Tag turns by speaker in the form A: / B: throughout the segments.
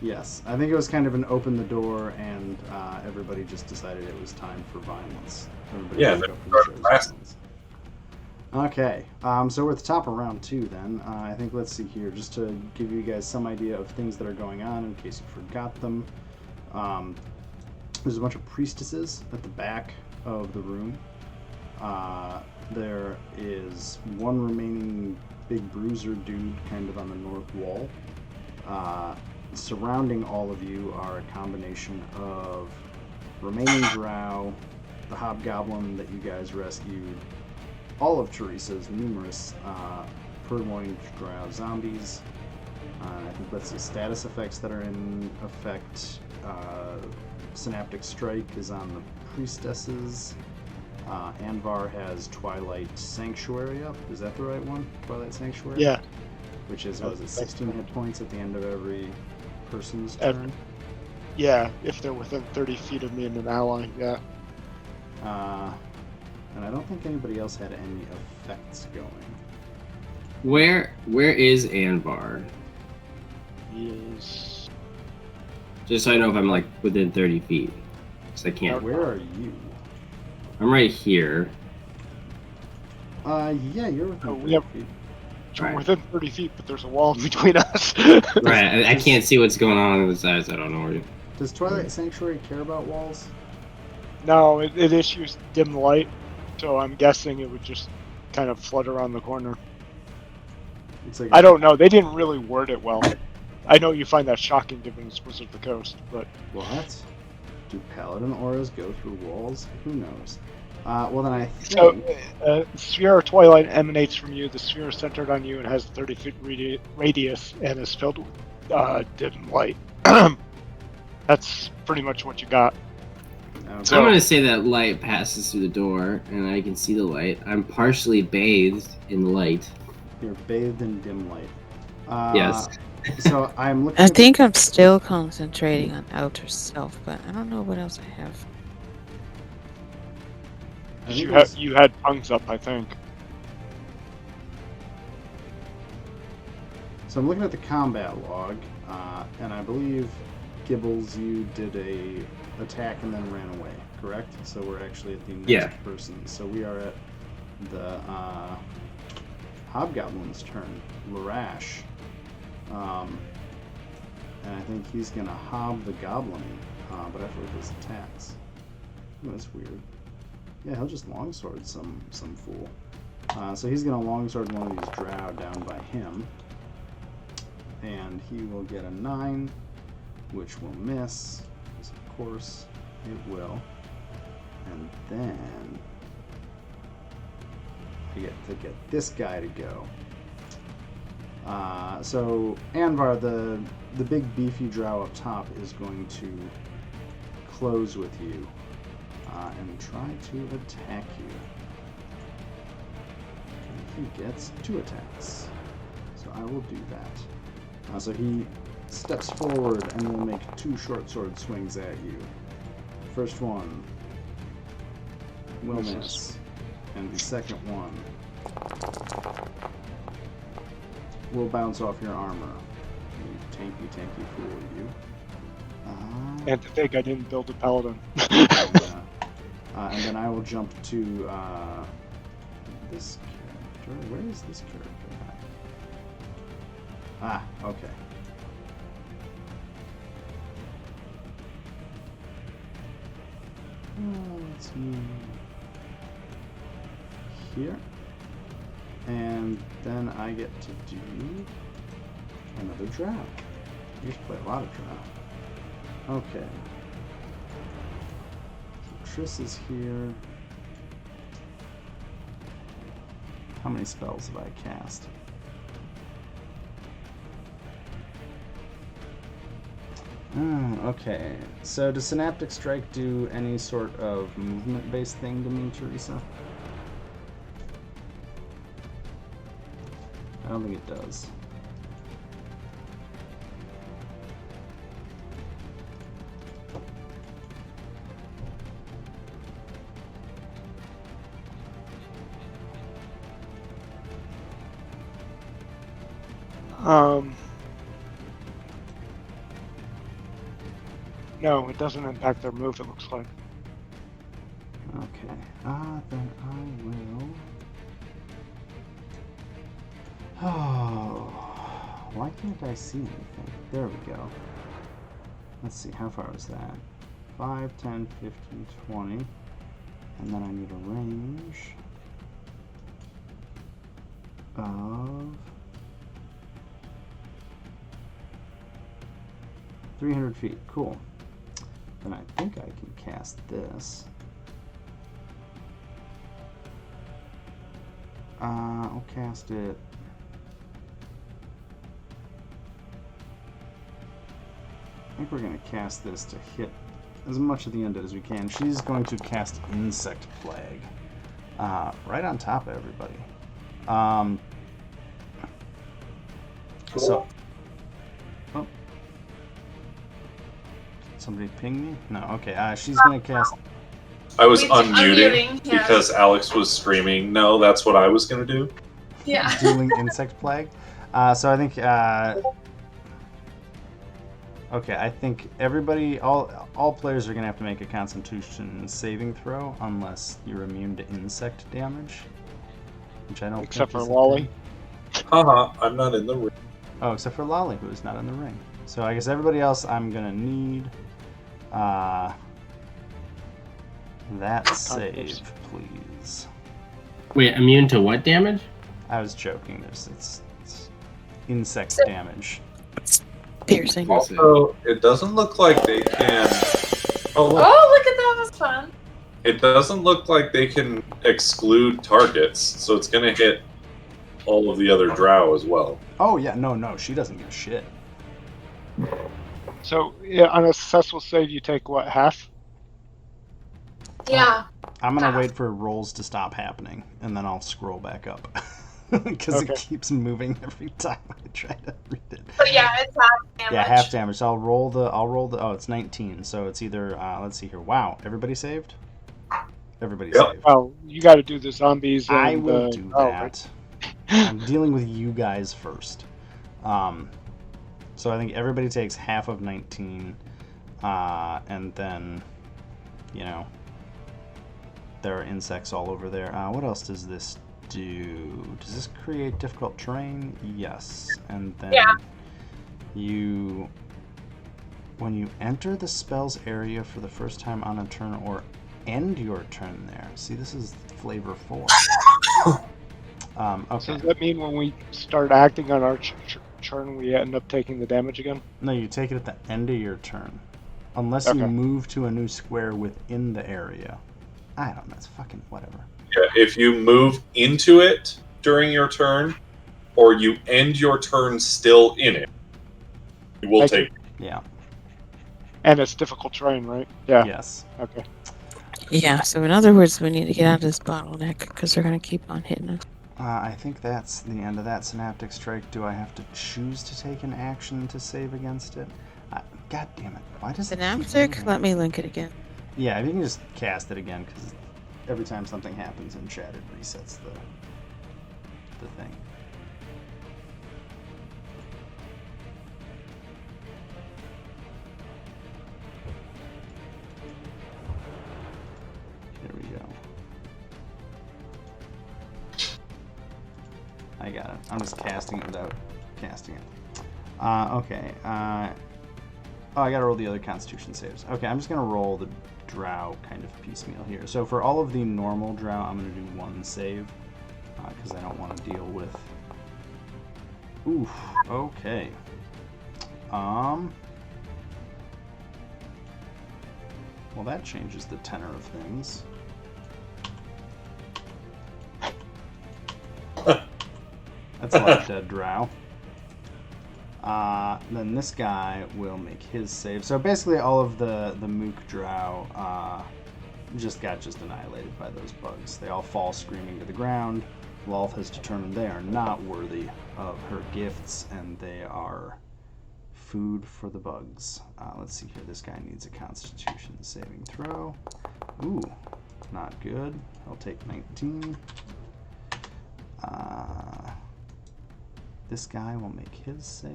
A: Yes, I think it was kind of an open the door, and everybody just decided it was time for violence. Everybody
B: Yeah,
A: broke
B: then
A: up and
B: start
A: chose
B: blasting.
A: violence. Okay, so we're at the top of round two then. I think let's see here, just to give you guys some idea of things that are going on in case you forgot them. Um, there's a bunch of priestesses at the back of the room. There is one remaining big bruiser dude kind of on the north wall. Surrounding all of you are a combination of remaining drow, the hobgoblin that you guys rescued, all of Teresa's numerous purloined drow zombies. I think let's see status effects that are in effect. Synaptic Strike is on the priestesses. Anvar has Twilight Sanctuary up. Is that the right one? Twilight Sanctuary?
C: Yeah.
A: Which is, what is it, 16 hit points at the end of every person's
C: Every-
A: turn?
C: Yeah, if they're within 30 feet of me and an ally, yeah.
A: And I don't think anybody else had any effects going.
D: Where is Anvar?
C: He is...
D: Just so I know if I'm like within 30 feet. Because I can't.
A: Where are you?
D: I'm right here.
A: Yeah, you're within
C: Oh,
A: 30
C: we have-
A: feet.
C: We're
D: Right.
C: within 30 feet, but there's a wall between us.
D: Right, I can't see what's going on the sides. I don't know where you.
A: Does Twilight Sanctuary care about walls?
C: No, it issues dim light, so I'm guessing it would just kind of flood around the corner.
A: It's like
C: I don't know. They didn't really word it well. I know you find that shocking given it's Wizard of the Coast, but
A: What? Do paladin auras go through walls? Who knows? Well, then I think...
C: so sphere of twilight emanates from you. The sphere is centered on you and has 30 feet radius and is filled with dim light. That's pretty much what you got.
A: Okay.
D: I'm gonna say that light passes through the door, and I can see the light. I'm partially bathed in light.
A: You're bathed in dim light.
D: Yes.
A: So I'm looking.
E: I think I'm still concentrating on outer self, but I don't know what else I have.
A: I think
C: You had tongues up, I think.
A: So I'm looking at the combat log, and I believe Gibbles, you did a attack and then ran away, correct? So we're actually at the next
D: Yeah.
A: person. So we are at the Hobgoblin's turn, Larash. And I think he's gonna hob the goblin, but after his attacks. Oh, that's weird. Yeah, he'll just longsword some fool. So he's gonna longsword one of these drow down by him. And he will get a 9, which will miss, because of course it will. And then I get to get this guy to go. So Anvar, the big beefy drow up top, is going to close with you and try to attack you. And he gets 2 attacks, so I will do that. So he steps forward and will make 2 short sword swings at you. First one will miss, and the second one will bounce off your armor. You tanky fool, you.
C: And to think I didn't build a paladin.
A: And then I will jump to this character. Where is this character at? Ah, okay. Let's move here. And then I get to do another drow. I used to play a lot of drow. Okay. So Triss is here. How many spells have I cast? Okay. So does Synaptic Strike do any sort of movement-based thing to me, Teresa? I don't think it does.
C: No, it doesn't impact their move, it looks like.
A: Okay. Then I will. Oh, why can't I see anything? There we go. Let's see, how far was that? 5, 10, 15, 20. And then I need a range of 300 feet. Cool. Then I think I can cast this. I'll cast it. I think we're going to cast this to hit as much of the end as we can. She's going to cast Insect Plague right on top of everybody.
B: Cool.
A: So, oh, somebody ping me? No. Okay. She's going to cast.
B: I was
F: We've
B: unmuting
F: yeah.
B: because Alex was screaming. No, that's what I was going to do.
F: Yeah.
A: Dueling Insect Plague. So I think. Okay, I think everybody, all players are going to have to make a Constitution saving throw unless you're immune to insect damage, which I don't.
C: Except
A: think
C: for
A: is a
C: Lolly.
A: thing.
B: Haha, I'm not in the ring.
A: Oh, except for Lolly, who is not in the ring. So I guess everybody else, I'm going to need that save, please.
D: Wait, immune to what damage?
A: I was joking. It's insect damage.
E: Piercing.
B: Also, it doesn't look like they can. Oh, look.
F: Oh, look at that. Was fun.
B: It doesn't look like they can exclude targets, so it's going to hit all of the other drow as well.
A: Oh yeah, no, she doesn't give a shit.
C: So, yeah, on a successful save, you take what, half?
F: Yeah.
A: I'm gonna wait for rolls to stop happening, and then I'll scroll back up. Because
C: Okay.
A: it keeps moving every time I try to read it.
F: But yeah, it's half damage.
A: Yeah, half damage. So I'll roll the. Oh, it's 19. So it's either. Let's see here. Wow, everybody saved. Everybody
B: Yep.
A: saved.
C: Well, you got to do the zombies. And
A: I will
C: the,
A: do
C: oh,
A: that.
C: right.
A: I'm dealing with you guys first. So I think everybody takes half of 19, and then, there are insects all over there. What else does this do? Does this create difficult terrain? Yes. And then when you enter the spell's area for the first time on a turn or end your turn there. See, this is flavor 4.
C: So
A: Okay.
C: does that mean when we start acting on our turn, we end up taking the damage again?
A: No, you take it at the end of your turn. Unless you
C: Okay.
A: move to a new square within the area. I don't know, it's fucking whatever.
B: Yeah, if you move into it during your turn, or you end your turn still in it, you will take.
A: Yeah.
C: And it's difficult terrain, right? Yeah.
A: Yes.
C: Okay.
E: Yeah, so in other words, we need to get out of this bottleneck because they're going to keep on hitting us.
A: I think that's the end of that synaptic strike. Do I have to choose to take an action to save against it? God damn it. Why does it keep
E: Synaptic?
A: moving?
E: Let me link it again.
A: Yeah, if you can just cast it again, because every time something happens in chat, it resets the thing. Here we go. I got it. I'm just casting it without casting it. Okay. Oh, I gotta roll the other Constitution saves. Okay, I'm just gonna roll the Drow kind of piecemeal here. So for all of the normal Drow, I'm gonna do 1 save because I don't want to deal with. Oof. Okay. Well, that changes the tenor of things. That's a lot of dead Drow. Then this guy will make his save. So basically all of the Mook Drow just got annihilated by those bugs. They all fall screaming to the ground. Lolth has determined they are not worthy of her gifts, and they are food for the bugs. Let's see here. This guy needs a Constitution saving throw. Ooh, not good. He'll take 19. This guy will make his save.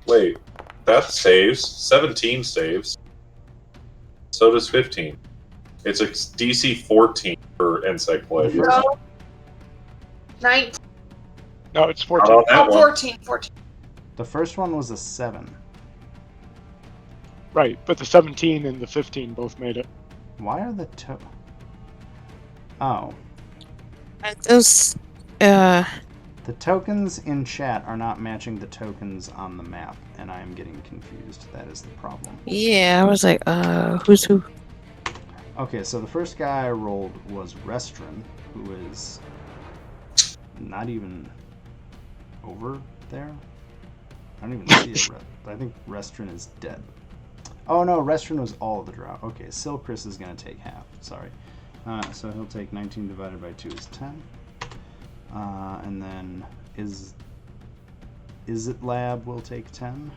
B: Wait, that saves. 17 saves. So does 15. It's a DC 14 for Encyclopedia.
F: No. 19.
C: No, it's
B: Not
C: 14.
B: on that
F: Oh,
B: one.
F: 14. 14.
A: The first one was a 7.
C: Right, but the 17 and the 15 both made it.
A: Why are the Oh.
E: Aren't those,
A: The tokens in chat are not matching the tokens on the map, and I am getting confused. That is the problem.
E: yeah, I was like, who's who?
A: Okay, so the first guy I rolled was Restrin, who is not even over there. I don't even see I think Restrin is dead. Oh no, Restrin was all of the Drow. Okay, Silchris is going to take half. Sorry. So he'll take 19 divided by 2 is 10. And then Is It Lab will take 10.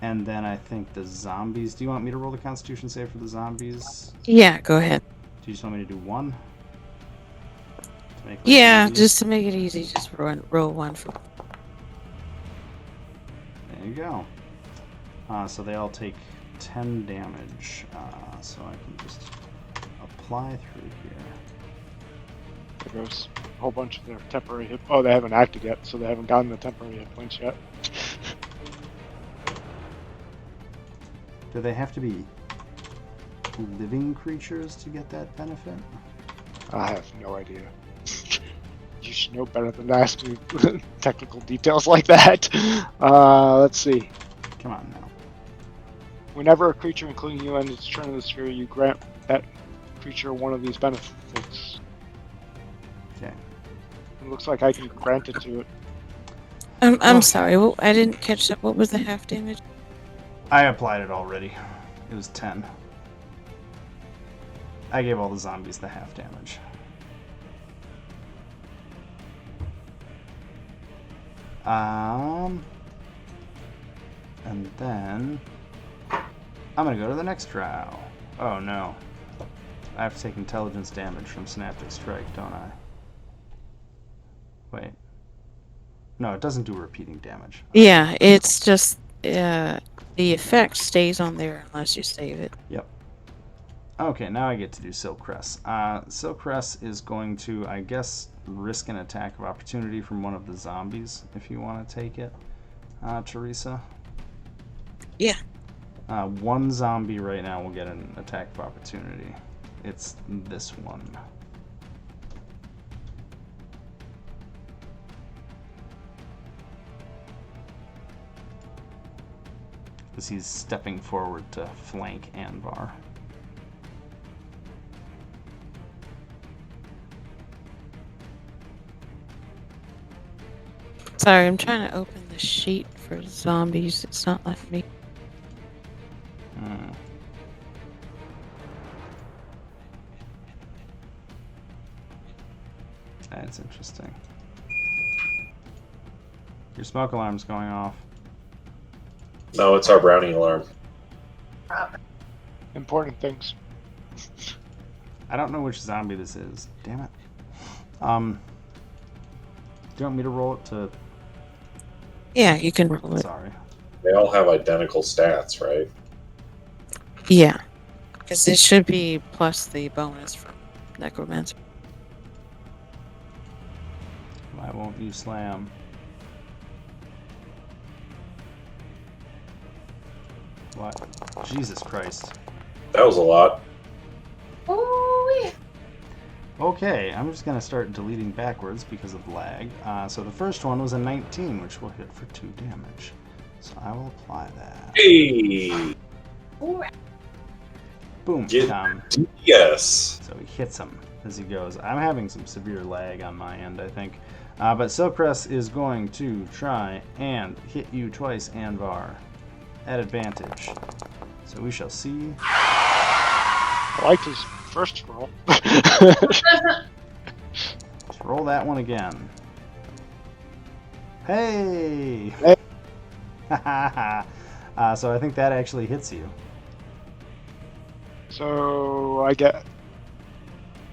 A: And then I think the zombies. Do you want me to roll the Constitution save for the zombies?
E: Yeah, go ahead.
A: Do you just want me to do 1? To make life
E: Yeah,
A: easy?
E: just to make it easy, just roll 1 for.
A: There you go. So they all take 10 damage. So I can just apply through here.
C: There goes a whole bunch of their temporary hit. Oh, they haven't acted yet, so they haven't gotten the temporary hit points yet.
A: Do they have to be living creatures to get that benefit?
C: I have no idea. You should know better than to ask me technical details like that. Let's see.
A: Come on now.
C: Whenever a creature, including you, ends its turn in the sphere, you grant that creature one of these benefits.
A: Okay.
C: It looks like I can grant it to it.
E: I'm sorry, I didn't catch that. What was the half damage?
A: I applied it already. It was 10. I gave all the zombies the half damage. And then I'm gonna go to the next Drow. Oh no. I have to take intelligence damage from Synaptic Strike, don't I? Wait. No, it doesn't do repeating damage.
E: Yeah, it's just the effect stays on there unless you save it.
A: Yep. Okay, now I get to do Silchris. Silchris is going to, I guess, risk an attack of opportunity from one of the zombies, if you want to take it, Teresa.
E: Yeah.
A: One zombie right now will get an attack of opportunity. It's this one. Because he's stepping forward to flank Anvar.
E: Sorry, I'm trying to open the sheet for zombies. It's not letting me.
A: That's interesting. Your smoke alarm's going off.
B: No, it's our brownie alarm.
C: Important things.
A: I don't know which zombie this is. Damn it. Do you want me to roll it to...
E: Yeah, you can roll it.
A: Sorry.
B: They all have identical stats, right?
E: Yeah, because it should be plus the bonus from Necromancer.
A: Why won't you slam? What? Jesus Christ.
B: That was a lot.
F: Ooh,
A: Okay, I'm just going to start deleting backwards because of lag. So the first one was a 19, which will hit for 2 damage. So I will apply that.
B: Hey!
F: ooh.
A: Boom.
B: Get-
A: Tom.
B: Yes.
A: So he hits him as he goes. I'm having some severe lag on my end, I think. But Silchris is going to try and hit you twice, Anvar, at advantage. So we shall see.
C: I liked his first roll.
A: Let's roll that one again. Hey!
C: Hey.
A: So I think that actually hits you.
C: So I get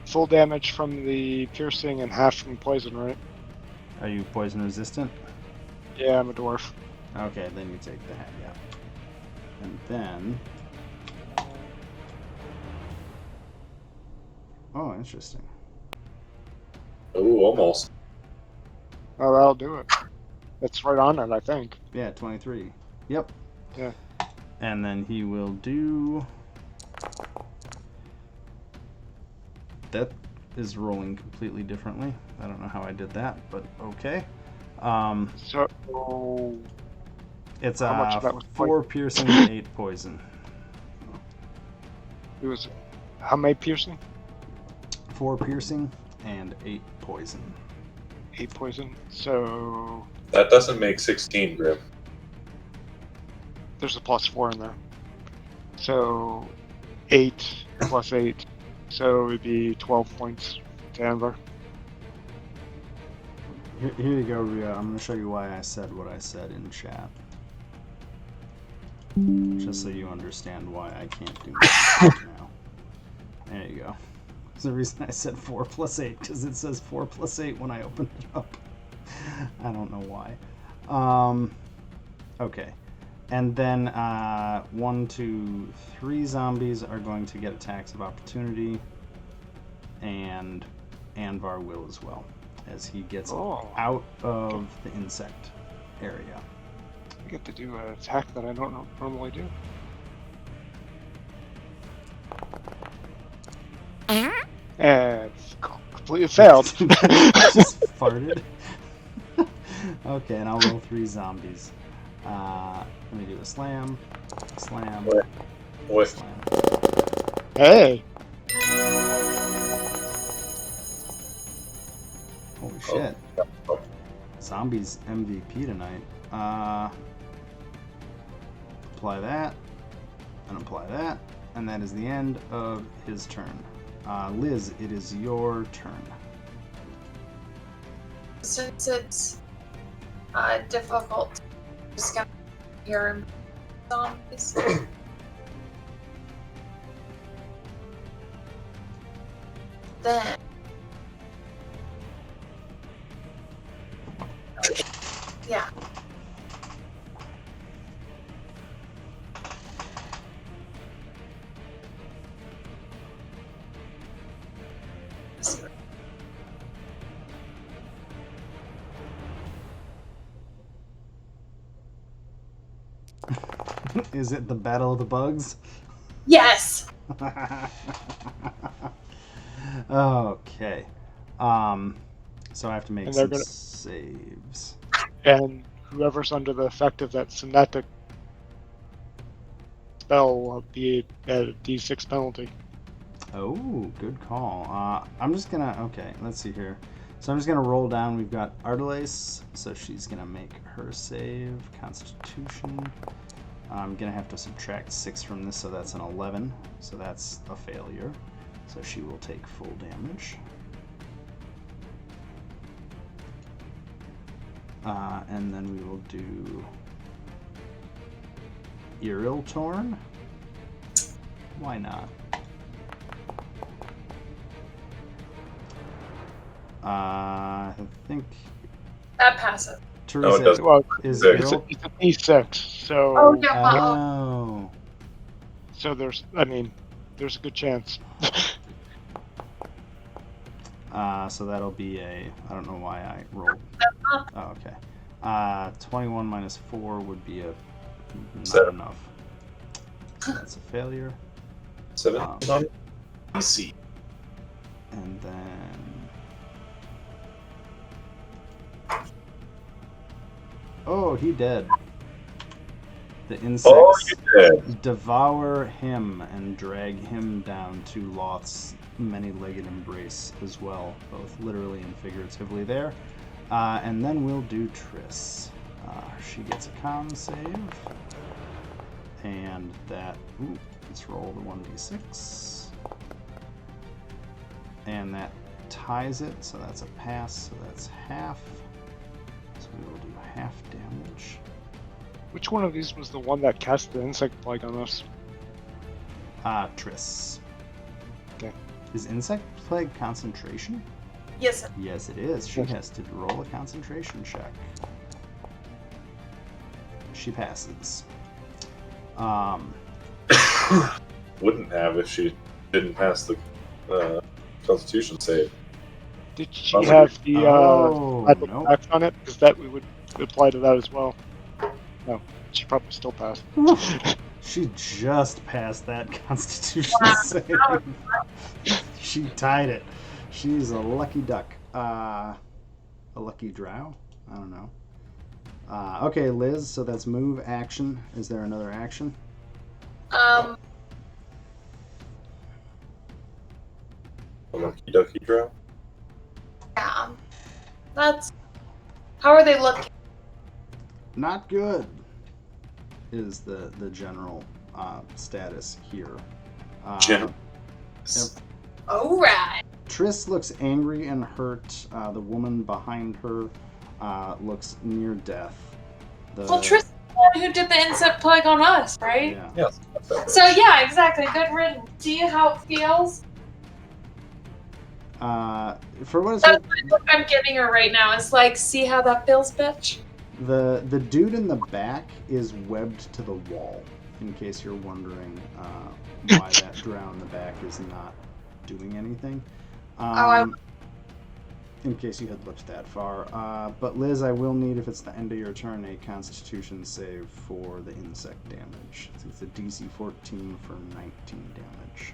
C: full damage from the piercing and half from poison, right?
A: Are you poison resistant?
C: Yeah, I'm a dwarf.
A: Okay, then you take that, yeah. And then Oh, interesting.
B: Oh, almost.
C: Oh, that'll do it. It's right on it, I think.
A: Yeah, 23. Yep.
C: Yeah.
A: And then he will do... That is rolling completely differently. I don't know how I did that, but okay.
C: So
A: It's
C: How much of that was
A: 4 piercing and 8 poison.
C: it was how many piercing?
A: 4 piercing and 8 poison.
C: 8 poison. So
B: That doesn't make 16, Grim.
C: there's a +4 in there. So 8 plus 8. So it'd be 12 points to Amber.
A: Here you go, Rhea. I'm going to show you why I said what I said in chat. Just so you understand why I can't do that now. There you go. There's the reason I said 4 plus 8, because it says 4 plus 8 when I open it up. I don't know why. Okay. And then 1, 2, 3 zombies are going to get attacks of opportunity, and Anvar will as well, as he gets out of the insect area.
C: I get to do an attack that I don't normally do. And completely failed.
A: Just farted. Okay, and I'll roll 3 zombies. Let me do a slam, slam,
B: Wait.
A: slam.
C: Hey!
A: Holy shit. Zombies MVP tonight. Apply that, and apply that, and that is the end of his turn. Liz, it is your turn.
F: Since it's difficult, I'm just gonna hear zombies. Then yeah. Let's see.
A: Is it the Battle of the Bugs?
F: Yes.
A: Okay. So I have to make
C: And they're
A: some
C: gonna-
A: saves.
C: And whoever's under the effect of that Sonetic spell will be at a D6 penalty.
A: Oh, good call. I'm just gonna, okay, let's see here. So I'm just gonna roll down. We've got Ardalace, so she's gonna make her save. Constitution. I'm gonna have to subtract 6 from this, so that's an 11. So that's a failure. So she will take full damage. And then we will do Iril Torn. Why not? I think
F: That passes.
A: Teresa
B: it doesn't.
C: Well,
A: is
B: It's
A: Iril.
C: it's a D6, so
F: Oh yeah.
A: Oh.
C: so there's there's a good chance.
A: So that'll be a, I don't know why I rolled. Oh, okay. 21 minus 4 would be a not
B: 7.
A: enough. That's a failure.
B: 7
A: Um,
B: on PC.
A: And then... Oh, he dead. The
B: Oh,
A: insects
B: you did.
A: devour him and drag him down to Loth's many-legged embrace as well, both literally and figuratively there. And then we'll do Triss. She gets a con save. And that... Ooh, let's roll the 1d6. And that ties it, so that's a pass, so that's half. So we will do half damage.
C: Which one of these was the one that cast the insect plague on us?
A: Triss.
C: Okay.
A: Is insect plague concentration?
F: Yes.
A: Yes, it is. She has to roll a concentration check. She passes.
B: Wouldn't have if she didn't pass the Constitution save.
C: Did she
B: Oh,
C: have the
A: Oh,
C: magic
A: nope.
C: effects on it? Because that we would apply to that as well. No, she probably still passed.
A: She just passed that Constitution
F: Wow.
A: save. She tied it. She's a lucky duck. A lucky drow? I don't know. Okay, Liz, so that's move, action. Is there another action?
B: Lucky ducky drow.
F: Yeah. That's. How are they looking?
A: Not good is the general status here.
B: General.
F: Alright.
A: Triss looks angry and hurt. The woman behind her looks near death.
F: Well, Tristan is the one who did the insect plague on us, right?
A: Yeah.
B: Yes. That's it.
F: So, yeah, exactly. Good riddance. See how it feels?
A: For what it's
F: That's
A: worth,
F: what I'm giving her right now. It's like, see how that feels, bitch?
A: the dude in the back is webbed to the wall. In case you're wondering why that drow in the back is not doing anything. In case you had looked that far. But Liz, I will need, if it's the end of your turn, a Constitution save for the insect damage. It's a DC 14 for 19 damage.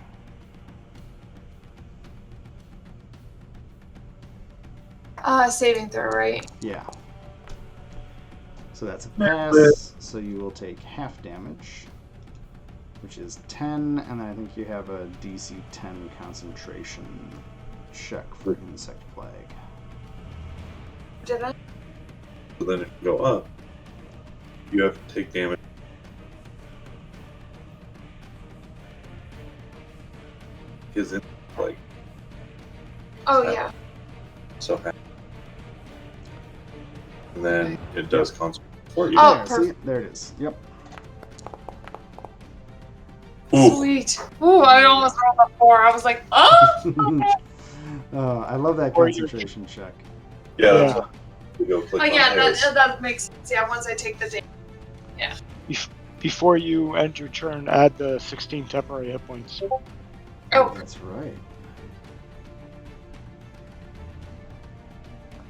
F: Saving throw, right?
A: Yeah. So that's a pass, so you will take half damage, which is 10, and then I think you have a DC 10 concentration check for insect plague.
F: Did I?
B: So then if you go up, you have to take damage. Is it like
F: Oh, yeah.
B: so happy? And then it does concentration for you.
F: Oh,
A: Yeah, see?
F: perfect.
A: There it is. Yep.
B: Ooh.
F: Sweet. Ooh, I almost rolled a 4. I was like, oh!
A: I love that
C: Or you-
A: concentration check.
B: Yeah.
C: Yeah.
B: That's what you go click
F: Oh,
B: on
F: yeah,
B: hairs.
F: that makes sense. Yeah, once I take the damage.
C: Before you end your turn, add the 16 temporary hit points.
F: Oh,
A: That's right.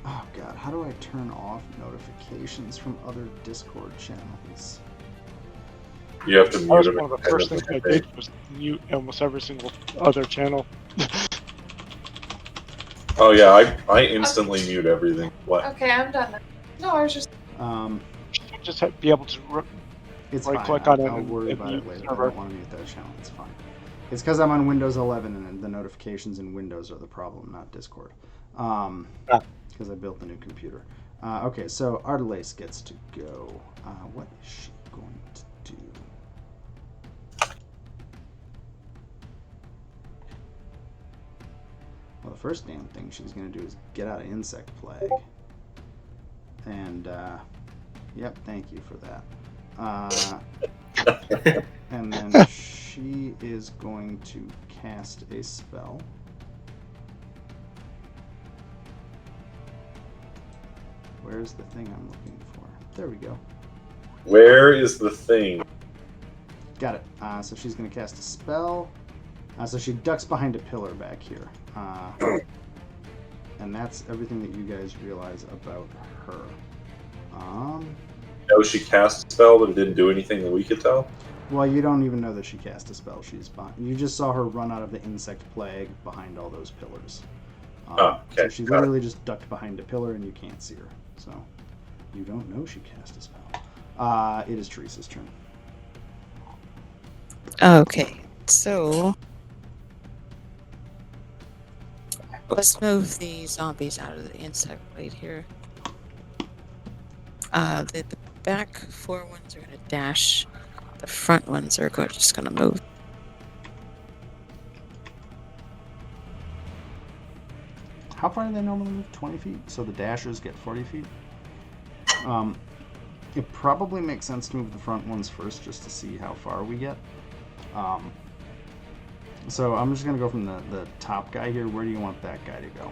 A: Oh god, how do I turn off notifications from other Discord channels?
B: You have to
C: That
B: mute
C: was
B: it.
C: one of the first things I did was mute almost every single other channel.
B: Oh yeah, I instantly mute everything. What?
F: okay, I'm done then. No, I was just.
C: Just be able to
A: It's
C: Right
A: fine.
C: click on it
A: I'll
C: and-
A: worry
C: and
A: about it
C: mute
A: later. I
C: server.
A: don't want to mute that channel. It's fine. It's because I'm on Windows 11 and the notifications in Windows are the problem, not Discord. Because I built the new computer. Okay, so Artelace gets to go. What is she going to do? Well, the first damn thing she's going to do is get out of insect plague. And, yep, thank you for that. And then she is going to cast a spell. Where's the thing I'm looking for? There we go.
B: Where is the thing?
A: Got it. So she's going to cast a spell. So she ducks behind a pillar back here. And that's everything that you guys realize about her.
B: No, she cast a spell, but it didn't do anything that we could tell.
A: Well, you don't even know that she cast a spell. She's you just saw her run out of the insect plague behind all those pillars.
B: Oh, okay.
A: So she
B: Got it.
A: literally just ducked behind a pillar, and you can't see her. So you don't know she cast a spell. It is Teresa's turn.
E: Okay, so let's move the zombies out of the insect blade here. The back four ones are gonna dash. The front ones are just gonna move.
A: How far do they normally move? 20 feet? So the dashers get 40 feet? It probably makes sense to move the front ones first just to see how far we get. So I'm just going to go from the top guy here. Where do you want that guy to go?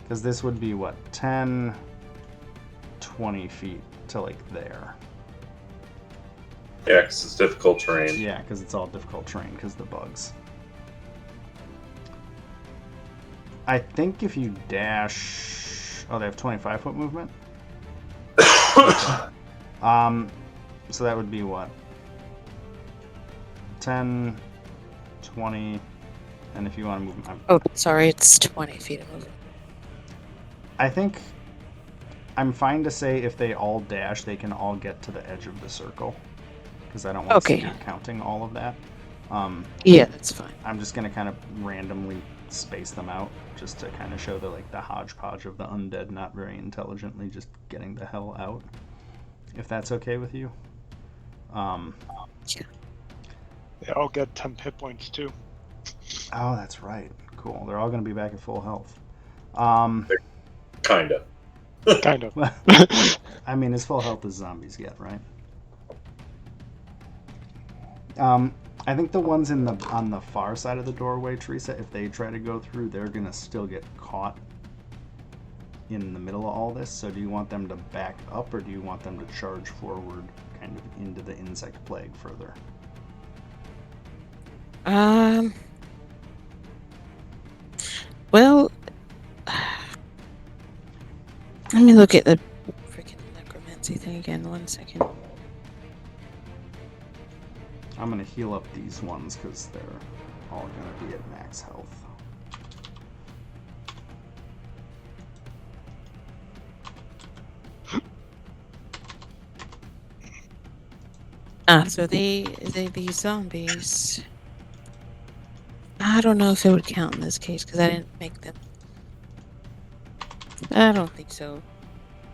A: Because this would be what? 10, 20 feet to like there.
B: Yeah, 'cause it's difficult terrain.
A: Yeah, because it's all difficult terrain because the bugs. I think if you dash... Oh, they have 25-foot movement? So that would be what? 10, 20, and if you want to move...
E: Oh, sorry, it's 20 feet of movement.
A: I think I'm fine to say if they all dash, they can all get to the edge of the circle. Because I don't want
E: Okay.
A: to start counting all of that.
E: Yeah, that's fine.
A: I'm just going to kind of randomly space them out just to kind of show the like the hodgepodge of the undead not very intelligently just getting the hell out. If that's okay with you.
C: They all get 10 hit points too.
A: Oh, that's right. Cool. They're all going to be back at full health.
B: Kinda.
C: Kind of.
A: I mean, as full health as zombies get, right? I think the ones on the far side of the doorway, Teresa, if they try to go through, they're gonna still get caught in the middle of all this. So do you want them to back up, or do you want them to charge forward, kind of into the insect plague further?
E: Well, let me look at the freaking necromancy thing again. 1 second.
A: I'm gonna heal up these ones because they're all gonna be at max health.
E: So these zombies. I don't know if it would count in this case because I didn't make them. I don't think so,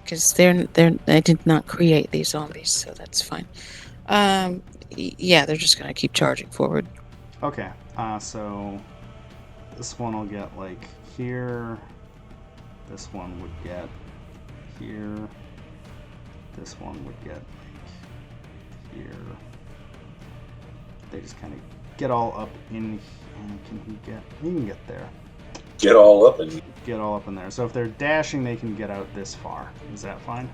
E: because I did not create these zombies, so that's fine. Yeah, they're just gonna keep charging forward.
A: Okay, so this one will get like here. This one would get here. This one would get like here. They just kind of get all up in. He can get there.
B: Get all up and
A: Get all up in there. So if they're dashing, they can get out this far. Is that fine?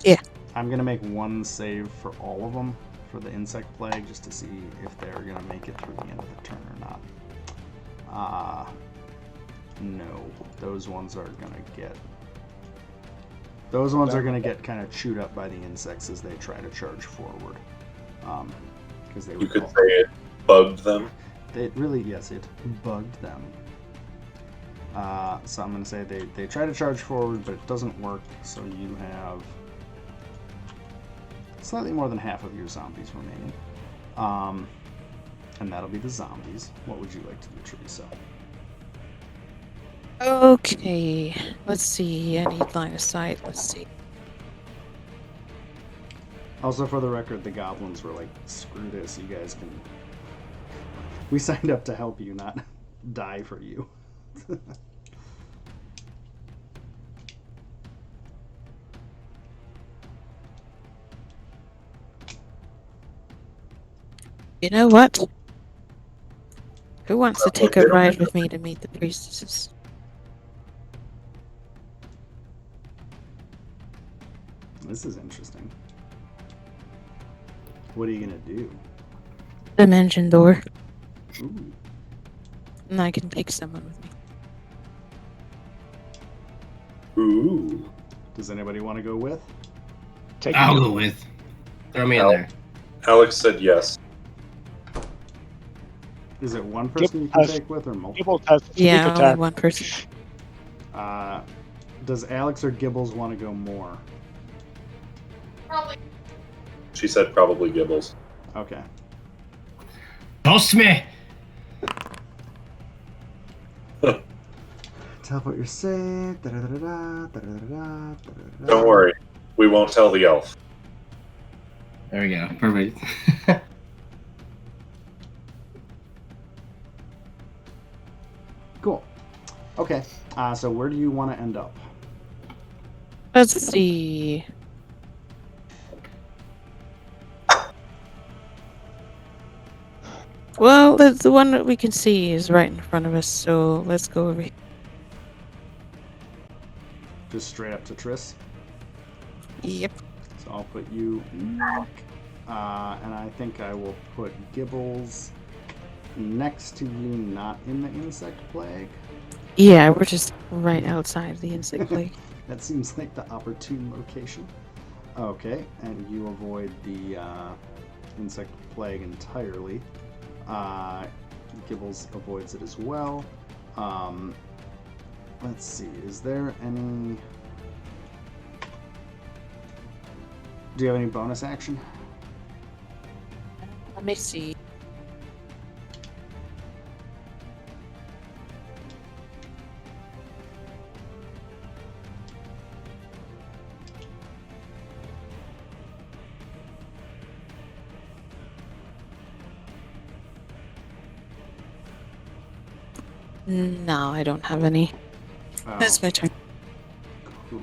E: Yeah.
A: I'm gonna make one save for all of them for the insect plague, just to see if they're gonna make it through the end of the turn or not. No, those ones are gonna get. Those ones are gonna get kind of chewed up by the insects as they try to charge forward. Because they
B: you could say it bugged them.
A: It really, yes, it bugged them. So I'm going to say they try to charge forward, but it doesn't work, so you have slightly more than half of your zombies remaining. And that'll be the zombies. What would you like to do, Teresa?
E: Okay, let's see. I need line of sight. Let's see.
A: Also, for the record, the goblins were like, screw this, you guys can... We signed up to help you, not die for you.
E: You know what? Who wants to take a ride with me to meet the priestesses?
A: This is interesting. What are you gonna do?
E: Dimension door.
A: Ooh.
E: And I can take someone with me.
B: Ooh.
A: Does anybody want to go with?
D: I'll go with. Throw me in there.
B: Alex said yes.
A: Is it one person you can take with, or multiple?
C: Gibbles has a sneak
E: Yeah, only
C: attack.
E: one person.
A: Does Alex or Gibbles want to go more?
F: Probably.
B: She said probably Gibbles.
A: Okay.
D: Toast me!
A: Teleport your save.
B: Don't worry. We won't tell the elf.
D: There we go. Perfect.
A: Cool. Okay. So where do you want to end up?
E: Let's see. Well, the one that we can see is right in front of us, so let's go over here.
A: Just straight up to Triss.
E: Yep.
A: So I'll put you back. And I think I will put Gibbles next to you, not in the insect plague.
E: Yeah, we're just right outside the insect plague.
A: That seems like the opportune location. Okay, and you avoid the insect plague entirely. Gibbles avoids it as well. Let's see, is there any... Do you have any bonus action?
E: Let me see. No, I don't have any.
A: Oh,
E: It's my turn.
A: cool.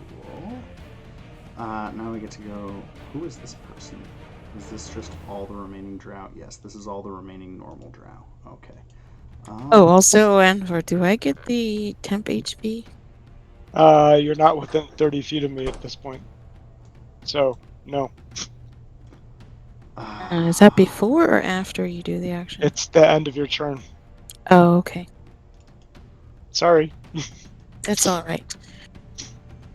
A: Now we get to go... Who is this person? Is this just all the remaining drow? Yes, this is all the remaining normal drow. Okay.
E: Oh, also, Anvar, do I get the temp HP?
C: You're not within 30 feet of me at this point. So, no.
E: Is that before or after you do the action?
C: It's the end of your turn.
E: Oh, okay.
C: Sorry.
E: That's all right.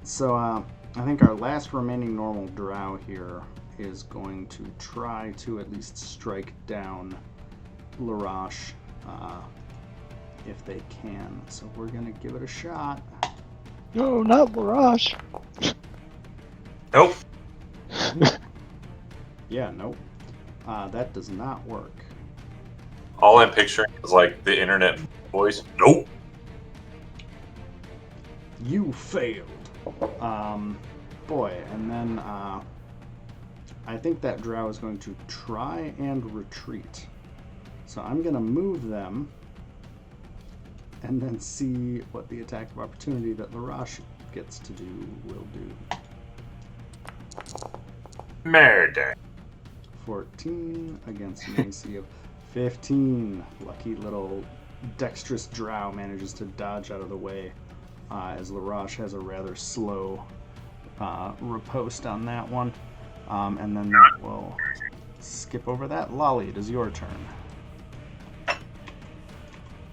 A: So, I think our last remaining normal drow here is going to try to at least strike down Larash if they can. So we're going to give it a shot.
C: No, not Larash.
B: Nope.
A: Yeah, nope. That does not work.
B: All I'm picturing is like the internet voice. Nope.
A: You failed. Boy, and then I think that drow is going to try and retreat. So I'm going to move them and then see what the attack of opportunity that Larash gets to do will do.
B: Murder.
A: 14 against an AC of 15. Lucky little dexterous drow manages to dodge out of the way as Larash has a rather slow riposte on that one. And then that will skip over that. Lolly, it is your turn.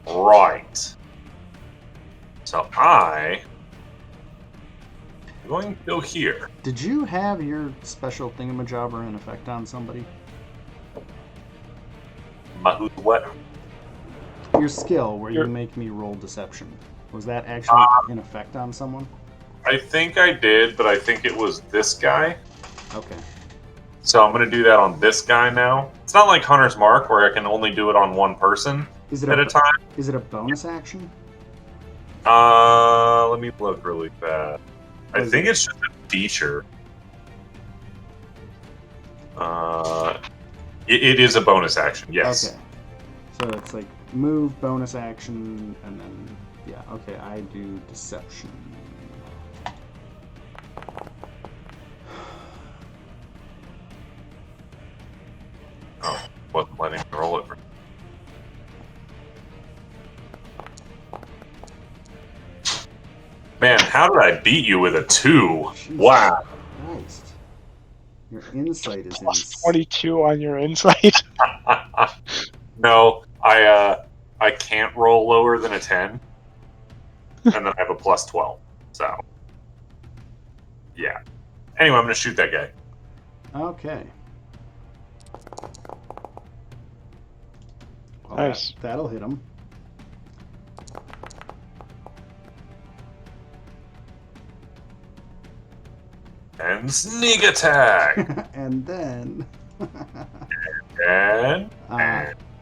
B: Right. So I'm going to go here.
A: Did you have your special thingamajobber in effect on somebody?
B: What?
A: Your skill where you
B: Your-
A: make me roll deception. Was that actually in effect on someone?
B: I think I did, but I think it was this guy.
A: Okay.
B: So I'm going to do that on this guy now. It's not like Hunter's Mark where I can only do it on one person
A: Is it
B: at a time.
A: Is it a bonus action?
B: Let me look really fast. I
A: Is
B: think
A: it-
B: it's just a feature. It is a bonus action, yes.
A: Okay. So it's like move, bonus action, and then, yeah, okay, I do deception.
B: Oh, wasn't letting me roll it. Man, how did I beat you with a 2?
A: Jesus
B: Wow.
A: Christ. Your insight is
C: Plus
A: in
C: 22 on your insight.
B: No, I can't roll lower than a 10. And then I have a plus 12. So, yeah. Anyway, I'm going to shoot that guy.
A: Okay. Well,
C: Nice.
A: That'll hit him.
B: And sneak attack.
A: And then...
B: And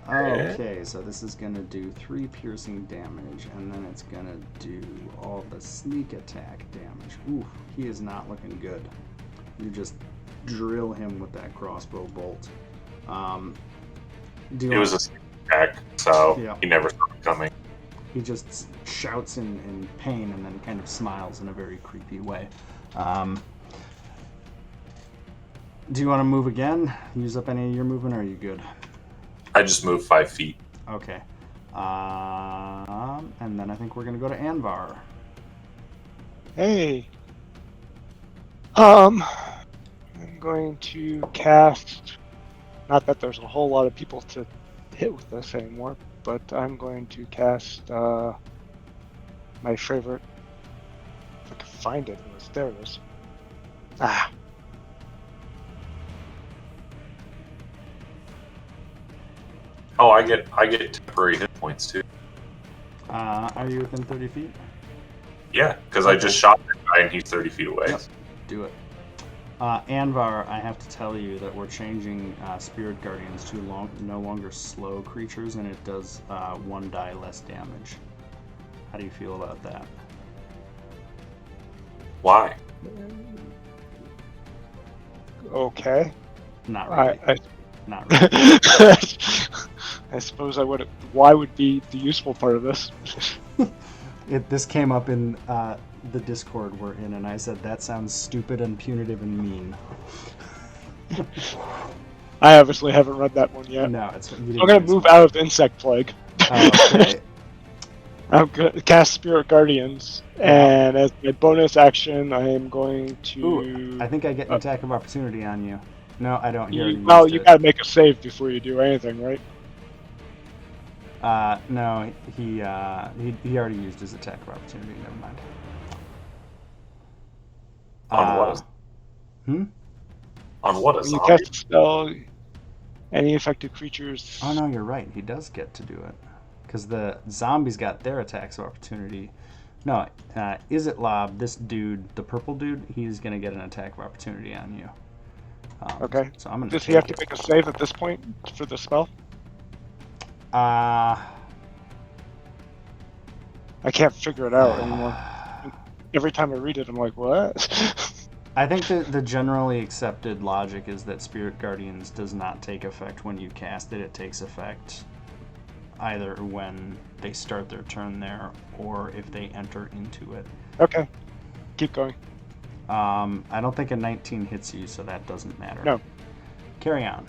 A: okay, so this is going to do 3 piercing damage, and then it's going to do all the sneak attack damage. Ooh, he is not looking good. You just drill him with that crossbow bolt.
B: it was a sneak attack, so
A: Yeah.
B: he never saw it coming.
A: He just shouts in pain and then kind of smiles in a very creepy way. Do you want to move again? Use up any of your movement, or are you good?
B: I just moved 5 feet.
A: Okay. And then I think we're going to go to Anvar.
C: Hey, I'm going to cast. Not that there's a whole lot of people to hit with this anymore, but I'm going to cast my favorite. If I can find it, there it is. Ah.
B: Oh, I get temporary hit points too.
A: Are you within 30 feet?
B: Yeah, because I just shot that guy and he's 30 feet away.
A: Yep. Do it. Anvar, I have to tell you that we're changing Spirit Guardians to no longer slow creatures, and it does 1 die less damage. How do you feel about that?
B: Why?
C: Okay.
A: Not really.
C: I
A: Not really.
C: I suppose I would. Why would be the useful part of this?
A: This came up in the Discord we're in, and I said that sounds stupid and punitive and mean.
C: I obviously haven't read that one yet.
A: No, it's.
C: I'm gonna move out of Insect Plague.
A: Okay.
C: I'm gonna cast Spirit Guardians, and as my bonus action, I am going to.
A: Ooh, I think I get an attack of opportunity on you. No, I don't.
C: You gotta make a save before you do anything, right?
A: No, he already used his attack of opportunity. Never mind.
B: On what? On what?
C: When you cast a spell, any affected creatures.
A: Oh no, you're right. He does get to do it because the zombies got their attacks of opportunity. No, Izzet this dude, the purple dude, he's gonna get an attack of opportunity on you.
C: Okay.
A: So I'm gonna.
C: Does he have to make a save at this point for the spell?
A: I
C: can't figure it out anymore. Every time I read it, I'm like, what?
A: I think the generally accepted logic is that Spirit Guardians does not take effect when you cast it. It takes effect either when they start their turn there or if they enter into it.
C: Okay. Keep going.
A: I don't think a 19 hits you, so that doesn't matter.
C: No.
A: Carry on.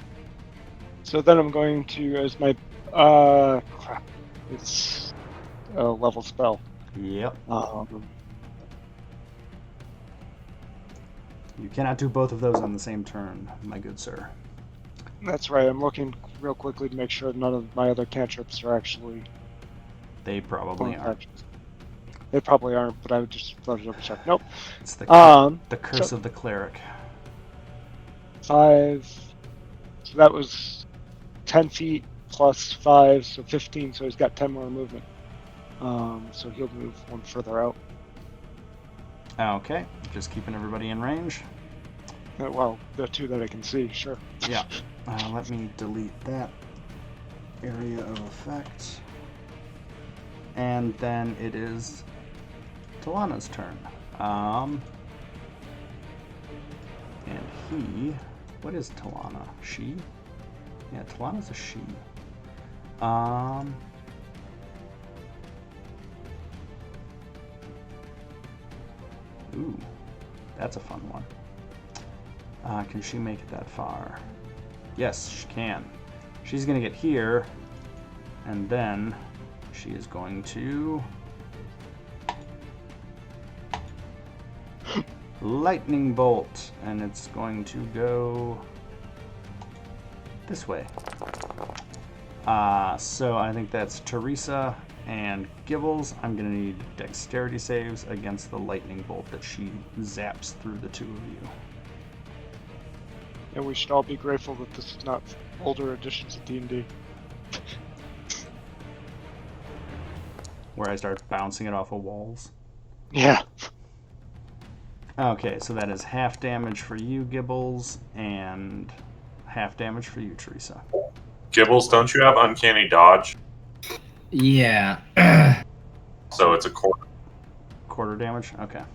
C: So then I'm going to, as my, crap. It's a level spell.
A: Yep. You cannot do both of those on the same turn, my good sir.
C: That's right. I'm looking real quickly to make sure none of my other cantrips are actually.
A: They probably aren't.
C: They probably aren't, but I would just thought to double check. Nope.
A: It's the curse of the cleric.
C: 5. So that was 10 feet plus 5, so 15. So he's got 10 more movement. So he'll move one further out.
A: Okay, just keeping everybody in range.
C: Well, the 2 that I can see, sure.
A: Yeah. Let me delete that area of effect. And then it is Talana's turn. And he... What is Talana? She? Yeah, Talana's a she. Ooh, that's a fun one. Can she make it that far? Yes, she can. She's gonna get here, and then she is going to lightning bolt, and it's going to go this way. So I think that's Teresa and Gibbles. I'm gonna need dexterity saves against the lightning bolt that she zaps through the 2 of you.
C: And we should all be grateful that this is not older editions of D&D.
A: Where I start bouncing it off of walls.
C: Yeah.
A: Okay, so that is half damage for you, Gibbles, and half damage for you, Teresa.
B: Gibbles, don't you have uncanny dodge?
D: Yeah.
B: So it's a quarter.
A: Quarter damage? Okay.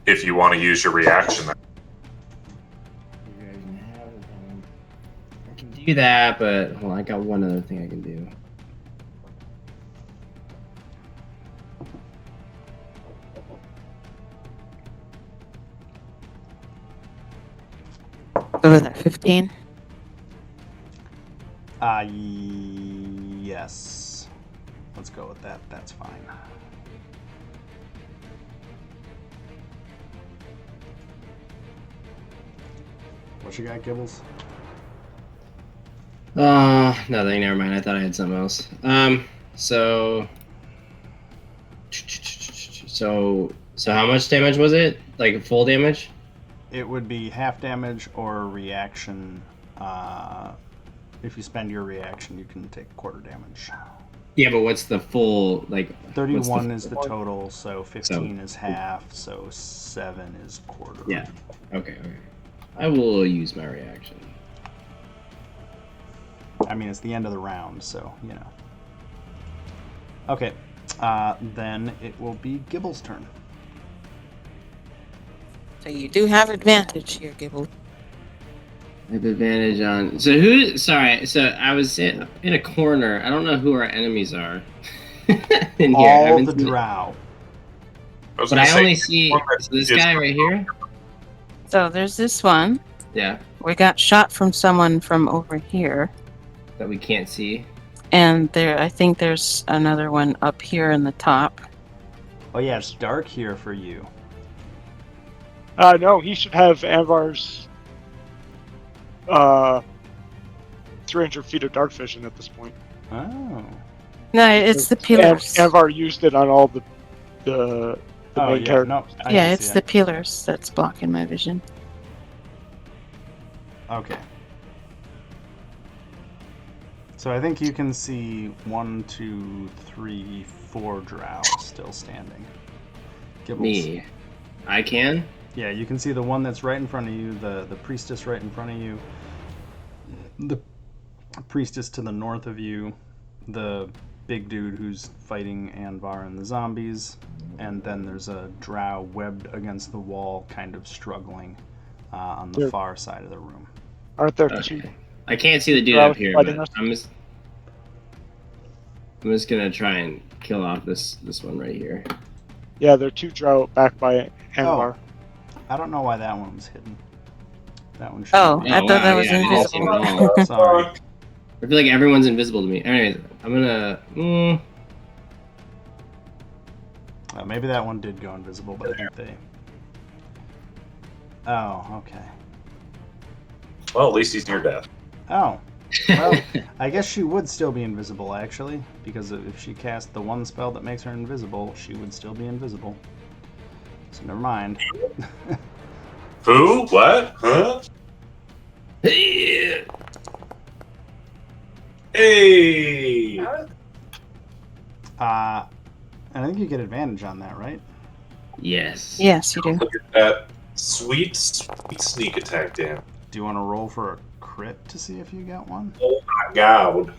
B: If you want to use your reaction.
D: I can do that, but hold on, I got one other thing I can do.
E: What was that, 15?
A: Yes. Let's go with that. That's fine. What you got, Gibbles?
D: Nothing. Never mind. I thought I had something else. So how much damage was it? Like full damage?
A: It would be half damage or reaction. If you spend your reaction, you can take quarter damage.
D: Yeah, but what's the full, like...
A: 31 is the total, so 15 is half, so 7 is quarter.
D: Yeah. Okay. I will use my reaction.
A: I mean, it's the end of the round, so, you know. Okay. Then it will be Gibble's turn.
E: So you do have advantage here, Gibble.
D: I have advantage on... So sorry, so I was in a corner. I don't know who our enemies are. in here.
A: All the Drow.
D: But I only see this guy right here.
E: So there's this one.
D: Yeah.
E: We got shot from someone from over here.
D: That we can't see.
E: And I think there's another one up here in the top.
A: Oh yeah, it's dark here for you.
C: No, he should have Anvar's 300 feet of dark vision at this point.
A: Oh.
E: No, it's the pillars.
C: Anvar used it on all the main characters.
A: No,
E: Yeah, it's the pillars that's blocking my vision.
A: Okay. So I think you can see 1, 2, 3, 4 Drow still standing. Gibbles.
D: Me. I can?
A: Yeah, you can see the one that's right in front of you, the priestess right in front of you, the priestess to the north of you, the big dude who's fighting Anvar and the zombies, and then there's a Drow webbed against the wall, kind of struggling on the far side of the room.
C: Aren't there two?
D: I can't see the dude up here, but I'm just gonna try and kill off this one right here.
C: Yeah, there are two Drow back by Anvar.
A: Oh, I don't know why that one was hidden. That one should
E: I thought that was invisible.
A: Sorry.
D: I feel like everyone's invisible to me. Anyways, I'm gonna...
A: Maybe that one did go invisible, but I think they... Oh, okay.
B: Well, at least he's near death.
A: Oh. Well, I guess she would still be invisible, actually, because if she cast the one spell that makes her invisible, she would still be invisible. So never mind.
B: Who? What? Huh?
D: Hey!
A: I think you get advantage on that, right?
D: Yes.
E: Yes, you do.
B: Look at that sweet sneak attack, Dan.
A: Do you want to roll for a crit to see if you got one?
B: Oh my god.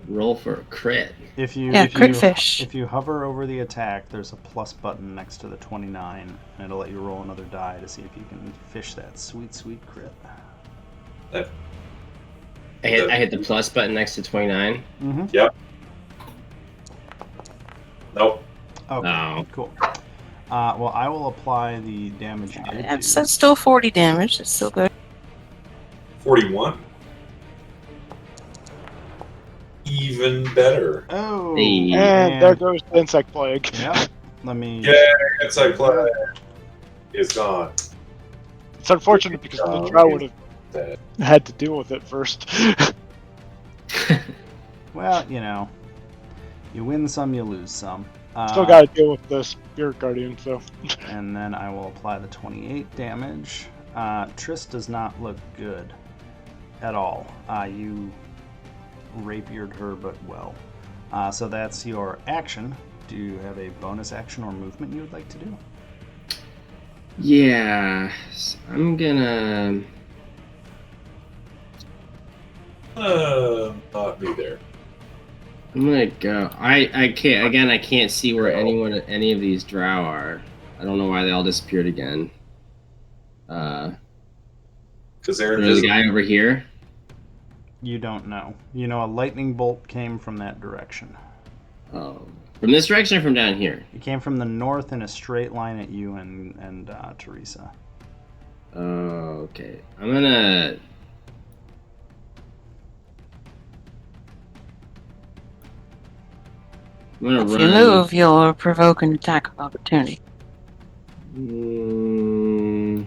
D: Roll for a crit.
A: If you
E: crit fish.
A: If you hover over the attack, there's a plus button next to the 29, and it'll let you roll another die to see if you can fish that sweet crit.
D: I hit the plus button next to 29.
A: Mm-hmm.
B: Yep. Nope.
A: Okay,
D: Oh.
A: cool. Well, I will apply the damage you did
E: That's
A: do.
E: still 40 damage. It's still good.
B: 41. Even better.
A: Oh,
D: Hey.
C: And there goes the insect plague.
A: Yep. Let me.
B: Yeah, it's like it's gone.
C: It's unfortunate because the Drow would have
B: Dead.
C: had to deal with it first.
A: Well, you know, you win some, you lose some.
C: Still got to deal with the Spirit Guardian, so.
A: And then I will apply the 28 damage. Triss does not look good at all. You rapiered her, but well. So that's your action. Do you have a bonus action or movement you would like to do?
D: Yeah. I'm gonna...
B: Not be there.
D: I'm gonna go. I can't. Again, I can't see where any of these Drow are. I don't know why they all disappeared again.
B: Because they're
D: There's a
B: invisible.
D: guy over here.
A: You don't know. You know a lightning bolt came from that direction.
D: Oh, from this direction or from down here?
A: It came from the north in a straight line at you and Teresa.
D: Oh, okay. I'm gonna.
E: If you move, you'll provoke an attack of opportunity.
D: Mm,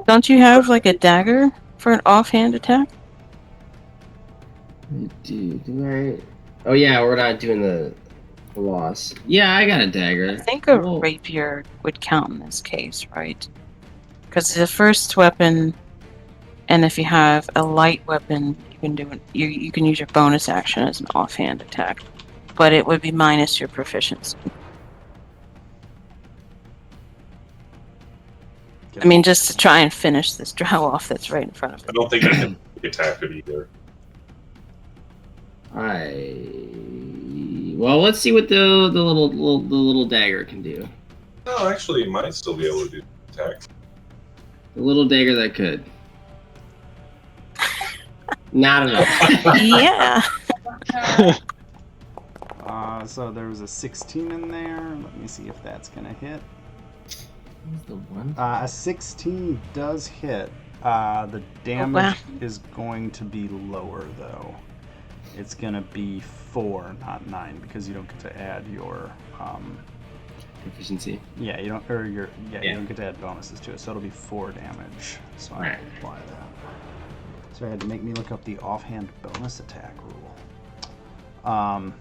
E: But Don't you have like a dagger for an offhand attack?
D: Do I? Oh yeah, we're not doing the loss. Yeah, I got a
E: I
D: dagger.
E: think a
D: Well,
E: rapier would count in this case, right? Because it's the first weapon, and if you have a light weapon, you can do it. You can use your bonus action as an offhand attack, but it would be minus your proficiency. I mean, just to try and finish this drow off that's right in front of
B: I
E: it.
B: don't think I can attack it either.
D: Well, let's see what the little dagger can do.
B: No, actually, you might still be able to do attack.
D: The little dagger that could. Not enough.
E: Yeah.
A: So there was a 16 in there. Let me see if that's gonna hit.
D: What's the one?
A: A 16 does hit. The damage is going to be lower though. It's gonna be 4, not 9, because you don't get to add your
D: Proficiency.
A: yeah, you don't you don't get to add bonuses to it, so it'll be 4 damage. So I can apply that. So I had to make me look up the offhand bonus attack rule.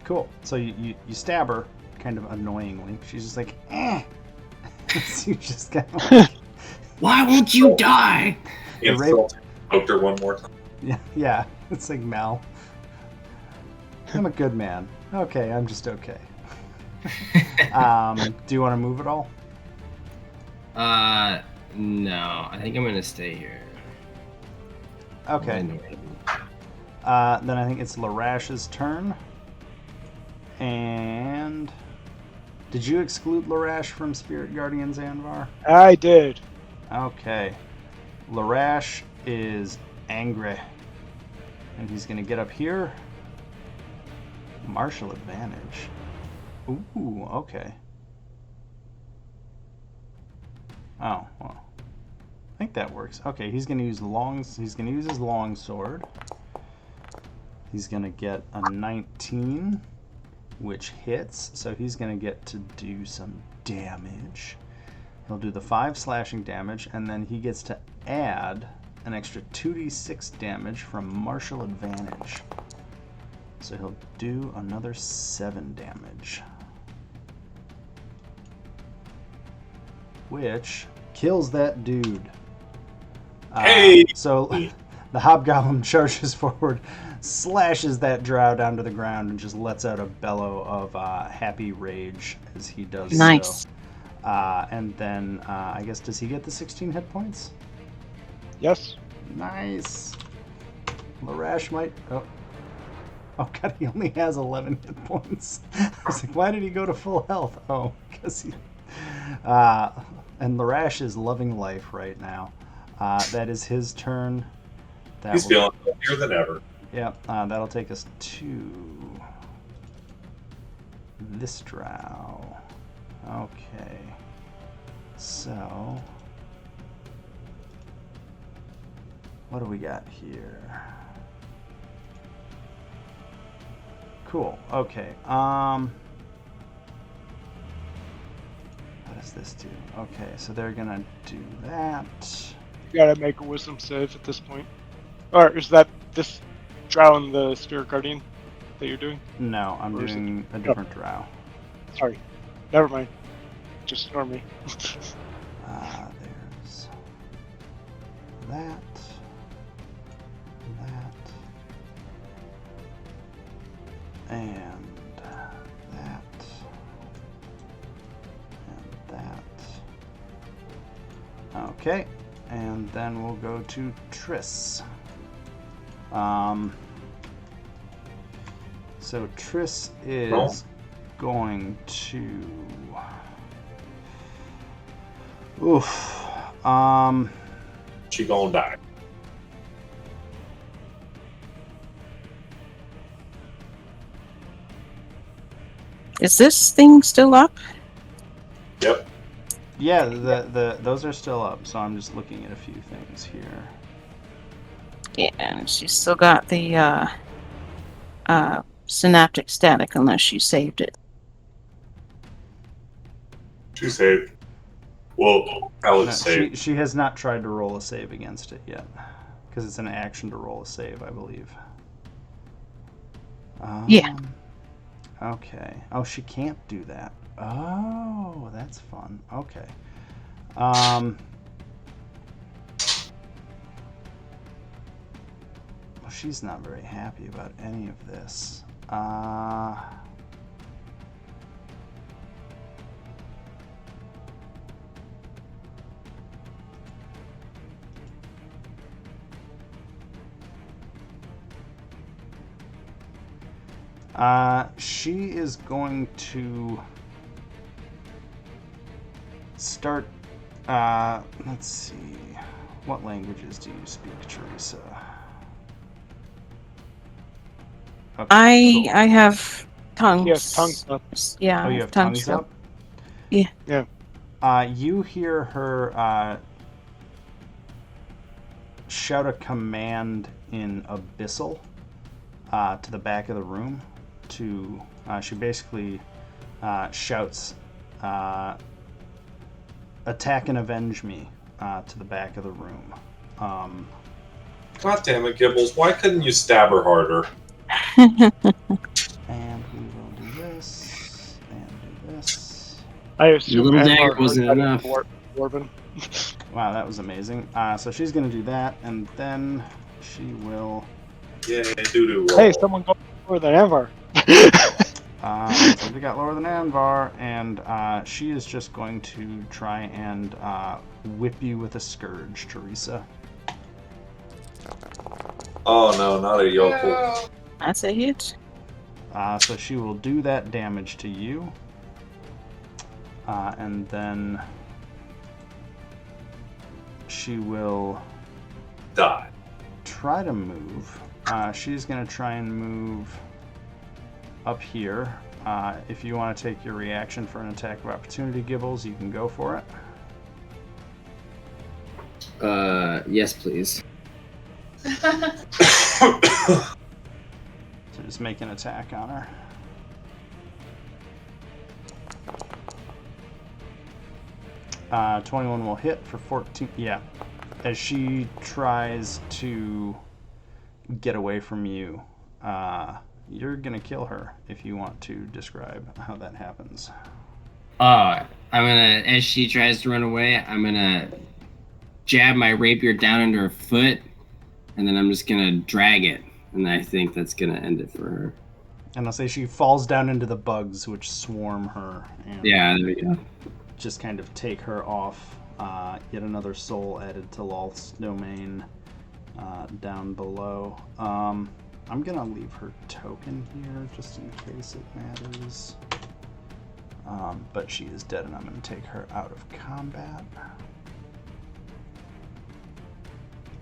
A: Cool. So you stab her kind of annoyingly. She's just like, eh. So you just kind of like,
D: Why won't you die?
B: Poked her one more time.
A: yeah. It's like Mel. I'm a good man. Okay, I'm just okay. Do you want to move at all?
D: No. I think I'm gonna stay here.
A: Okay. Then I think it's Larash's turn. And did you exclude Larash from Spirit Guardian Zanvar?
C: I did.
A: Okay. Larash is angry. And he's gonna get up here. Martial advantage. Ooh, okay. Oh, well. I think that works. Okay, he's gonna use his long sword. He's gonna get a 19, which hits, so he's gonna get to do some damage. He'll do the 5 slashing damage, and then he gets to add an extra 2d6 damage from martial advantage. So he'll do another 7 damage. Which kills that dude.
B: Hey!
A: So the hobgoblin charges forward, slashes that drow down to the ground, and just lets out a bellow of happy rage as he does
E: Nice.
A: so. And then, I guess, does he get the 16 hit points?
C: Yes.
A: Nice. Larash might... Oh god, he only has 11 hit points. I was like, why did he go to full health? Oh, because he... and Larash is loving life right now. That is his turn.
B: He's feeling healthier than ever.
A: Yep, that'll take us to this drow. Okay. So... what do we got here? Cool. Okay. What does this do? Okay, so they're gonna do that.
C: You gotta make a wisdom save at this point. Or is that this drow in the Spirit Guardian that you're doing?
A: No, I'm
C: Or is
A: doing a different drow.
C: Sorry. Never mind. Just ignore me.
A: There's that. And that. And that. Okay. And then we'll go to Triss. So Triss is going to... Oof.
B: She gonna die.
E: Is this thing still up?
B: Yep.
A: Yeah, those are still up, so I'm just looking at a few things here.
E: Yeah, and she's still got the synaptic static unless she saved it.
B: She saved. Well, I would
A: No,
B: say
A: she has not tried to roll a save against it yet, because it's an action to roll a save, I believe.
E: Yeah.
A: Okay. Oh, she can't do that. Oh, that's fun. Okay. Well, she's not very happy about any of this. She is going to start. Let's see. What languages do you speak, Teresa? Okay, cool.
E: I have tongues.
C: Yes, tongues up.
E: Yeah,
A: Oh,
E: I
A: you have
E: tongues
A: tongues up?
E: Yeah.
A: You hear her shout a command in Abyssal to the back of the room. She basically shouts, "Attack and avenge me," to the back of the room.
B: God damn it, Gibbles! Why couldn't you stab her harder?
A: And we will do this and do this.
C: I assume
D: little dagger
C: Anwar heard
D: wasn't
C: that
D: enough.
C: Dwarven.
A: Wow, that was amazing. So she's going to do that, and then she will.
B: Yeah, doo-doo roll.
C: Hey, someone go for the Anwar.
A: Somebody got lower than Anvar, and she is just going to try and whip you with a scourge, Teresa.
B: Oh no, not a yokel.
E: That's a hit.
A: So she will do that damage to you, and then she will
B: Die.
A: try to move. She's going to try and move up here. If you want to take your reaction for an attack of opportunity, Gibbles, you can go for it.
D: Yes, please.
A: So just make an attack on her. Uh, 21 will hit for 14. Yeah. As she tries to get away from you, you're gonna kill her if you want to describe how that happens.
D: I'm gonna, as she tries to run away, I'm gonna jab my rapier down under her foot, and then I'm just gonna drag it, and I think that's gonna end it for her.
A: And I'll say she falls down into the bugs which swarm her and
D: Yeah, there we go.
A: just kind of take her off. Yet another soul added to Lolth's domain down below. I'm gonna leave her token here just in case it matters. But she is dead, and I'm gonna take her out of combat.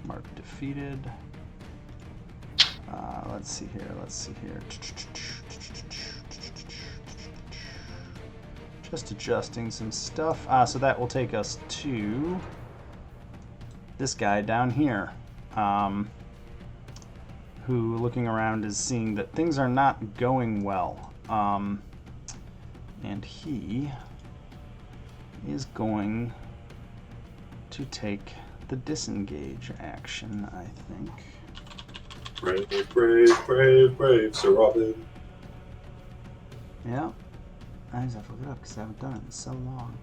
A: Mark defeated. Let's see here. Just adjusting some stuff. So that will take us to this guy down here, who, looking around, is seeing that things are not going well. And he is going to take the disengage action, I think.
B: Brave, brave, brave, brave, Sir Robin.
A: Yeah. I just have to look it up because I haven't done it in so long.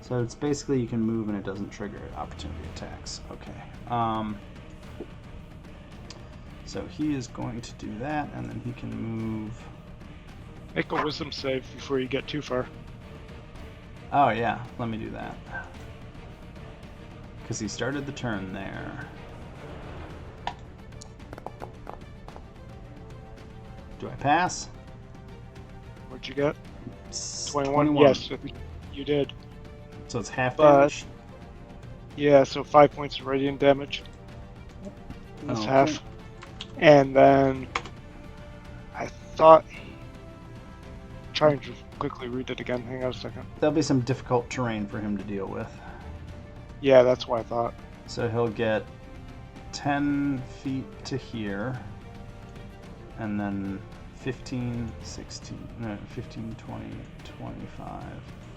A: So it's basically you can move and it doesn't trigger opportunity attacks. Okay. So he is going to do that, and then he can move.
C: Make a wisdom save before you get too far.
A: Oh yeah, let me do that. Because he started the turn there. Do I pass?
C: What'd you get?
A: 21.
C: Yes, you did.
A: So it's half
C: But-
A: damage?
C: Yeah, so 5 points of radiant damage. That's
A: Okay.
C: half. And then I thought. Trying to quickly read it again. Hang on a second.
A: There'll be some difficult terrain for him to deal with.
C: Yeah, that's what I thought.
A: So he'll get 10 feet to here, and then 15, 16, no, 15, 20, 25,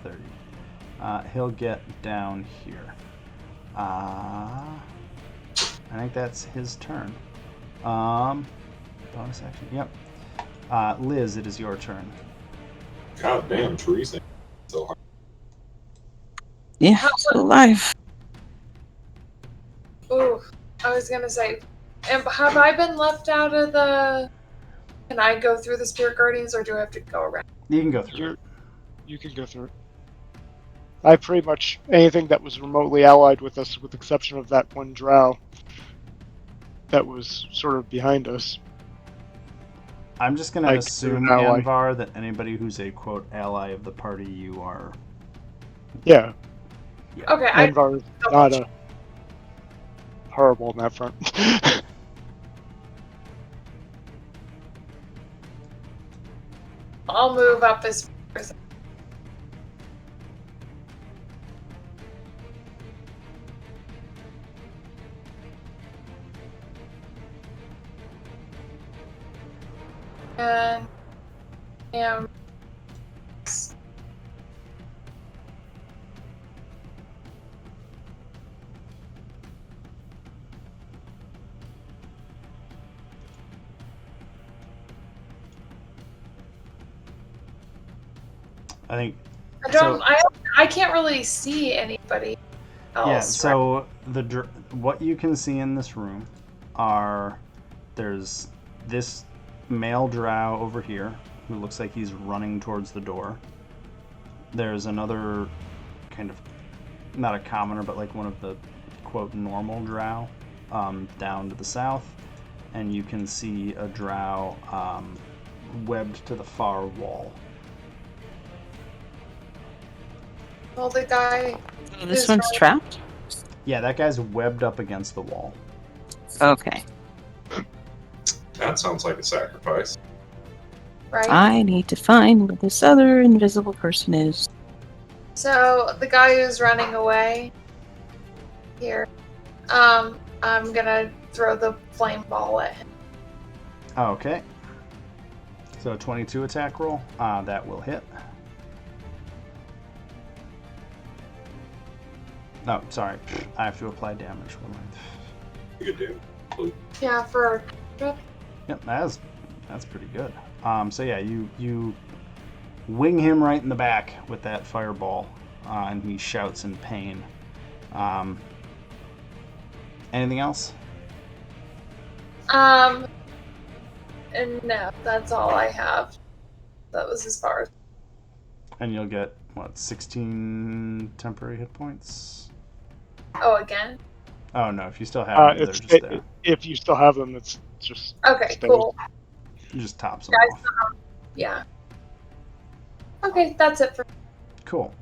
A: 30. He'll get down here. I think that's his turn. Bonus action. Yep. Liz, it is your turn.
B: God damn, Teresa. So hard.
E: Yeah, still alive.
F: Ooh, I was gonna say, have I been left out of the? Can I go through the Spirit Guardians, or do I have to go around?
A: You can go through.
C: You can go through it. I pretty much anything that was remotely allied with us, with the exception of that one drow that was sort of behind us.
A: I'm just going to
C: Like,
A: assume,
C: an ally.
A: Anvar, that anybody who's a, quote, ally of the party, you are...
C: Yeah,
F: Okay,
C: Anvar is not a horrible on that front.
F: I'll move up as far as. And am
A: I think...
F: I can't really see anybody else.
A: Yeah, so what you can see in this room are... There's this male drow over here who looks like he's running towards the door. There's another kind of, not a commoner, but like one of the, quote, normal drow down to the south. And you can see a drow webbed to the far wall.
F: Well, the guy.
E: Oh, this
F: who's
E: one's
F: running-
E: trapped?
A: Yeah, that guy's webbed up against the wall.
E: Okay.
B: That sounds like a sacrifice.
F: Right.
E: I need to find where this other invisible person is.
F: So the guy who's running away here, I'm gonna throw the flame ball at him.
A: Okay. So 22 attack roll. That will hit. Oh, sorry. I have to apply damage. What am I-
B: You could do.
F: Yeah, for
A: Yep, that's pretty good. So yeah, you wing him right in the back with that fireball, and he shouts in pain. Anything else?
F: and no, that's all I have. That was as far as.
A: And you'll get what, 16 temporary hit points?
F: Oh, again.
A: Oh no, if you still have them, they're just there.
C: If you still have them, it's just
F: Okay,
C: stay.
F: cool.
A: You just tops them
F: Guys,
A: off.
F: Yeah. Okay, that's it for.
A: Cool.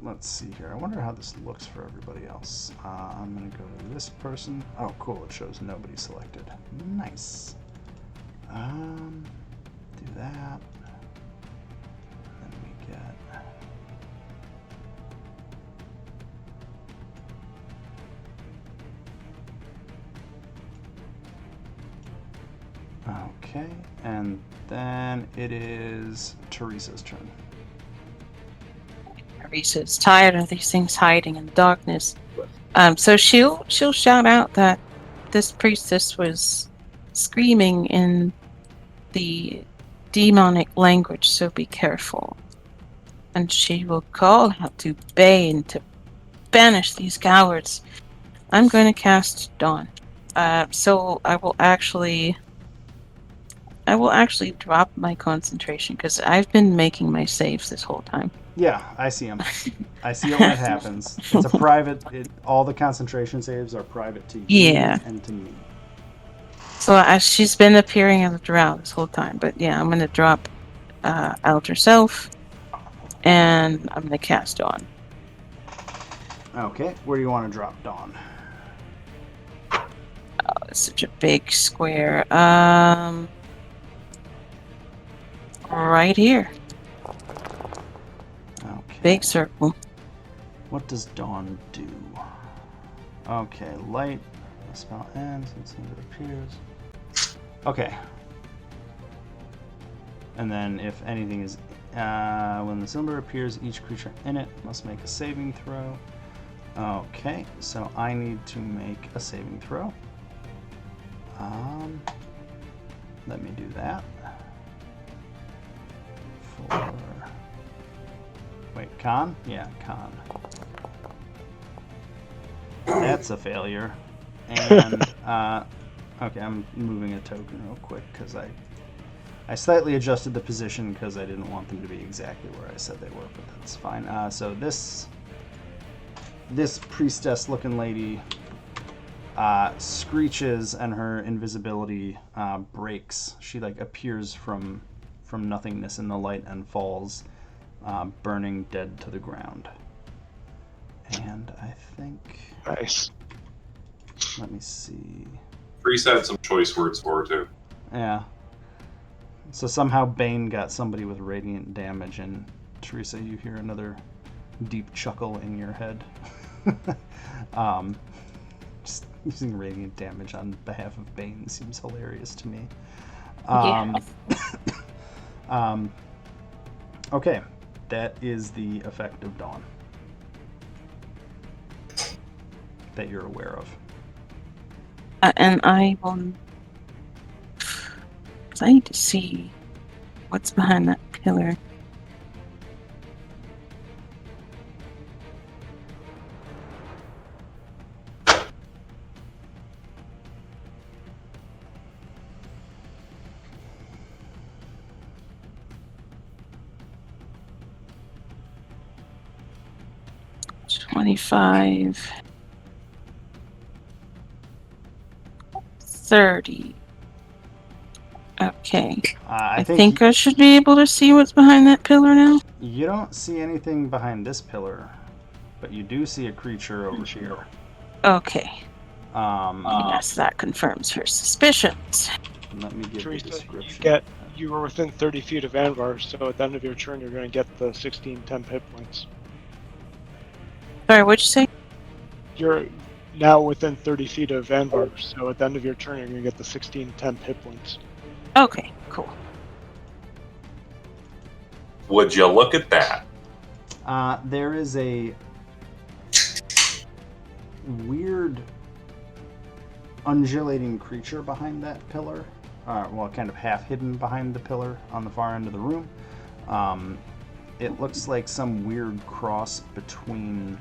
A: Let's see here. I wonder how this looks for everybody else. I'm gonna go to this person. Oh, cool. It shows nobody selected. Nice. Do that. Then we get. Okay, and then it is Teresa's turn.
E: Teresa's tired of these things hiding in the darkness. So she'll shout out that this priestess was screaming in the demonic language, so be careful. And she will call out to Bane to banish these cowards. I'm going to cast Dawn. So I will actually drop my concentration because I've been making my saves this whole time.
A: Yeah, I see him. I see it when it happens. It's a private. All the concentration saves are private to you
E: Yeah.
A: and to me.
E: So she's been appearing as a drow this whole time, but yeah, I'm gonna drop Alter Self, and I'm gonna cast Dawn.
A: Okay, where do you want to drop Dawn?
E: Oh, it's such a big square. Right here,
A: Okay.
E: big circle.
A: What does Dawn do? Okay, light. The spell ends as soon as it appears. Okay. And then if anything is... when the cylinder appears, each creature in it must make a saving throw. Okay, so I need to make a saving throw. Let me do that. Wait, con? Yeah, con. That's a failure. And, okay, I'm moving a token real quick because I slightly adjusted the position because I didn't want them to be exactly where I said they were, but that's fine. So this priestess-looking lady screeches and her invisibility breaks. She like appears from nothingness in the light and falls, burning dead to the ground. And I think...
C: Nice.
A: Let me see.
B: Reese had some choice words for her, too.
A: Yeah. So somehow Bane got somebody with radiant damage, and Teresa, you hear another deep chuckle in your head. Just using radiant damage on behalf of Bane seems hilarious to me. Okay, that is the effect of Dawn that you're aware of.
E: And I will... Because I need to see what's behind that pillar. $25, $30. Okay. I think I should be able to see what's behind that pillar now.
A: You don't see anything behind this pillar, but you do see a creature over here.
E: Okay. Yes, that confirms her suspicions.
A: Let me give
C: Teresa,
A: the description.
C: you were within 30 feet of Anvar, so at the end of your turn, you're going to get the 16 temp hit points.
E: Sorry, what'd you say?
C: You're now within 30 feet of Anvar, so at the end of your turn, you're going to get the 16 temp hit points.
E: Okay, cool.
B: Would you look at that?
A: There is a weird undulating creature behind that pillar. Well, kind of half hidden behind the pillar on the far end of the room. It looks like some weird cross between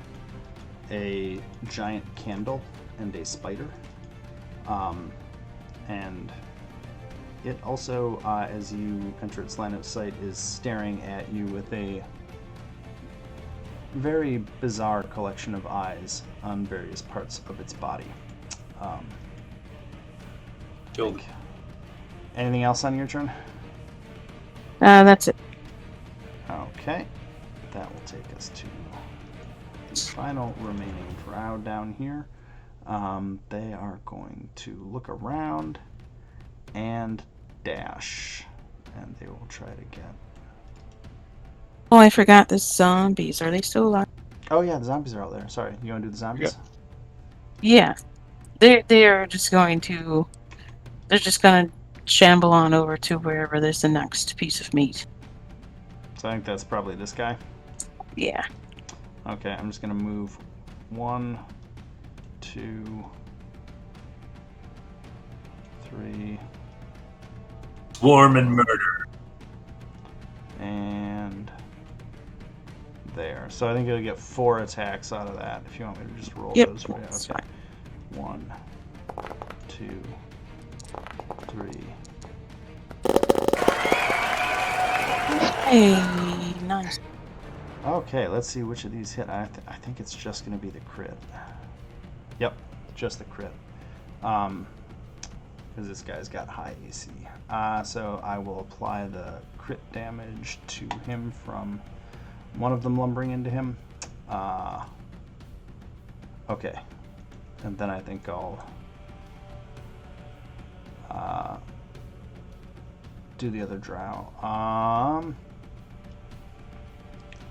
A: a giant candle and a spider. And it also, as you enter its line of sight, is staring at you with a very bizarre collection of eyes on various parts of its body.
B: Killed.
A: Anything else on your turn?
E: That's it.
A: Okay. That will take us to the final remaining Drow down here. They are going to look around and dash. And they will try to get...
E: Oh, I forgot the zombies. Are they still alive?
A: Oh yeah, the zombies are out there. Sorry, you want to do the zombies?
E: Yeah. They're just going to... They're just going to shamble on over to wherever there's the next piece of meat.
A: So I think that's probably this guy.
E: Yeah.
A: Okay, I'm just going to move 1, 2, 3,
B: Swarm and murder.
A: and there. So I think you'll get 4 attacks out of that if you want me to just roll
E: Yep,
A: those for you.
E: that's
A: Okay. 1, 2, 3.
E: Hey, nice.
A: Okay, let's see which of these hit. I think it's just going to be the crit. Yep, just the crit. Because this guy's got high AC. So I will apply the crit damage to him from one of them lumbering into him. Okay. And then I think I'll do the other drow.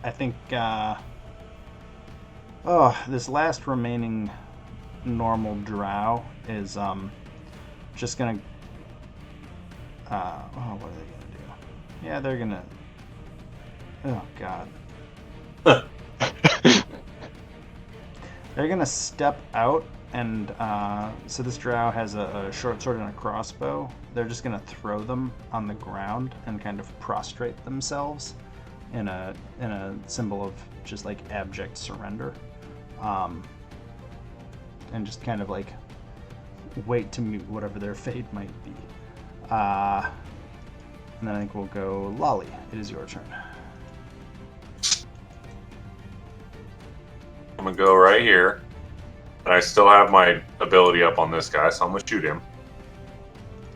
A: I think this last remaining normal drow is just gonna what are they gonna do? Yeah, they're gonna. Oh God. They're gonna step out, and so this drow has a short sword and a crossbow. They're just gonna throw them on the ground and kind of prostrate themselves in a symbol of just like abject surrender, and just kind of like wait to meet whatever their fate might be. And then I think we'll go Lolly. It is your turn.
B: I'm gonna go right here. And I still have my ability up on this guy, so I'm gonna shoot him.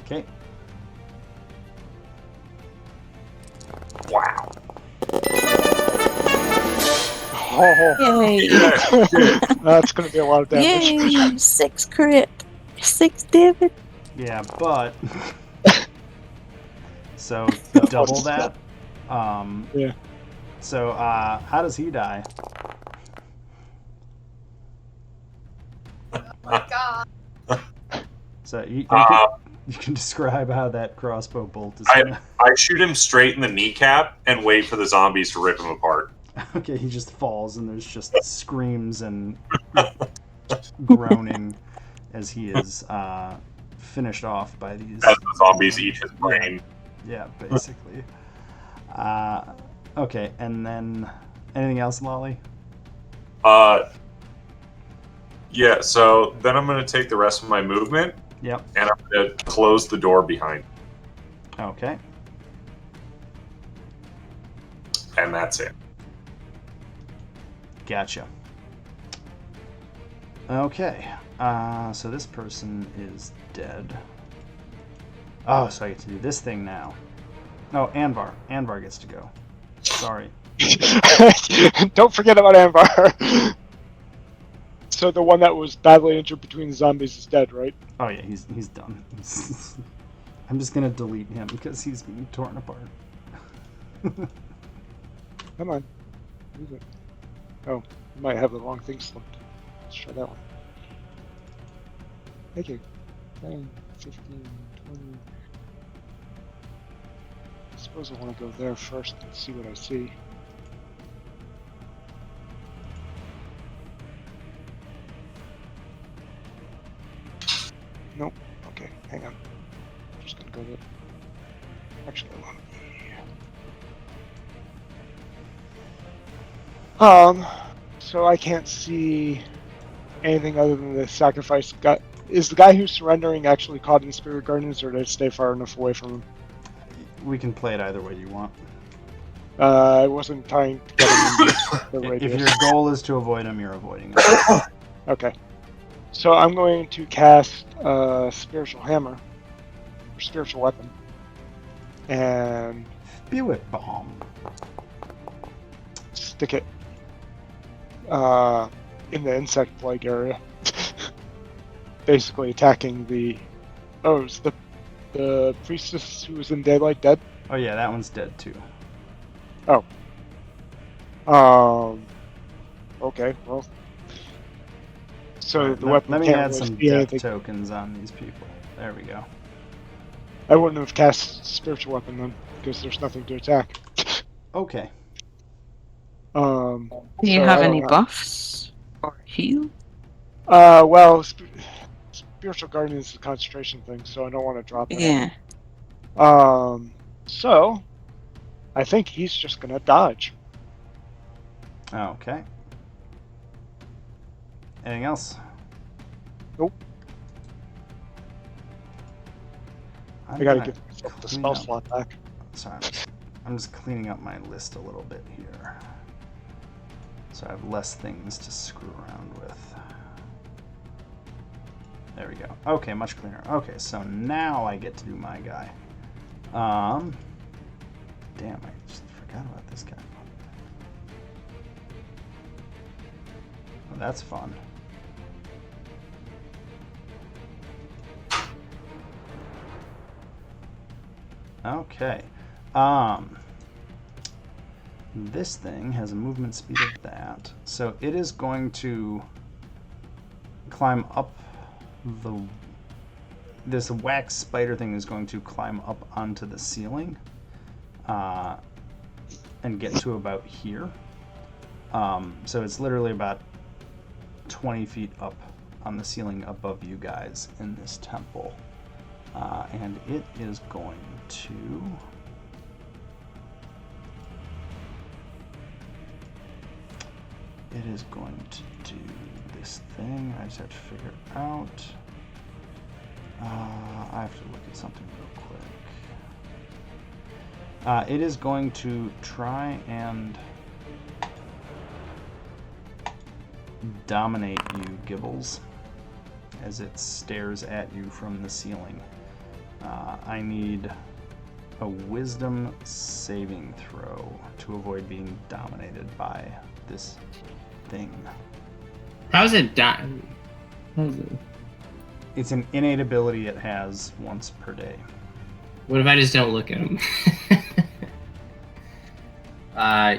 A: Okay.
B: Wow.
C: Oh,
E: Yay!
C: that's going to be a lot of damage.
E: Yay! 6 crit. 6 damage.
A: Yeah, but so double that.
C: Yeah.
A: So how does he die?
F: Oh my god.
A: So you can describe how that crossbow bolt is.
B: I shoot him straight in the kneecap and wait for the zombies to rip him apart.
A: Okay, he just falls and there's just screams and groaning as he is finished off by these.
B: As the zombies eat his brain.
A: Yeah, basically. Okay, and then anything else, Lolly?
B: Yeah, so then I'm going to take the rest of my movement.
A: Yep.
B: And I'm going to close the door behind.
A: Okay.
B: And that's it.
A: Gotcha. Okay. So this person is dead. Oh, so I get to do this thing now. Oh, Anvar. Anvar gets to go. Sorry.
C: Don't forget about Anvar. So the one that was badly injured between the zombies is dead, right?
A: Oh yeah, he's done. I'm just gonna delete him because he's being torn apart.
C: Come on. Move it. Oh, you might have the wrong thing slumped. Let's try that one. Thank you. 10, 15, 20. I suppose I want to go there first and see what I see. Nope. Okay, hang on. I'm just gonna go there. Actually, I want to. So I can't see anything other than the sacrifice. Is the guy who's surrendering actually caught in spirit gardens, or did I stay far enough away from him?
A: We can play it either way you want.
C: I wasn't trying to get him in the radius.
A: If your goal is to avoid him, you're avoiding him.
C: Okay. So I'm going to cast Spiritual Hammer, or Spiritual Weapon, and
A: Spew it bomb.
C: stick it in the insect plague area. Basically attacking the... Oh, is the priestess who was in daylight dead?
A: Oh yeah, that one's dead too.
C: Oh. Okay, well... So the weapon
A: Let me
C: can't
A: add
C: really
A: some
C: see
A: death
C: anything.
A: tokens on these people. There we go.
C: I wouldn't have cast Spiritual Weapon then, because there's nothing to attack.
A: Okay.
E: Do you
C: So
E: have
C: I
E: any
C: don't
E: buffs or heal?
C: Well, Spiritual Guardian is a concentration thing, so I don't want to drop it.
E: Yeah.
C: So I think he's just gonna dodge.
A: Okay. Anything else?
C: Nope.
A: I'm
C: I gotta
A: gonna
C: give myself the
A: clean
C: spell
A: up-
C: slot back.
A: Sorry, I'm just cleaning up my list a little bit here. So I have less things to screw around with. There we go. Okay, much cleaner. Okay, so now I get to do my guy. Damn, I just forgot about this guy. Oh, that's fun. Okay. This thing has a movement speed of that, so it is going to climb up this wax spider thing is going to climb up onto the ceiling. and get to about here. So it's literally about 20 feet up on the ceiling above you guys in this temple. And it is going to... It is going to do this thing. I just have to figure it out. I have to look at something real quick. It is going to try and dominate you, Gibbles, as it stares at you from the ceiling. I need a wisdom saving throw to avoid being dominated by this thing.
D: How's it
A: It's an innate ability it has once per day.
D: What if I just don't look at him?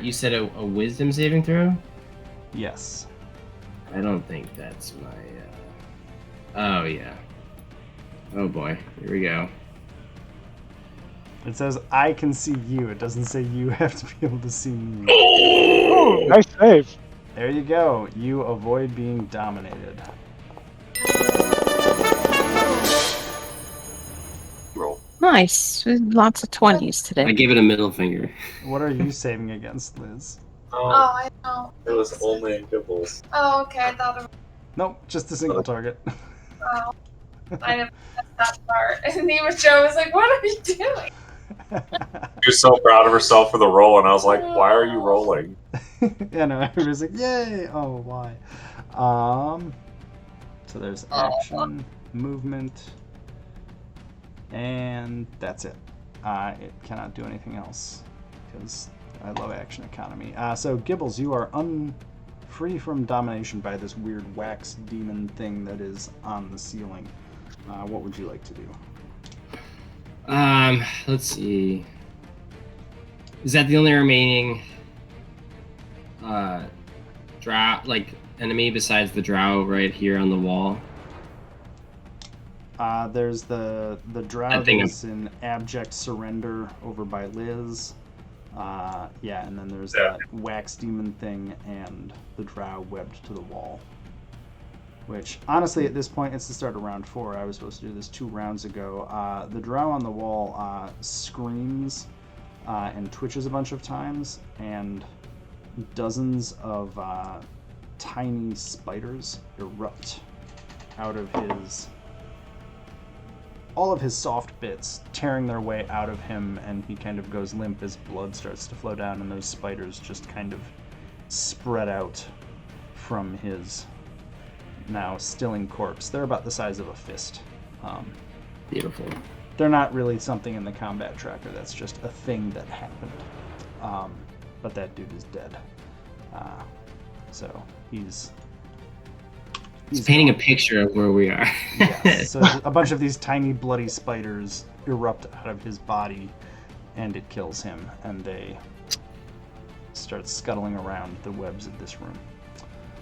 D: You said a wisdom saving throw?
A: Yes.
D: I don't think that's my... Oh, yeah. Oh, boy. Here we go.
A: It says, I can see you. It doesn't say you have to be able to see me.
C: Oh, nice save.
A: There you go. You avoid being dominated.
B: Roll.
E: Nice. Lots of 20s
D: I
E: today.
D: gave it a middle finger.
A: What are you saving against, Liz?
F: Oh, I know.
B: It was only in Gibbles.
F: Oh, okay. I thought it was.
A: Nope, just a single target.
F: Oh, I didn't miss that part. And even Joe was like, "What are you doing?"
B: She was so proud of herself for the roll, and I was like, why are you rolling?
A: Yeah, no, everybody's like, yay! Oh, why? So there's action, movement, and that's it. It cannot do anything else, because I love action economy. So, Gibbles, you are free from domination by this weird wax demon thing that is on the ceiling. What would you like to do?
D: Let's see. Is that the only remaining drow, like, enemy besides the drow right here on the wall?
A: There's the drow that's in abject surrender over by Liz. Yeah, and then there's that wax demon thing and the drow webbed to the wall. Which, honestly, at this point, it's the start of round 4. I was supposed to do this 2 rounds ago. The drow on the wall screams and twitches a bunch of times, and dozens of tiny spiders erupt out of all of his soft bits, tearing their way out of him, and he kind of goes limp as blood starts to flow down, and those spiders just kind of spread out from his now stilling corpse. They're about the size of a fist.
D: Beautiful.
A: They're not really something in the combat tracker. That's just a thing that happened. But that dude is dead. So he's
D: painting
A: gone.
D: a picture of where we are.
A: Yes. So a bunch of these tiny bloody spiders erupt out of his body, and it kills him, and they start scuttling around the webs of this room.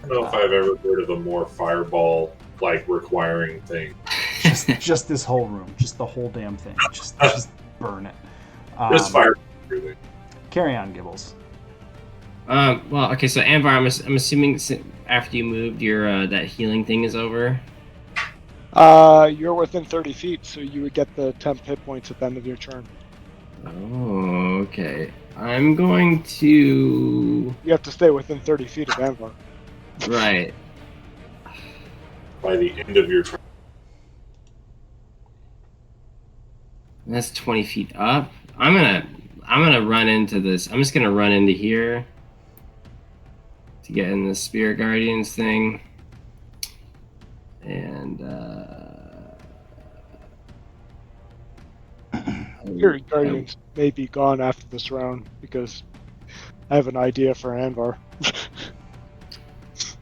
B: I don't know if I've ever heard of a more fireball-like requiring thing.
A: Just this whole room, just the whole damn thing, just burn it.
B: Just fire everything.
A: Carry on, Gibbles.
D: Well, okay, so Anvar, I'm assuming after you moved, your that healing thing is over.
C: You're within 30 feet, so you would get the 10 hit points at the end of your turn.
D: Oh, okay. I'm going to...
C: You have to stay within 30 feet of Anvar.
D: Right.
B: By the end of your turn.
D: That's 20 feet up. I'm gonna run into this. I'm just gonna run into here to get in the Spirit Guardians thing. And
C: Your Guardians may be gone after this round because I have an idea for Anvar.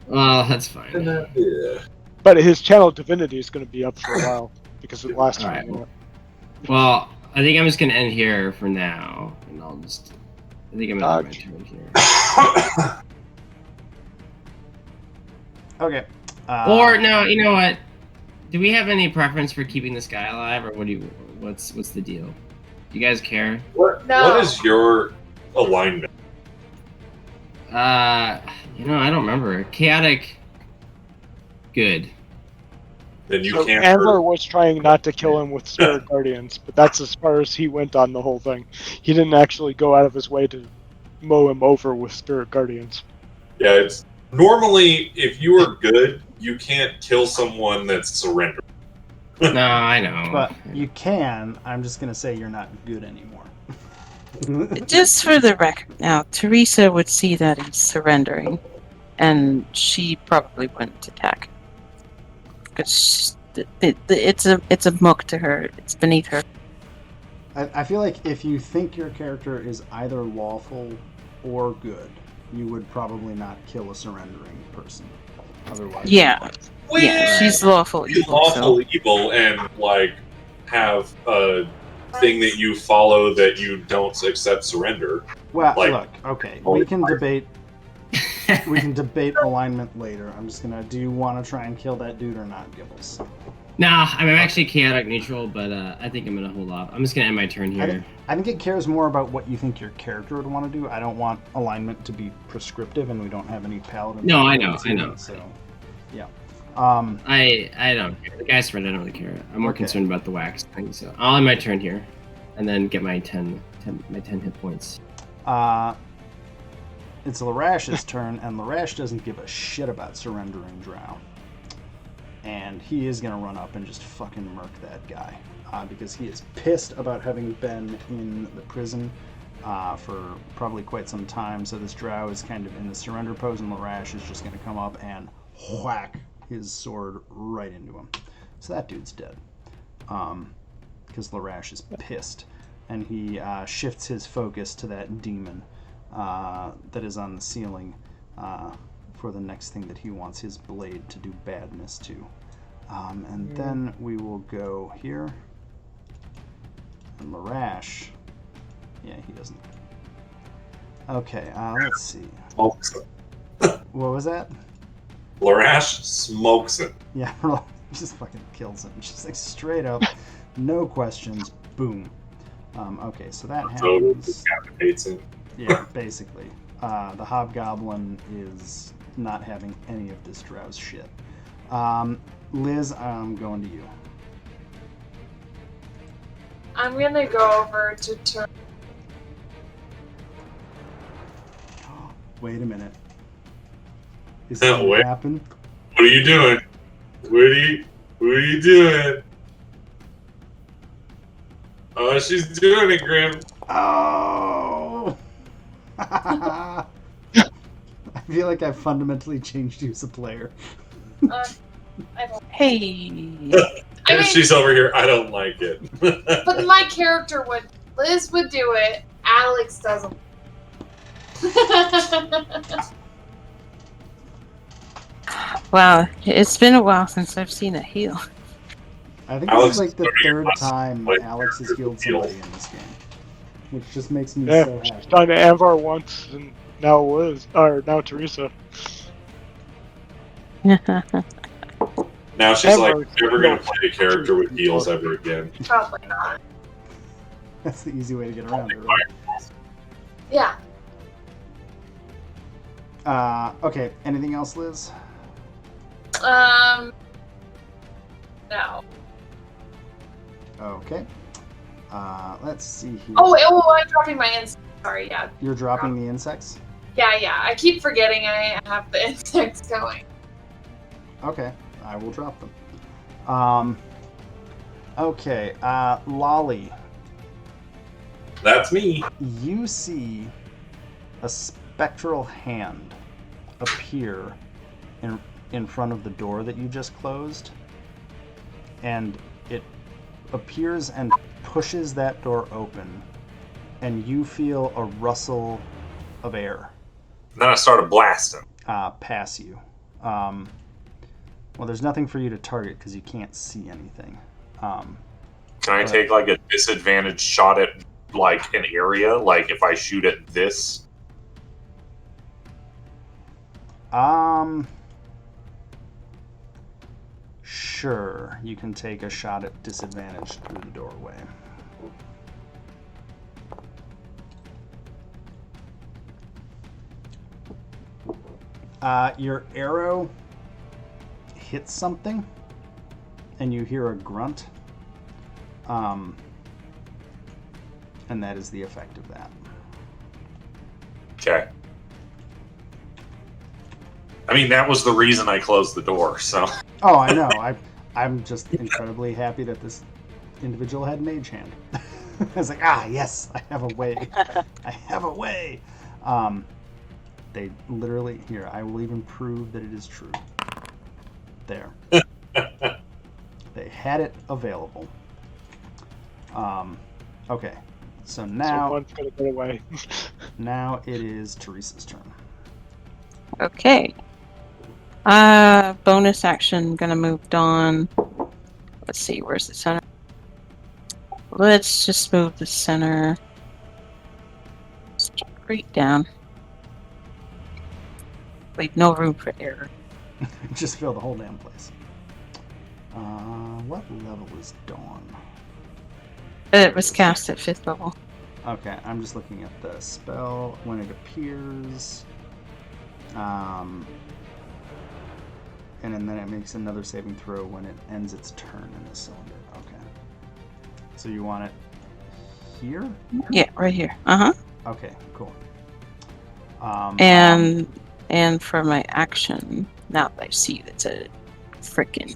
D: well, that's fine.
B: Yeah.
C: But his Channel Divinity is going to be up for a while because it lasts for a
D: Alright.
C: minute.
D: Well, I think I'm just gonna end here for now, and I'll just. I think I'm gonna end my turn here.
A: Okay.
D: Or no, you know what? Do we have any preference for keeping this guy alive, or what do you? What's the deal? Do you guys care?
F: No.
B: What is your alignment?
D: I don't remember. Chaotic. Good.
B: Then you
C: So
B: can't
C: Amber
B: hurt.
C: was trying not to kill him with Spirit Guardians, but that's as far as he went on the whole thing. He didn't actually go out of his way to mow him over with Spirit Guardians.
B: Yeah, it's normally if you are good, you can't kill someone that's surrendered.
D: No, I know.
A: But you can. I'm just gonna say you're not good anymore.
E: Just for the record, now Teresa would see that he's surrendering, and she probably wouldn't attack because it's a muck to her. It's beneath her.
A: I feel like if you think your character is either lawful or good, you would probably not kill a surrendering person. Otherwise,
E: Yeah, yeah, she's lawful
B: You
E: evil.
B: lawful
E: So
B: evil and like have a thing that you follow that you don't accept surrender.
A: Well,
B: Like-
A: look, okay, we can debate. We can debate alignment later. I'm just gonna. Do you want to try and kill that dude or not, Gibbles?
D: Nah, I'm actually chaotic neutral, but I think I'm gonna hold off. I'm just gonna end my turn here.
A: I think it cares more about what you think your character would want to do. I don't want alignment to be prescriptive, and we don't have any paladins.
D: No, I know.
A: So, yeah.
D: I don't care. The guy surrendered. I don't really care. I'm more
A: Okay.
D: concerned about the wax thing. So I'll end my turn here, and then get my 10 hit points.
A: It's Larash's turn, and Larash doesn't give a shit about surrendering Drow. And he is going to run up and just fucking murk that guy. Because he is pissed about having been in the prison for probably quite some time. So this Drow is kind of in the surrender pose, and Larash is just going to come up and whack his sword right into him. So that dude's dead. Because Larash is pissed. And he shifts his focus to that demon that is on the ceiling for the next thing that he wants his blade to do badness to. And then we will go here. And Larash. Yeah, he doesn't. Okay, let's see.
B: Smokes it.
A: What was that?
B: Larash smokes it.
A: Yeah, just fucking kills him. Just like straight up, no questions, boom. Okay, so that
B: So
A: happens.
B: decapitates it.
A: Yeah, basically. The Hobgoblin is not having any of this Drow's shit. Liz, I'm going to you.
F: I'm gonna go over to turn.
A: Wait a minute. Is that what
B: Wait.
A: happened?
B: What are you doing? What are you doing? Oh, she's doing it, Grim.
A: Oh! I feel like I've fundamentally changed you as a player.
F: I don't.
E: Hey,
F: I mean,
B: She's over here. I don't like it.
F: but my character would. Liz would do it. Alex doesn't.
E: wow, it's been a while since I've seen a heal.
A: I think
B: Alex
A: this is like the
B: is
A: third
B: less
A: time
B: like
A: Alex has healed somebody in this game. Which just makes me
C: Yeah,
A: so
C: she's
A: happy.
C: done to Amvar once, and now Liz, or now Teresa.
B: Now she's like
C: Amber's
B: never gonna play a character with heals ever again.
F: Probably not.
A: That's the easy way to get around it, right?
F: Yeah.
A: Okay, anything else, Liz?
F: No.
A: Okay. Let's see here.
F: Oh, I'm dropping my insect. Sorry, yeah.
A: You're dropping the insects?
F: Yeah. I keep forgetting I have the insects going.
A: Okay, I will drop them. Okay, Lolly,
B: That's me.
A: you see a spectral hand appear in front of the door that you just closed, and it appears and pushes that door open, and you feel a rustle of air
B: And then I started blasting.
A: pass you. Well, there's nothing for you to target because you can't see anything.
B: Can I take like a disadvantaged shot at like an area? Like if I shoot at this?
A: Sure, you can take a shot at disadvantage through the doorway. Your arrow hits something, and you hear a grunt. And that is the effect of that.
B: Okay. I mean, that was the reason I closed the door, so...
A: Oh, I know. I'm just incredibly happy that this individual had mage hand. I was like, yes, I have a way. I have a way. They literally, here, I will even prove that it is true. There. They had it available. Okay, so now...
C: Someone's gonna get away.
A: Now it is Teresa's turn.
E: Okay. Bonus action, gonna move Dawn. Let's see, where's the center? Let's just move the center straight down. Leave no room for error.
A: Just fill the whole damn place. What level is Dawn?
E: It was cast at 5th level.
A: Okay, I'm just looking at the spell when it appears. And then it makes another saving throw when it ends its turn in the cylinder. Okay. So you want it here?
E: Yeah, right here. Uh-huh.
A: Okay, cool.
E: And for my action, now that I see that's a frickin'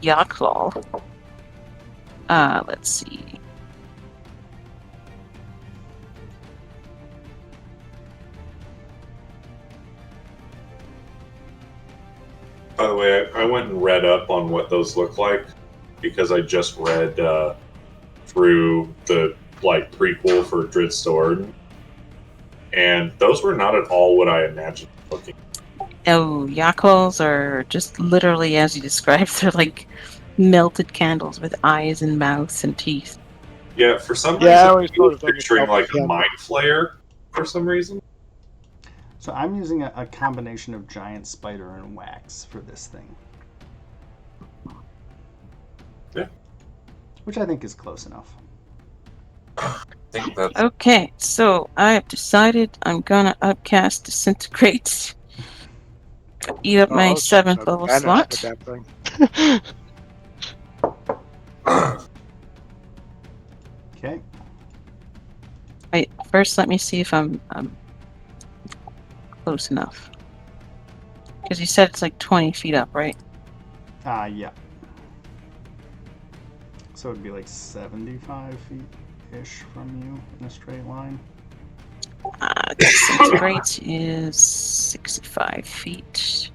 E: Yaklaw. Let's see.
B: By the way, I went and read up on what those look like because I just read through the prequel for Drizzt Sword, and those were not at all what I imagined looking.
E: Oh, Yaklaws are just literally as you described. They're like melted candles with eyes and mouths and teeth.
B: Yeah, for some
C: Yeah, I
B: reason,
C: always
B: I
C: thought
B: was
C: of them as
B: picturing like a
C: melted
B: mind flayer for some reason.
A: So I'm using a combination of giant spider and wax for this thing.
B: Yeah.
A: Which I think is close enough.
B: I think that's
E: Okay, so I've decided I'm gonna upcast Disintegrate. Eat up my
C: I was just
E: 7th
C: gonna
E: level
C: banish
E: slot.
C: the damn thing.
A: Okay.
E: Wait, first let me see if I'm close enough. Because you said it's like 20 feet up, right?
A: Yeah. So it'd be like 75 feet-ish from you in a straight line.
E: Disintegrate is 65 feet.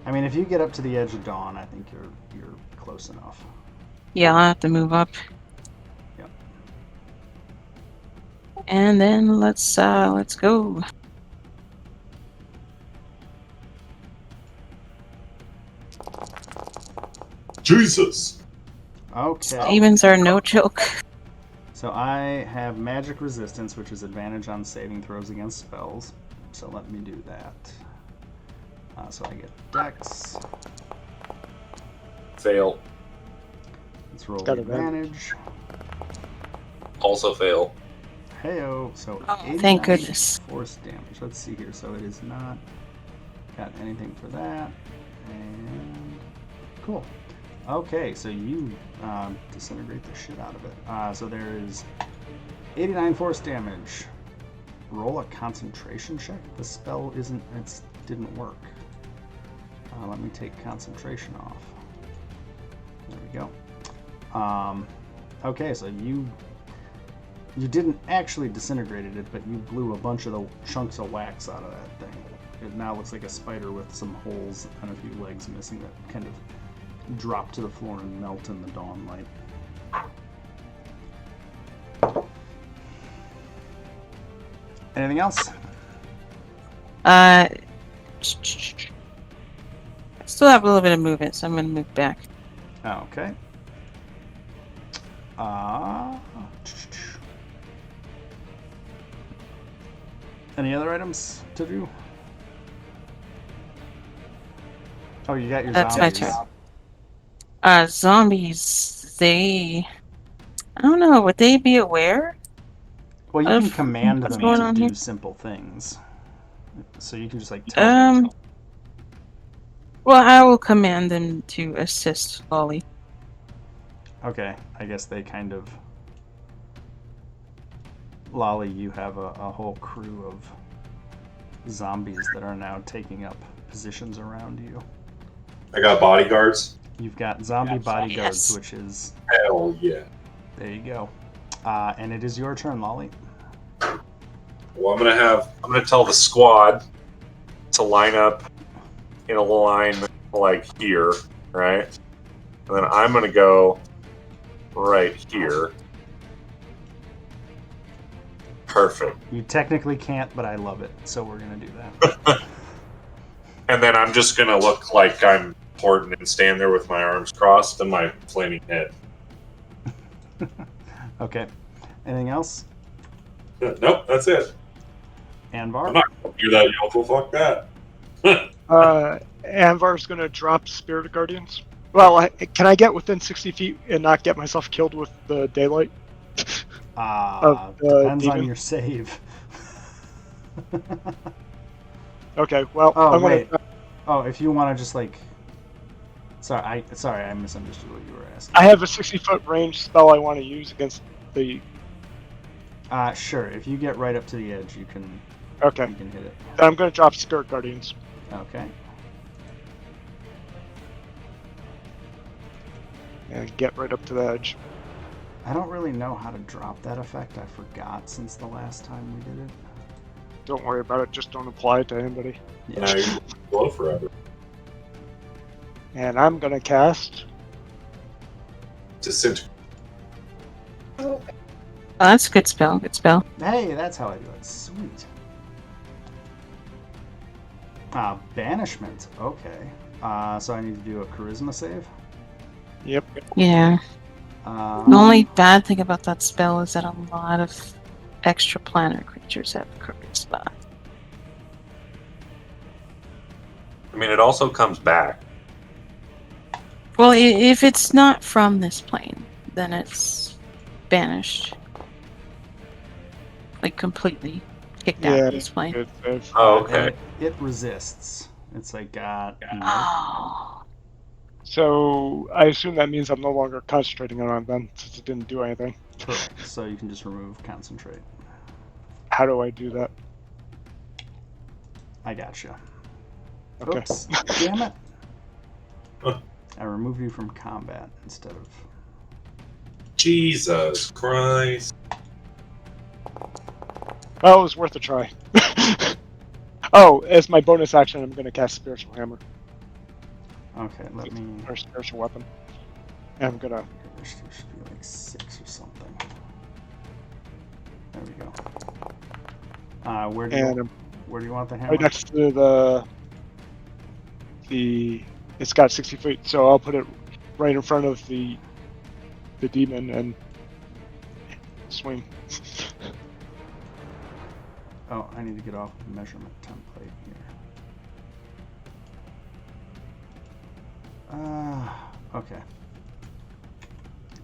A: I mean, if you get up to the edge of dawn, I think you're close enough.
E: Yeah, I'll have to move up.
A: Yep.
E: And then let's go.
B: Jesus.
A: Okay.
E: Demons are no joke.
A: So I have magic resistance, which is advantage on saving throws against spells. So let me do that. So I get Dex.
B: Fail.
A: Let's roll
C: Got
A: the
C: advantage.
A: advantage.
B: Also fail.
A: Heyo. So
E: Oh,
A: 89
E: thank goodness.
A: force damage. Let's see here. So it is not got anything for that. And cool. Okay, so you disintegrate the shit out of it. So there is 89 force damage. Roll a concentration check. The spell didn't work. Let me take concentration off. There we go. Okay, so you didn't actually disintegrate it, but you blew a bunch of the chunks of wax out of that thing. It now looks like a spider with some holes and a few legs missing that kind of drop to the floor and melt in the dawn light. Anything else?
E: Still have a little bit of movement, so I'm gonna move back.
A: Okay. Any other items to do? Oh, you got your
E: That's my
A: zombies.
E: turn. Zombies, I don't know, would they be aware?
A: Well, you can command
E: what's
A: them
E: going
A: to
E: on
A: do
E: here?
A: simple things. So you can just like tell them.
E: Well, I will command them to assist Lolly.
A: Okay, I guess they kind of. Lolly, you have a whole crew of zombies that are now taking up positions around you.
B: I got bodyguards.
A: You've got zombie bodyguards,
E: Yes.
A: which is.
B: Hell yeah.
A: There you go. And it is your turn, Lolly.
B: Well, I'm gonna tell the squad to line up in a line like here, right? And then I'm gonna go right here. Perfect.
A: You technically can't, but I love it, so we're gonna do that.
B: And then I'm just gonna look like I'm important and stand there with my arms crossed and my flaming head.
A: Okay. Anything else?
B: Nope, that's it.
A: Anvar?
B: I'm not gonna do that, yokel. Fuck that.
C: Anvar's gonna drop Spirit Guardians. Well, can I get within 60 feet and not get myself killed with the daylight?
A: Depends on
C: demon?
A: your save.
C: Okay, well,
A: Oh,
C: I'm
A: wait.
C: gonna.
A: Oh, if you want to just like. Sorry, I misunderstood what you were asking.
C: I have a 60-foot range spell I want to use against the.
A: Sure. If you get right up to the edge, you can.
C: Okay,
A: You can hit it.
C: then I'm gonna drop Spirit Guardians.
A: Okay.
C: And get right up to the edge.
A: I don't really know how to drop that effect. I forgot since the last time we did it.
C: Don't worry about it. Just don't apply it to anybody.
A: Yeah.
B: Now you glow forever.
C: And I'm gonna cast.
B: Disintegrate.
F: Oh,
E: Oh, that's a good spell. Good spell.
A: Hey, that's how I do it. Sweet. Banishment. Okay. So I need to do a charisma save.
C: Yep.
E: Yeah. The only bad thing about that spell is that a lot of extra planar creatures have charisma.
B: I mean, it also comes back.
E: Well, if it's not from this plane, then it's banished. Like completely kicked out
C: Yeah.
E: of this plane.
C: Good save.
B: Oh,
A: and
B: okay.
A: it resists. It's like no.
E: Oh.
C: So I assume that means I'm no longer concentrating on it then, since it didn't do anything.
A: Correct. So you can just remove concentrate.
C: How do I do that?
A: I gotcha.
C: Okay.
A: Oops. Damn it.
B: Huh.
A: I removed you from combat instead of.
B: Jesus Christ.
C: Well, it was worth a try. Oh, as my bonus action, I'm going to cast Spiritual Hammer,
A: Okay, let me.
C: or Spiritual Weapon. And I'm going to.
A: There should be like 6 or something. There we go. Where do
C: And
A: you
C: I'm
A: where do you want the hammer?
C: right next to the. It's got 60 feet, so I'll put it right in front of the demon and swing.
A: Oh, I need to get off the measurement template here. Okay.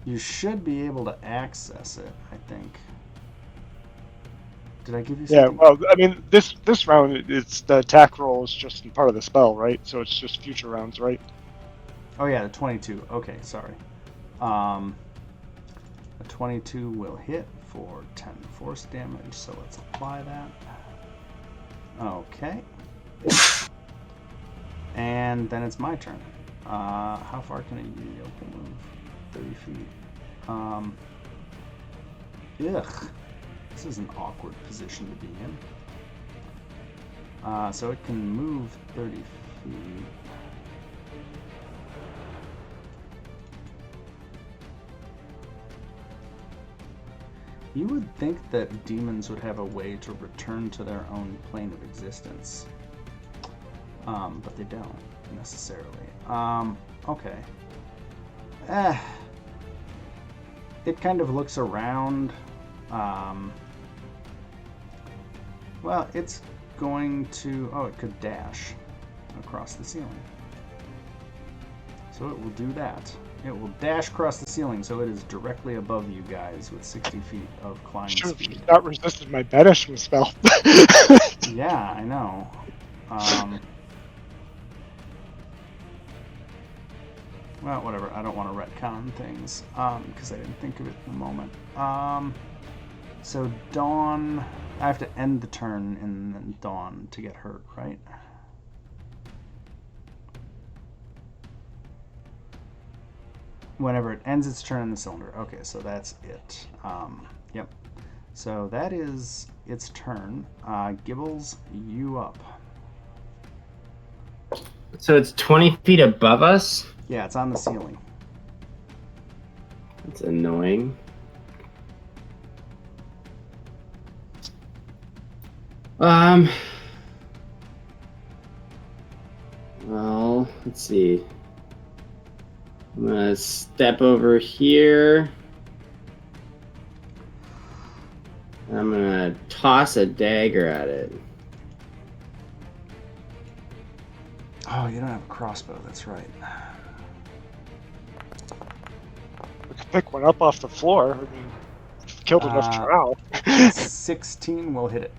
A: You should be able to access it, I think. Did I give you
C: Yeah,
A: something?
C: well, I mean, this round, it's the attack roll is just part of the spell, right? So it's just future rounds, right?
A: Oh yeah, the 22. Okay, sorry. The 22 will hit for 10 force damage, so let's apply that. Okay. And then it's my turn. How far can a yokel move? 30 feet. Ugh. This is an awkward position to be in. So it can move 30 feet. You would think that demons would have a way to return to their own plane of existence. But they don't, necessarily. Okay. It kind of looks around. Well, it's going to... Oh, it could dash across the ceiling. So it will do that. It will dash across the ceiling, so it is directly above you guys with 60 feet of climb
C: Should
A: speed.
C: have not resisted my banishment spell.
A: Yeah, I know. Well, whatever. I don't want to retcon things because I didn't think of it in the moment. So Dawn, I have to end the turn and then Dawn to get hurt, right? Whenever it ends its turn in the cylinder. Okay, so that's it. Yep. So that is its turn. Gibbles, you up.
D: So it's 20 feet above us?
A: Yeah, it's on the ceiling.
D: That's annoying. Well, let's see. I'm gonna step over here. I'm gonna toss a dagger at it.
A: Oh, you don't have a crossbow, that's right.
C: We could pick one up off the floor. I mean, killed enough drow.
A: 16 will hit it.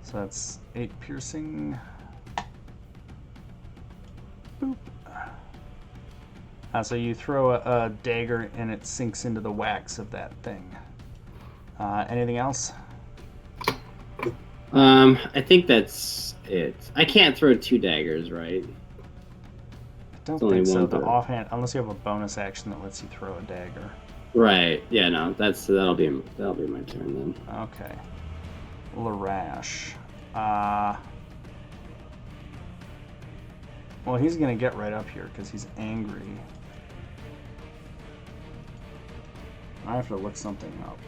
A: So that's 8 piercing. Boop. So you throw a dagger and it sinks into the wax of that thing. Anything else?
D: I think that's it. I can't throw 2 daggers, right?
A: I don't
D: It's only
A: think so.
D: one
A: The
D: per-
A: offhand, unless you have a bonus action that lets you throw a dagger.
D: Right. Yeah. No. That'll be my turn then.
A: Okay. Larash. Well, he's gonna get right up here because he's angry. I have to look something up.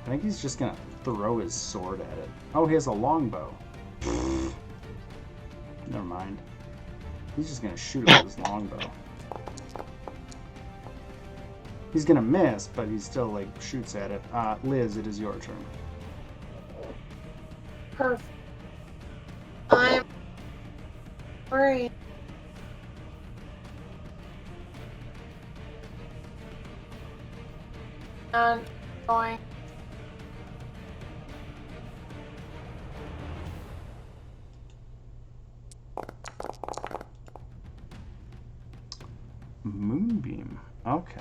A: I think he's just gonna throw his sword at it. Oh, he has a longbow. Never mind. He's just gonna shoot it with his longbow. He's gonna miss, but he still like shoots at it. Liz, it is your turn.
F: Perfect. I'm worried. And going.
A: Moonbeam. Okay.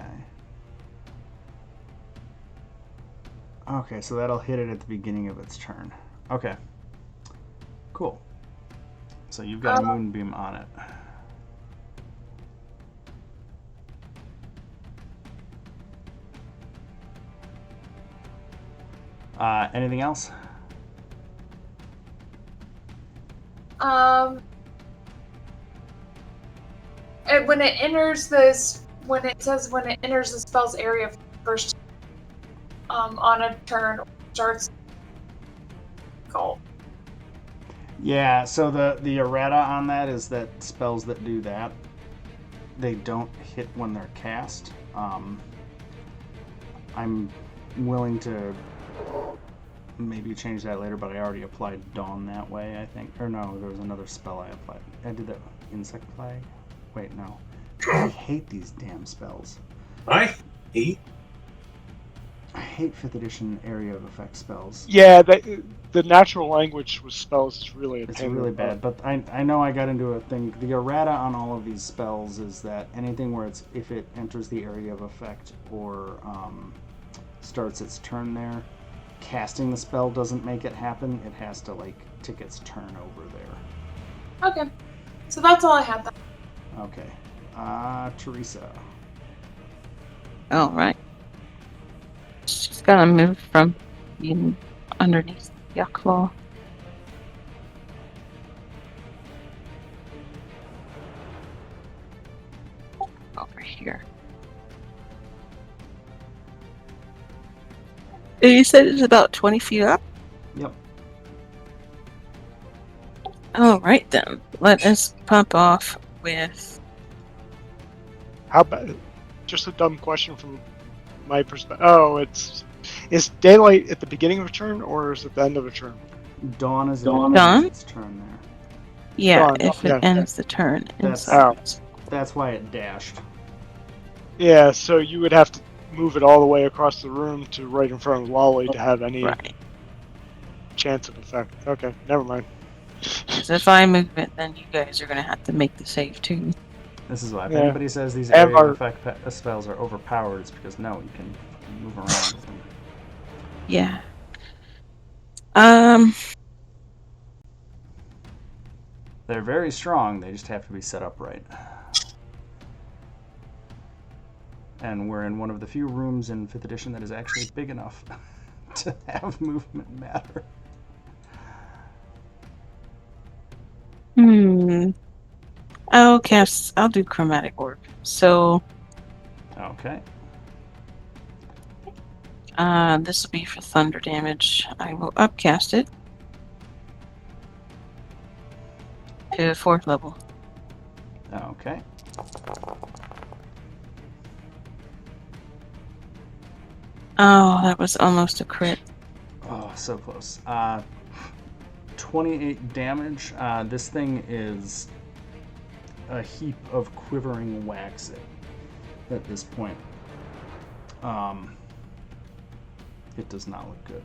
A: Okay, so that'll hit it at the beginning of its turn. Okay. Cool. So you've got a moonbeam on it. Anything else?
F: When it enters this, when it enters the spell's area first, on a turn, starts. Cool.
A: Yeah. So the errata on that is that spells that do that, they don't hit when they're cast. I'm willing to maybe change that later, but I already applied Dawn that way, I think. Or no, there was another spell I applied. I did that Insect Flag. Wait, no. I hate these damn spells.
B: I hate.
A: I hate 5th edition area of effect spells.
C: Yeah, the natural language with spells is really a
A: It's
C: pain.
A: really bad, but I know I got into a thing. The errata on all of these spells is that anything where it's if it enters the area of effect or starts its turn there, casting the spell doesn't make it happen. It has to like tick its turn over there.
F: Okay, so that's all I had. Then.
A: Okay, Teresa.
E: All right. She's gonna move from being underneath the claw. Over here. You said it's about 20 feet up?
A: Yep.
E: Alright then. Let us pop off with...
C: How about just a dumb question from my perspective? Oh, is daylight at the beginning of a turn or is it the end of a turn?
A: Dawn is
E: Dawn?
A: its turn there.
E: Yeah,
C: Dawn,
E: if it
C: yeah.
E: ends the turn.
A: That's-
E: inside.
A: That's why it dashed.
C: Yeah, so you would have to move it all the way across the room to right in front of Lolly to have any
E: Right.
C: chance of effect. Okay, never mind.
E: Because if I move it, then you guys are going to have to make the save too.
A: This is why. If
C: Yeah.
A: anybody says these
C: And
A: area
C: our-
A: effect spells are overpowered, it's because no, you can move around with them.
E: Yeah.
A: They're very strong, they just have to be set up right. And we're in one of the few rooms in 5th edition that is actually big enough to have movement matter.
E: I'll do chromatic orb. So,
A: Okay.
E: this will be for thunder damage. I will upcast it to 4th level.
A: Okay.
E: Oh, that was almost a crit.
A: Oh, so close. 28 damage. This thing is a heap of quivering wax at this point. It does not look good.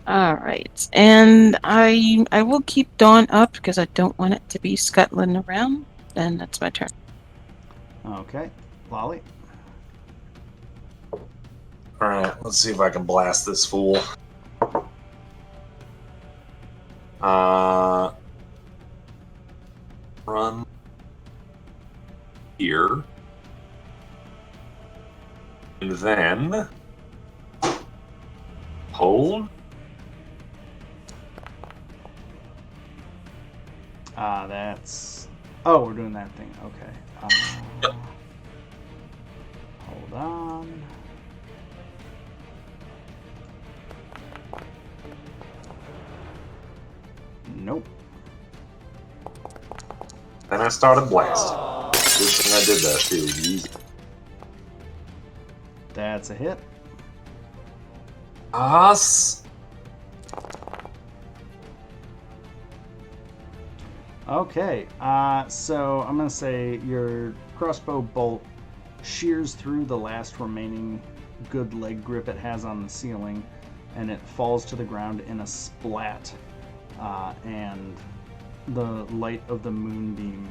E: Alright, and I will keep Dawn up because I don't want it to be scuttling around. Then that's my turn.
A: Okay. Lolly?
B: Alright, let's see if I can blast this fool. Run here. And then hold.
A: That's... Oh, we're doing that thing. Okay. Hold on. Nope.
B: Then I started blasting. Good thing I did that too. Easy.
A: That's a hit.
B: Us.
A: Okay, so I'm going to say your crossbow bolt shears through the last remaining good leg grip it has on the ceiling, and it falls to the ground in a splat, and the light of the moonbeam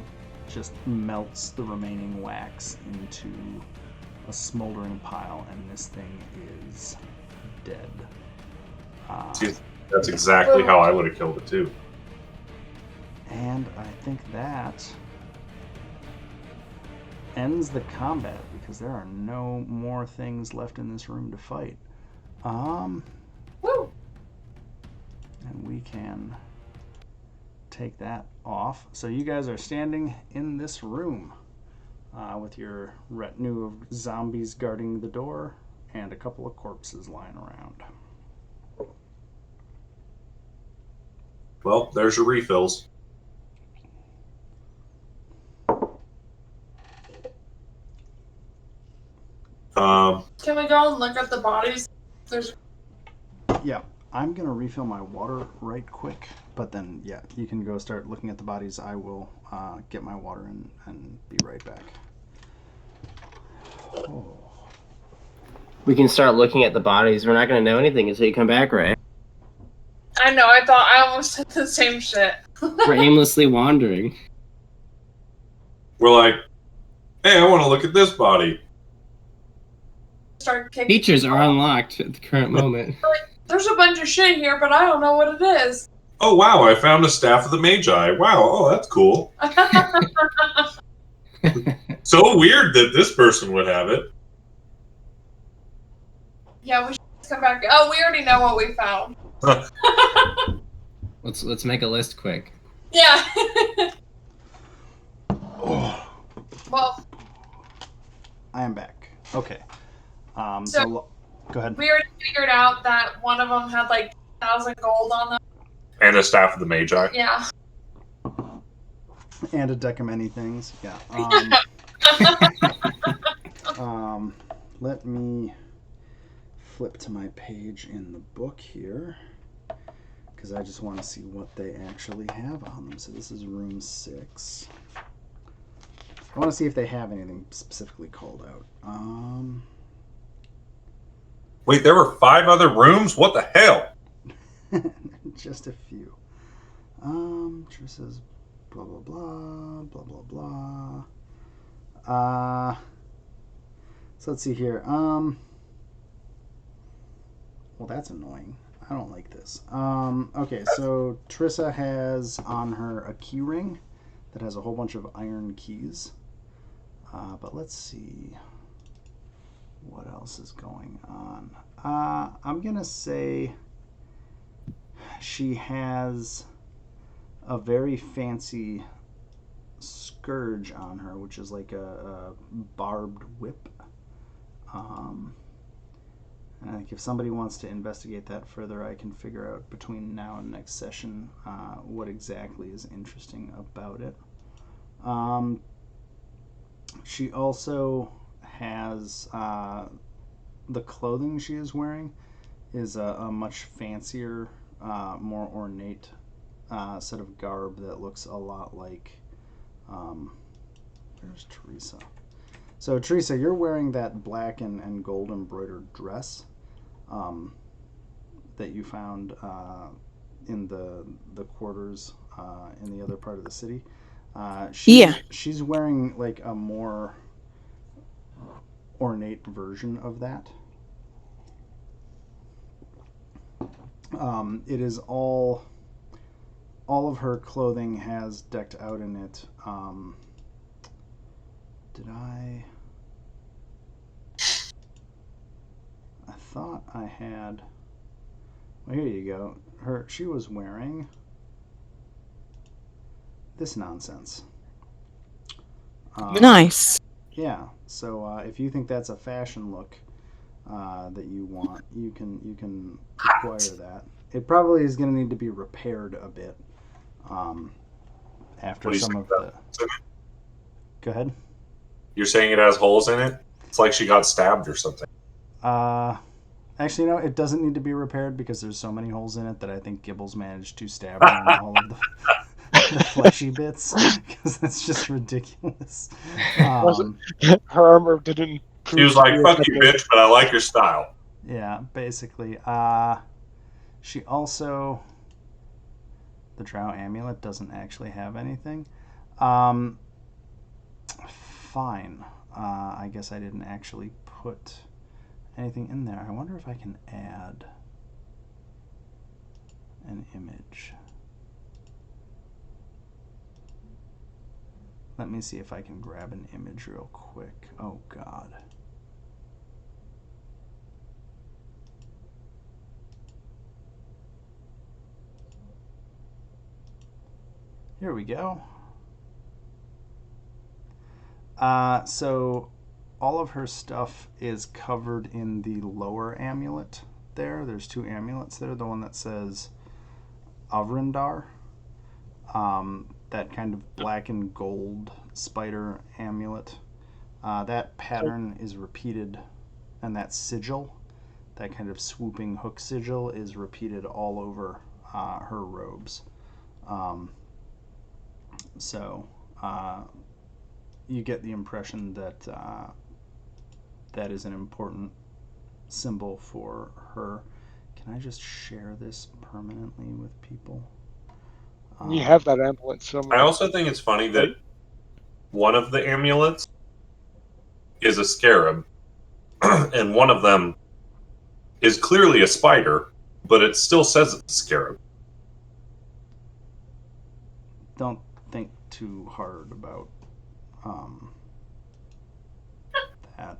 A: just melts the remaining wax into a smoldering pile, and this thing is dead.
B: That's exactly how I would have killed it too.
A: And I think that ends the combat because there are no more things left in this room to fight.
F: Woo!
A: And we can take that off. So you guys are standing in this room with your retinue of zombies guarding the door and a couple of corpses lying around.
B: Well, there's your refills.
F: Can we go and look at the bodies? There's
A: Yeah, I'm going to refill my water right quick, but then, yeah, you can go start looking at the bodies. I will get my water and be right back. Oh.
D: We can start looking at the bodies. We're not going to know anything until you come back, right?
F: I know, I almost said the same shit.
D: We're aimlessly wandering.
B: We're like, hey, I want to look at this body.
F: Start kicking.
D: Features are unlocked at the current moment.
F: There's a bunch of shit here, but I don't know what it is.
B: Oh wow, I found a staff of the Magi. Wow, oh that's cool. So weird that this person would have it.
F: Yeah, we should come back. Oh, we already know what we found.
D: Let's make a list quick.
F: Yeah.
A: Oh.
F: Well,
A: I am back. Okay.
F: So-
A: Go ahead.
F: We already figured out that one of them had like 1,000 gold on them.
B: And a staff of the Magi.
F: Yeah.
A: And a deck of many things. Yeah. Let me flip to my page in the book here, because I just want to see what they actually have on them. So this is room 6. I want to see if they have anything specifically called out.
B: Wait, there were 5 other rooms? What the hell?
A: Just a few. Trissa's blah blah blah blah blah blah. So let's see here. Well, that's annoying. I don't like this. Okay, so Trissa has on her a key ring that has a whole bunch of iron keys. But let's see what else is going on. I'm gonna say she has a very fancy scourge on her, which is like a barbed whip. And I think if somebody wants to investigate that further, I can figure out between now and next session what exactly is interesting about it. She also has the clothing she is wearing is a much fancier, more ornate set of garb that looks a lot like. Where's Teresa? So Teresa, you're wearing that black and gold embroidered dress that you found in the quarters in the other part of the city. She's wearing like a more ornate version of that. It is all of her clothing has decked out in it. I thought I had. Well, here you go. She was wearing this nonsense.
E: Nice.
A: Yeah. So if you think that's a fashion look that you want, you can acquire that. It probably is going to need to be repaired a bit after some of the. Go ahead.
B: You're saying it has holes in it? It's like she got stabbed or something.
A: Actually, no, it doesn't need to be repaired because there's so many holes in it that I think Gibbles managed to stab her in all of the fleshy bits, because that's just ridiculous.
C: Her armor didn't.
B: He was like, "Fuck you, bitch," but I like your style.
A: Yeah, basically. She also, the Drow amulet doesn't actually have anything. Fine. I guess I didn't actually put anything in there. I wonder if I can add an image. Let me see if I can grab an image real quick. Oh, God. Here we go. So all of her stuff is covered in the lower amulet there. There's 2 amulets there. The one that says Avrindar, that kind of black and gold spider amulet. That pattern is repeated, and that sigil, that kind of swooping hook sigil, is repeated all over her robes. So you get the impression that that is an important symbol for her. Can I just share this permanently with people?
C: You have that amulet somewhere.
B: I also think it's funny that one of the amulets is a scarab, and one of them is clearly a spider, but it still says it's a scarab.
A: Don't think too hard about that.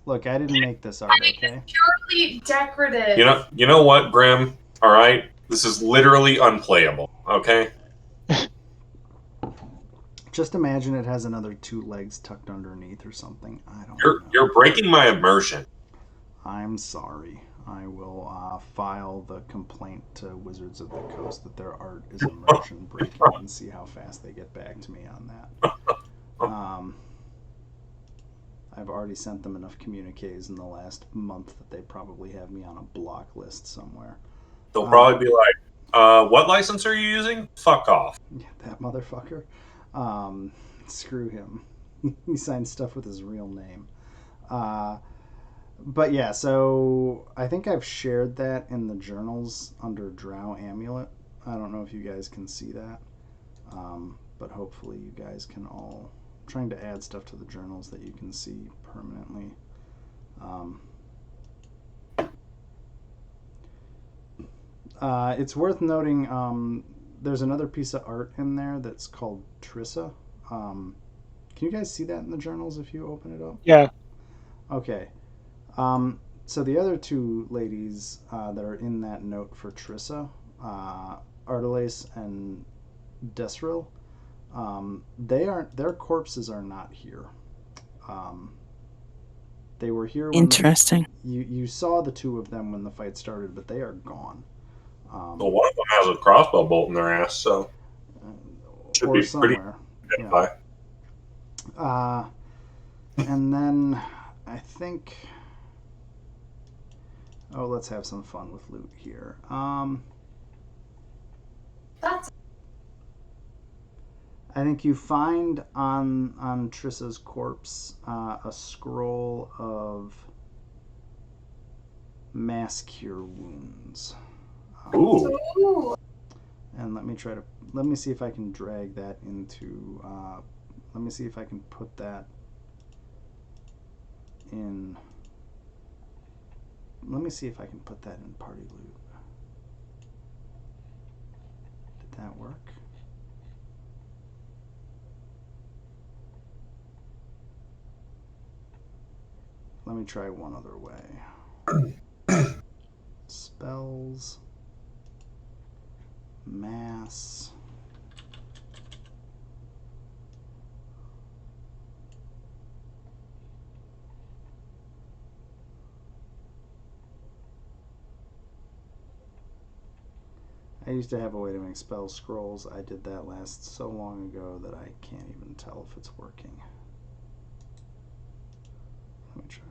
A: Look, I didn't make this art, okay?
F: It's purely decorative.
B: You know what, Graham? All right, this is literally unplayable. Okay.
A: Just imagine it has another 2 legs tucked underneath or something. I don't know.
B: You're breaking my immersion.
A: I'm sorry. I will file the complaint to Wizards of the Coast that their art is immersion breaking and see how fast they get back to me on that. I've already sent them enough communiques in the last month that they probably have me on a block list somewhere.
B: They'll probably be like, what license are you using? Fuck off.
A: Yeah, that motherfucker. Screw him. He signs stuff with his real name. But yeah, so I think I've shared that in the journals under Drow Amulet. I don't know if you guys can see that. But hopefully you guys can all... I'm trying to add stuff to the journals that you can see permanently. It's worth noting there's another piece of art in there that's called Trissa. Can you guys see that in the journals if you open it up?
C: Yeah.
A: Okay. So the other two ladies that are in that note for Trissa, Artelace and Desril, their corpses are not here. They were here when
E: Interesting.
A: you saw the two of them when the fight started, but they are gone.
B: Well, one of them has a crossbow bolt in their ass, so should
A: or
B: be
A: somewhere.
B: pretty identify.
A: Yeah. And then I think... Oh, let's have some fun with loot here.
F: That's
A: I think you find on Trissa's corpse a scroll of mass cure wounds.
B: Ooh.
F: ooh.
A: And let me see if I can drag that into. Let me see if I can put that in. Let me see if I can put that in party loot. Did that work? Let me try one other way. Spells. Mass. I used to have a way to make spell scrolls. I did that last so long ago that I can't even tell if it's working. Let me try one.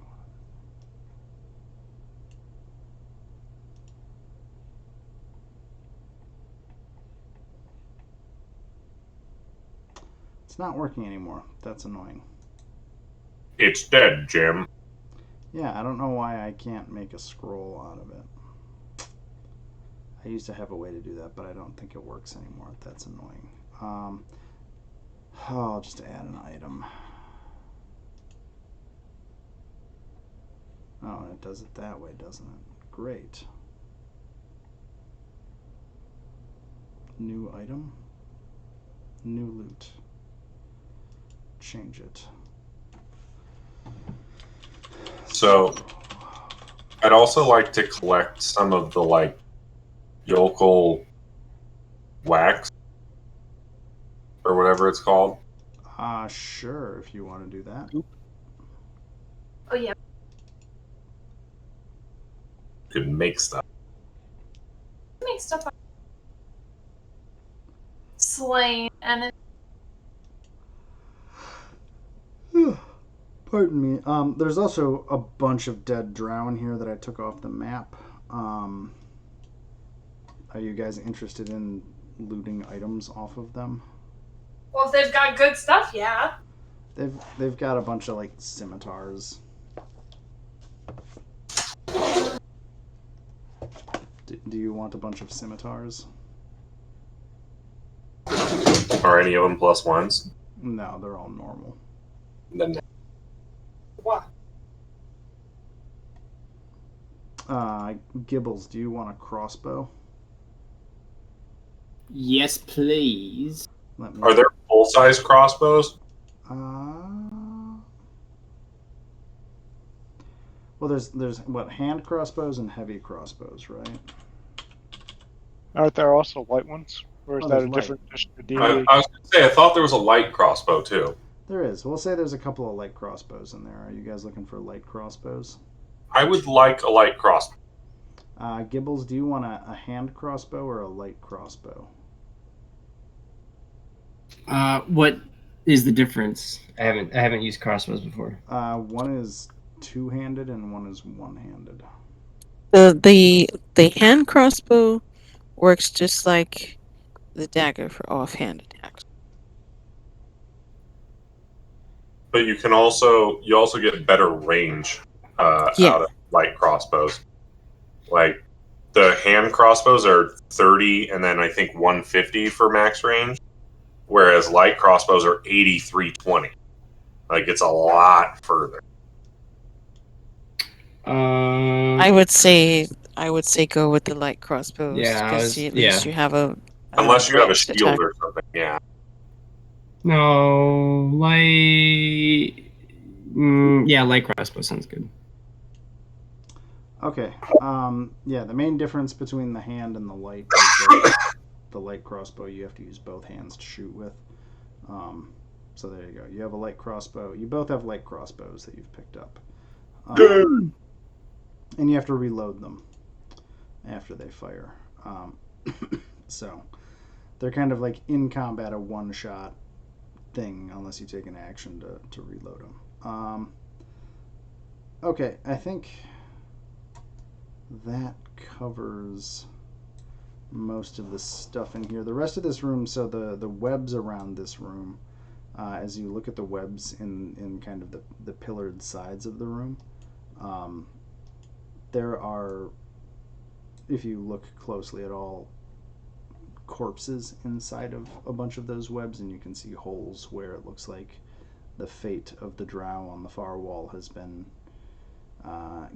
A: It's not working anymore. That's annoying.
B: It's dead, Jim.
A: Yeah, I don't know why I can't make a scroll out of it. I used to have a way to do that, but I don't think it works anymore. That's annoying. I'll just add an item. Oh, and it does it that way, doesn't it? Great. New item. New loot. Change it.
B: So, I'd also like to collect some of the, like, yokel wax, or whatever it's called.
A: Sure, if you want to do that.
F: Oh yeah.
B: You could make stuff.
F: Make stuff like slain and
A: Pardon me. There's also a bunch of dead drow in here that I took off the map. Are you guys interested in looting items off of them?
F: well, if they've got good stuff, yeah.
A: They've got a bunch of like scimitars. Do you want a bunch of scimitars?
B: Are any of them +1s?
A: No, they're all normal.
B: Then
F: What?
A: Gibbles, do you want a crossbow?
D: Yes, please.
A: Let me.
B: are there full-size crossbows?
A: Well, there's what, hand crossbows and heavy crossbows, right?
C: Aren't there also light ones? Or is
A: Oh,
C: that a
A: there's
C: different edition of
B: I
C: D&D?
B: was going to say, I thought there was a light crossbow, too.
A: There is. We'll say there's a couple of light crossbows in there. Are you guys looking for light crossbows?
B: I would like a light crossbow.
A: Gibbles, do you want a hand crossbow or a light crossbow?
D: What is the difference? I haven't used crossbows before.
A: One is two-handed and one is one-handed.
E: The hand crossbow works just like the dagger for offhand attacks.
B: But you also get better range out of light crossbows. Like the hand crossbows are 30 and then I think 150 for max range, whereas light crossbows are 80, 320. Like it's a lot further.
E: I would say go with the light crossbows
D: Yeah,
E: because at least you have a
B: Unless you have a
E: ranged
B: shield
E: attack.
B: or something, yeah.
D: No, light. Yeah, light crossbow sounds good.
A: Okay. Yeah, the main difference between the hand and the light is that the light crossbow you have to use both hands to shoot with. So there you go. You have a light crossbow. You both have light crossbows that you've picked up. And you have to reload them after they fire. So they're kind of like in combat a one-shot thing unless you take an action to reload them. Okay, I think that covers most of the stuff in here. The rest of this room, so the webs around this room, as you look at the webs in kind of the pillared sides of the room, there are, if you look closely at all, corpses inside of a bunch of those webs, and you can see holes where it looks like the fate of the drow on the far wall has been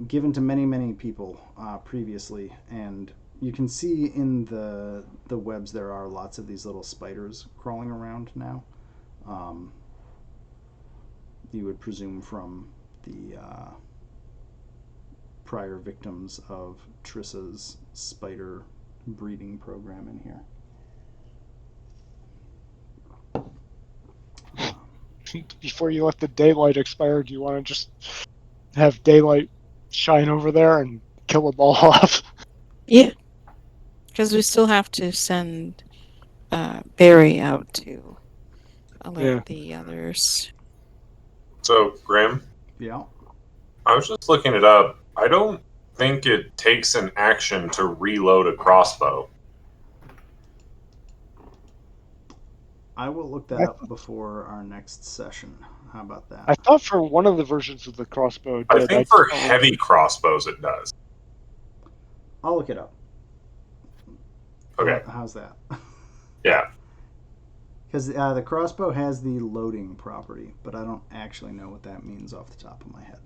A: given to many, many people previously. And you can see in the webs there are lots of these little spiders crawling around now. You would presume from the prior victims of Trissa's spider breeding program in here.
C: Before you let the daylight expire, do you want to just have daylight shine over there and kill them all off?
E: Yeah, because we still have to send Barry out to alert the others.
B: So, Grim,
A: Yeah.
B: I was just looking it up. I don't think it takes an action to reload a crossbow.
A: I will look that up before our next session. How about that?
C: I thought for one of the versions of the crossbow it
B: I
C: did.
B: think for heavy crossbows it does.
A: I'll look it up.
B: Okay.
A: How's that?
B: Yeah.
A: Because the crossbow has the loading property, but I don't actually know what that means off the top of my head.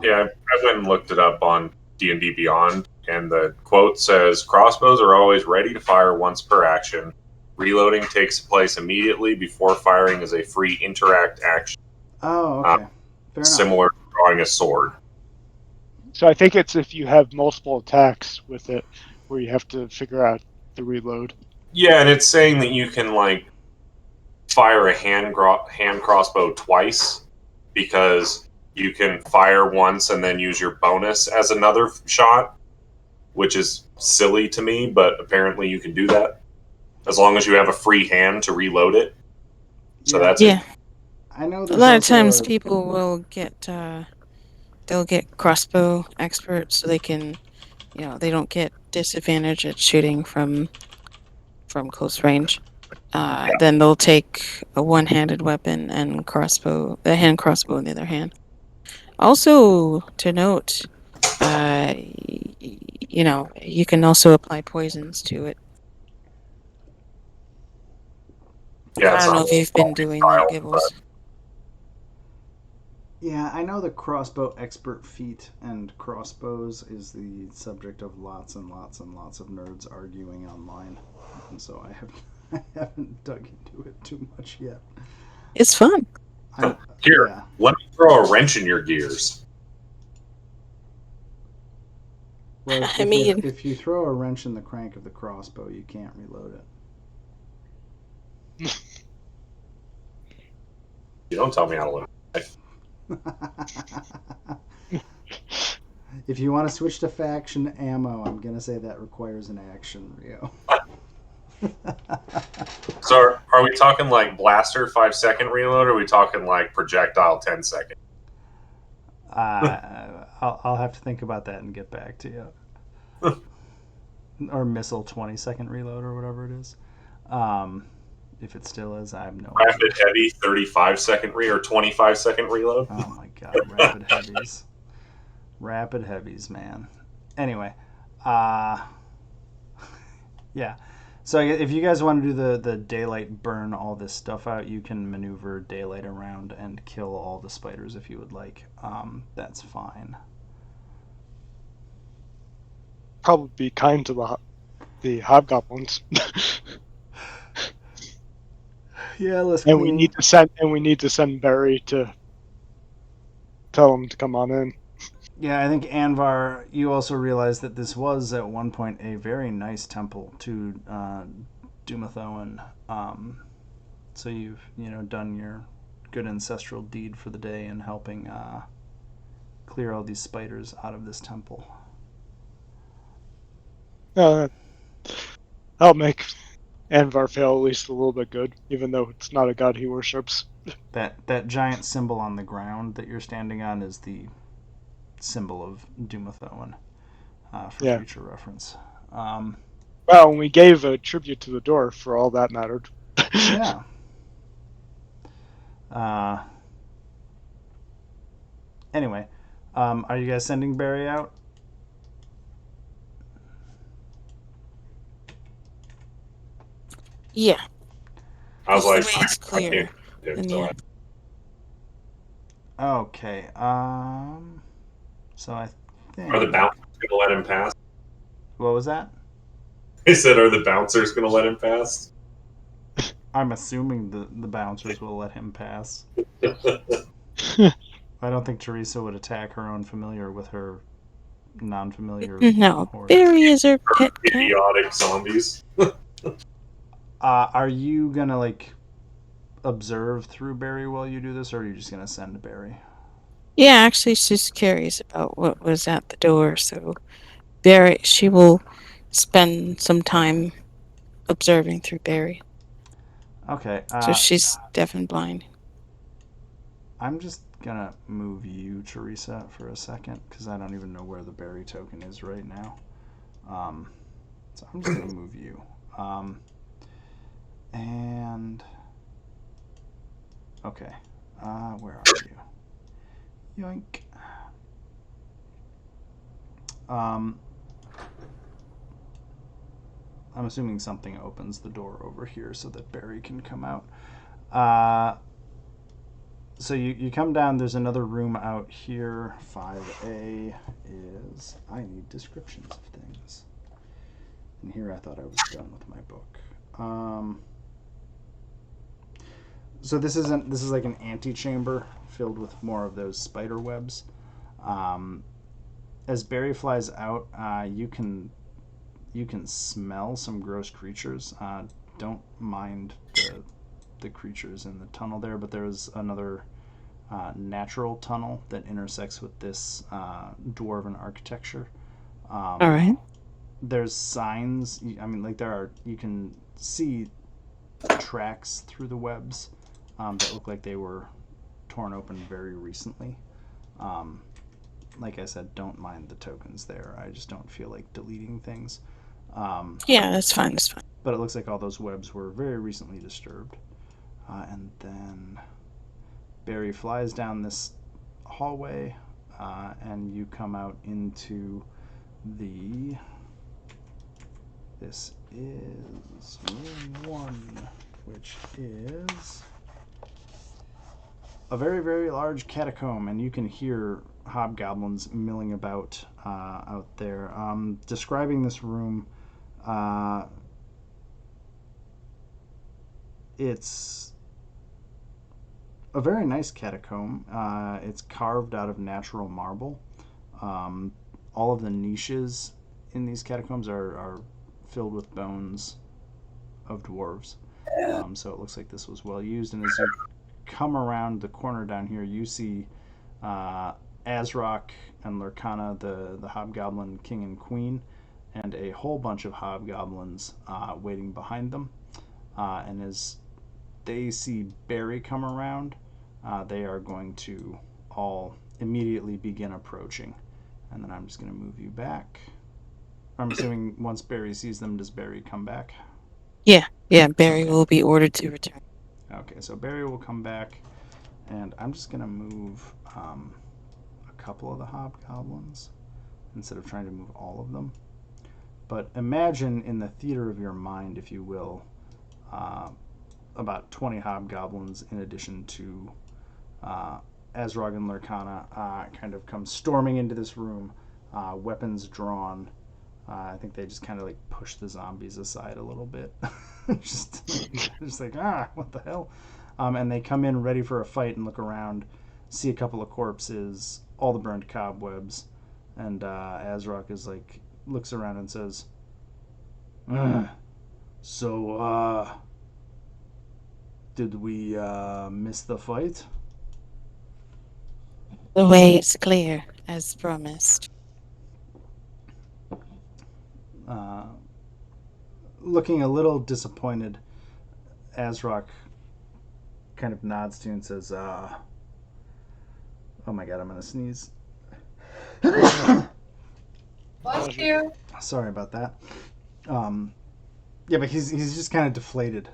B: Yeah, I went and looked it up on D&D Beyond, and the quote says, "Crossbows are always ready to fire once per action. Reloading takes place immediately before firing is a free interact action,
A: Oh, okay. Fair enough.
B: similar to drawing a sword."
C: So I think it's if you have multiple attacks with it, where you have to figure out the reload.
B: Yeah, and it's saying that you can like fire a hand crossbow twice because you can fire once and then use your bonus as another shot, which is silly to me, but apparently you can do that as long as you have a free hand to reload it. So that's it.
A: I know
E: A lot of times people will get they'll get crossbow experts so they can, they don't get disadvantage at shooting from close range. Then they'll take a one-handed weapon and the hand crossbow in the other hand. Also to note, you can also apply poisons to it.
B: Yeah,
E: I don't know if you've been doing that, Gibbles.
A: Yeah, I know the crossbow expert feat and crossbows is the subject of lots and lots and lots of nerds arguing online, and so I haven't dug into it too much yet.
E: It's fun.
B: Here, let me throw a wrench in your gears.
A: Well, if you throw a wrench in the crank of the crossbow, you can't reload it.
B: You don't tell me how to live.
A: If you want to switch to faction ammo, I'm gonna say that requires an action, Rio.
B: So are we talking like blaster 5-second reload, or are we talking like projectile 10-second?
A: I'll have to think about that and get back to you. Or missile 20-second reload or whatever it is. If it still is, I have no idea.
B: Rapid heavy 35-second or 25-second reload.
A: Oh my god, rapid heavies. Rapid heavies, man. Anyway, yeah. So if you guys want to do the daylight burn all this stuff out, you can maneuver daylight around and kill all the spiders if you would like. That's fine.
C: Probably be kind to the hobgoblins.
A: Yeah, let's.
C: And we need to send Barry to tell him to come on in.
A: Yeah, I think Anvar, you also realized that this was at one point a very nice temple to Dumathoin. So you've done your good ancestral deed for the day in helping clear all these spiders out of this temple.
C: That'll make Anvar feel at least a little bit good, even though it's not a god he worships.
A: That giant symbol on the ground that you're standing on is the symbol of Dumathoin, for future reference.
C: Well, we gave a tribute to the dwarf for all that mattered.
A: Yeah. Anyway, are you guys sending Barry out?
E: Yeah.
B: I was
E: Just
B: like,
E: the way it's clear. And yeah.
A: Okay. So I think.
B: Are the bouncers going to let him pass?
A: What was that?
B: He said, are the bouncers going to let him pass?
A: I'm assuming the bouncers will let him pass. I don't think Teresa would attack her own familiar with her non-familiar.
E: No,
A: horde.
E: Barry is her pet cat.
B: Idiotic zombies.
A: Are you gonna observe through Barry while you do this, or are you just gonna send Barry?
E: Yeah, actually, she's curious about what was at the door, so Barry, she will spend some time observing through Barry.
A: Okay.
E: So she's deaf and blind.
A: I'm just gonna move you, Teresa, for a second, because I don't even know where the Barry token is right now. So I'm just gonna move you. And okay, where are you? Yoink. I'm assuming something opens the door over here so that Barry can come out. So you come down, there's another room out here. 5A is, I need descriptions of things. And here I thought I was done with my book. So this is like an antechamber filled with more of those spider webs. As Barry flies out, you can smell some gross creatures. Don't mind the creatures in the tunnel there, but there's another natural tunnel that intersects with this dwarven architecture.
E: All right.
A: There's signs. You can see tracks through the webs that look like they were torn open very recently. Like I said, don't mind the tokens there. I just don't feel like deleting things.
E: Yeah, that's fine. That's fine.
A: But it looks like all those webs were very recently disturbed. And then Barry flies down this hallway, and you come out into this is room 1, which is a very, very large catacomb, and you can hear hobgoblins milling about out there. Describing this room, it's a very nice catacomb. It's carved out of natural marble. All of the niches in these catacombs are filled with bones of dwarves. So it looks like this was well used. And as you come around the corner down here, you see Azrock and Lurkana, the Hobgoblin King and Queen, and a whole bunch of Hobgoblins waiting behind them. And as they see Barry come around, they are going to all immediately begin approaching. And then I'm just going to move you back. I'm assuming once Barry sees them, does Barry come back?
E: Yeah, Barry will be ordered to return.
A: Okay, so Barry will come back, and I'm just going to move a couple of the Hobgoblins instead of trying to move all of them. But imagine in the theater of your mind, if you will, about 20 Hobgoblins in addition to Azrog and Lurkana kind of come storming into this room, weapons drawn. I think they just kind of like push the zombies aside a little bit. just like, what the hell? And they come in ready for a fight and look around, see a couple of corpses, all the burnt cobwebs, and Azrog is like, looks around and says, so, did we miss the fight?
E: The way is clear, as promised.
A: Looking a little disappointed, Azrok kind of nods to you and says, oh my god, I'm gonna sneeze.
F: Bless you.
A: Sorry about that. Yeah, but he's just kind of deflated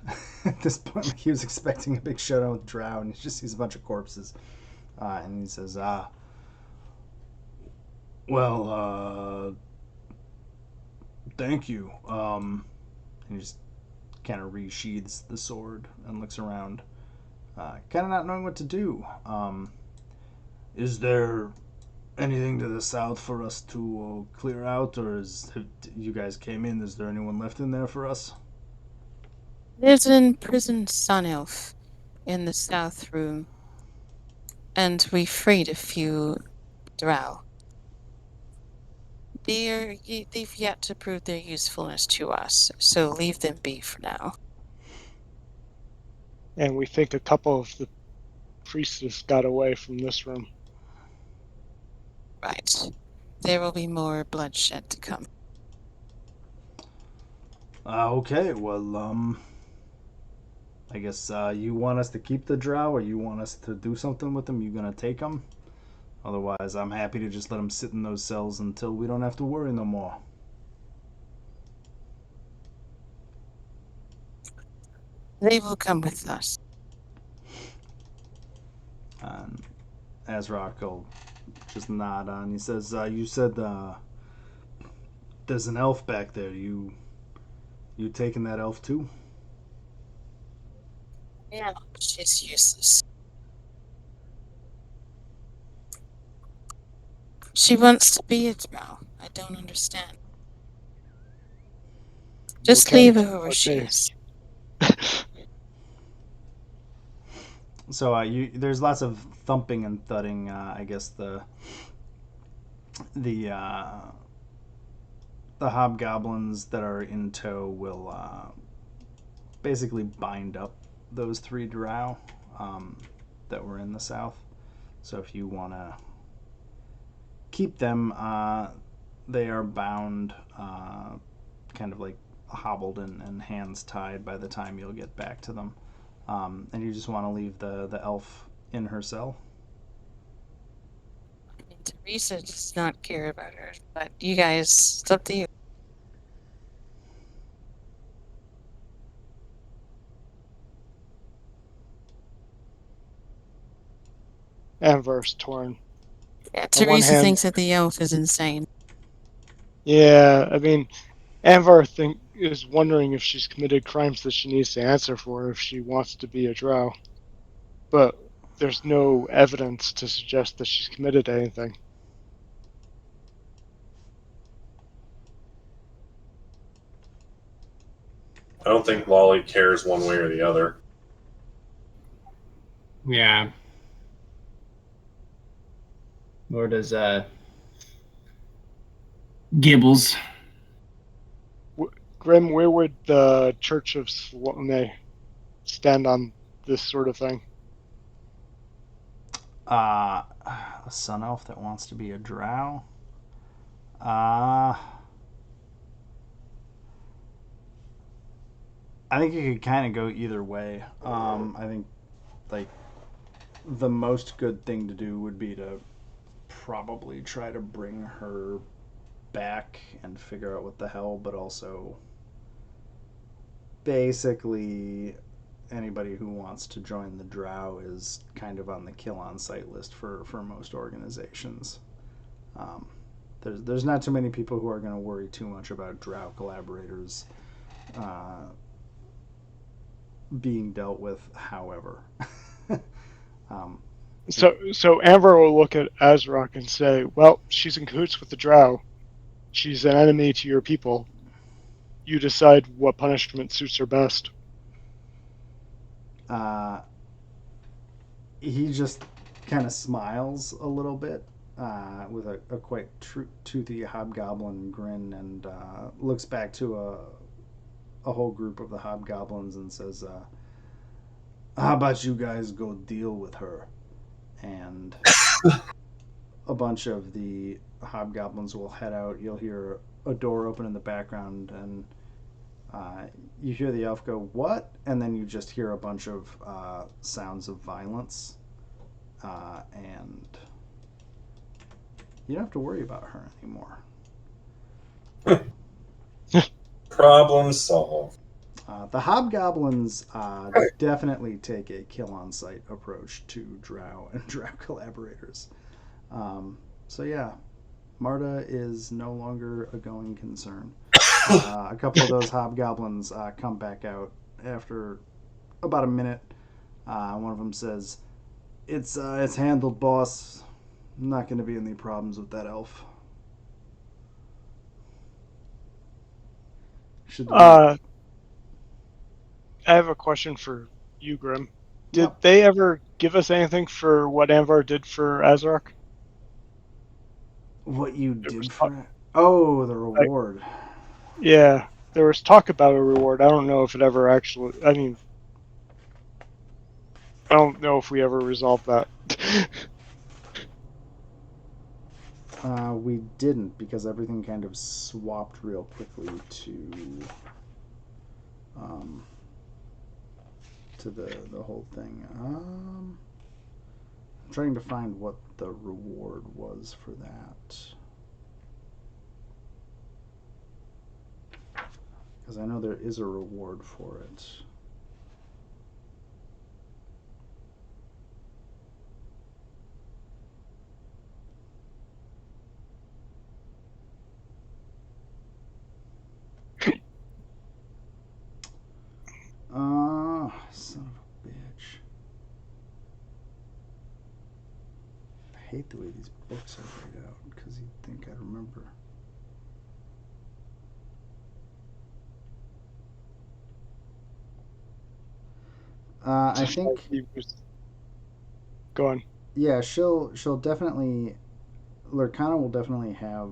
A: at this point. Like, he was expecting a big showdown with Drow, and he just sees a bunch of corpses. And he says, well, thank you. And he just kind of resheathes the sword and looks around, kind of not knowing what to do. Is there anything to the south for us to clear out, or you guys came in? Is there anyone left in there for us?
E: There's an imprisoned sun elf in the south room, and we freed a few drow. They've yet to prove their usefulness to us, so leave them be for now.
C: And we think a couple of the priestess got away from this room.
E: Right. There will be more bloodshed to come.
A: Okay, well, I guess you want us to keep the drow, or you want us to do something with them? You gonna take them? Otherwise, I'm happy to just let them sit in those cells until we don't have to worry no more.
E: They will come with us.
A: Azrok will just nod on. He says, you said there's an elf back there. You taking that elf too?
E: Yeah, she's useless. She wants to be a drow. I don't understand. Just
C: Okay,
E: leave her where she
C: okay.
E: is.
A: So there's lots of thumping and thudding. I guess the hobgoblins that are in tow will basically bind up those 3 drow that were in the south. So if you want to keep them, they are bound, kind of like hobbled and hands tied by the time you'll get back to them. And you just want to leave the elf in her cell?
E: I mean, Teresa does not care about her, but you guys, it's up to you.
C: Anvar's torn.
E: Yeah,
C: On one
E: Teresa
C: hand-
E: thinks that the elf is insane.
C: Yeah, I mean, Anvar is wondering if she's committed crimes that she needs to answer for if she wants to be a drow. But there's no evidence to suggest that she's committed anything.
B: I don't think Lolly cares one way or the other.
D: Yeah. Or does Gibbles?
C: Grim, where would the Church of Salome stand on this sort of thing?
A: A sun elf that wants to be a drow. I think it could kind of go either way. I think like the most good thing to do would be to probably try to bring her back and figure out what the hell, but also basically anybody who wants to join the Drow is kind of on the kill on sight list for most organizations. Um, there's not too many people who are going to worry too much about Drow collaborators being dealt with, however. um,
C: So Amber will look at Azrock and say, well, she's in cahoots with the Drow. She's an enemy to your people. You decide what punishment suits her best.
A: He just kind of smiles a little bit with a quite toothy hobgoblin grin and looks back to a whole group of the hobgoblins and says, how about you guys go deal with her? And a bunch of the hobgoblins will head out. You'll hear a door open in the background, and you hear the elf go, what? And then you just hear a bunch of sounds of violence. And you don't have to worry about her anymore.
G: Problem solved.
A: The hobgoblins definitely take a kill-on-sight approach to drow and drow collaborators. So yeah, Marta is no longer a going concern. A couple of those hobgoblins come back out after about a minute. One of them says, it's handled, boss. I'm not going to be any problems with that elf.
C: I have a question for you, Grim. Did they ever give us anything for what Anvar did for Azrock?
A: What you did for it? Oh, the reward.
C: Yeah, there was talk about a reward. I don't know if it ever actually... I mean, I don't know if we ever resolved that.
A: We didn't, because everything kind of swapped real quickly to the whole thing. I'm trying to find what the reward was for that, because I know there is a reward for it. Son of a bitch. I hate the way these books are laid out, because you'd think I'd remember. I think...
C: Go on.
A: Yeah, she'll definitely... Lurkana will definitely have...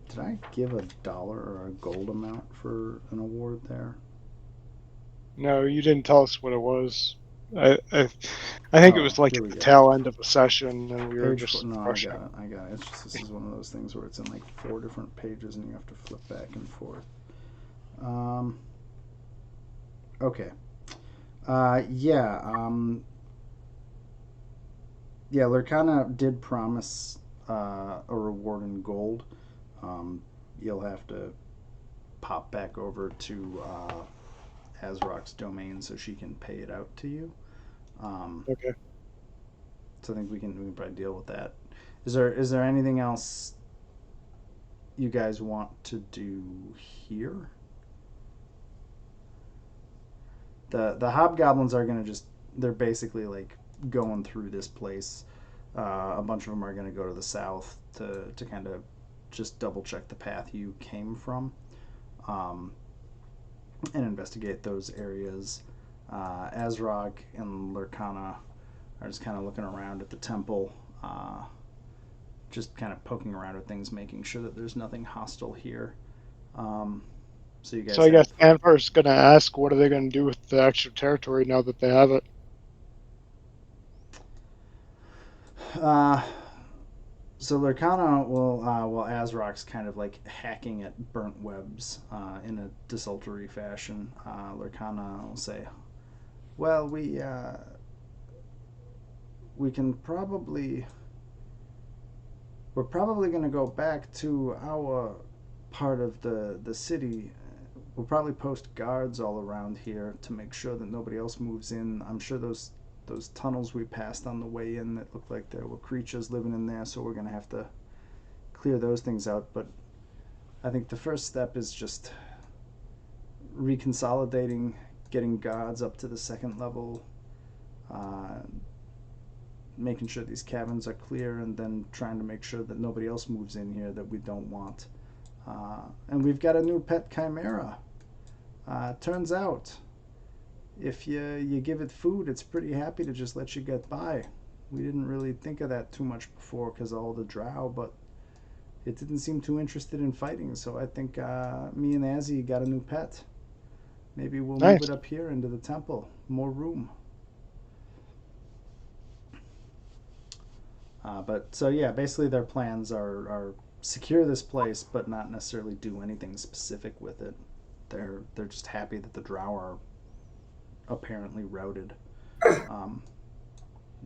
A: did I give $1 or a gold amount for an award there?
C: No, you didn't tell us what it was. I think it was like at the tail end of a session, and we were just rushing.
A: I got it. It's just, this is one of those things where it's in like 4 different pages, and you have to flip back and forth. Okay. Yeah, Lurkana did promise a reward in gold. You'll have to pop back over to Azrock's domain so she can pay it out to you.
C: Okay.
A: So I think we can probably deal with that. Is there anything else you guys want to do here? The hobgoblins are gonna they're basically like going through this place. A bunch of them are gonna go to the south to kind of just double check the path you came from, and investigate those areas. Azrock and Lurkana are just kind of looking around at the temple, just kind of poking around at things, making sure that there's nothing hostile here. So you guys.
C: So I guess Anvar's going to ask, what are they going to do with the extra territory now that they have it?
A: So Lurkana will, while Azrok's kind of like hacking at burnt webs in a desultory fashion, Lurkana will say, "Well, we can probably, we're probably going to go back to our part of the city. We'll probably post guards all around here to make sure that nobody else moves in. I'm sure those tunnels we passed on the way in that looked like there were creatures living in there, so we're going to have to clear those things out. But I think the first step is just reconsolidating, getting guards up to the second level, making sure these cabins are clear, and then trying to make sure that nobody else moves in here that we don't want. And we've got a new pet chimera. Turns out, if you give it food, it's pretty happy to just let you get by. We didn't really think of that too much before because of all the drow, but it didn't seem too interested in fighting. So I think me and Azzy got a new pet. Maybe we'll move it up here into the temple. More room. But so yeah, basically their plans are secure this place, but not necessarily do anything specific with it. They're just happy that the drow are apparently routed, and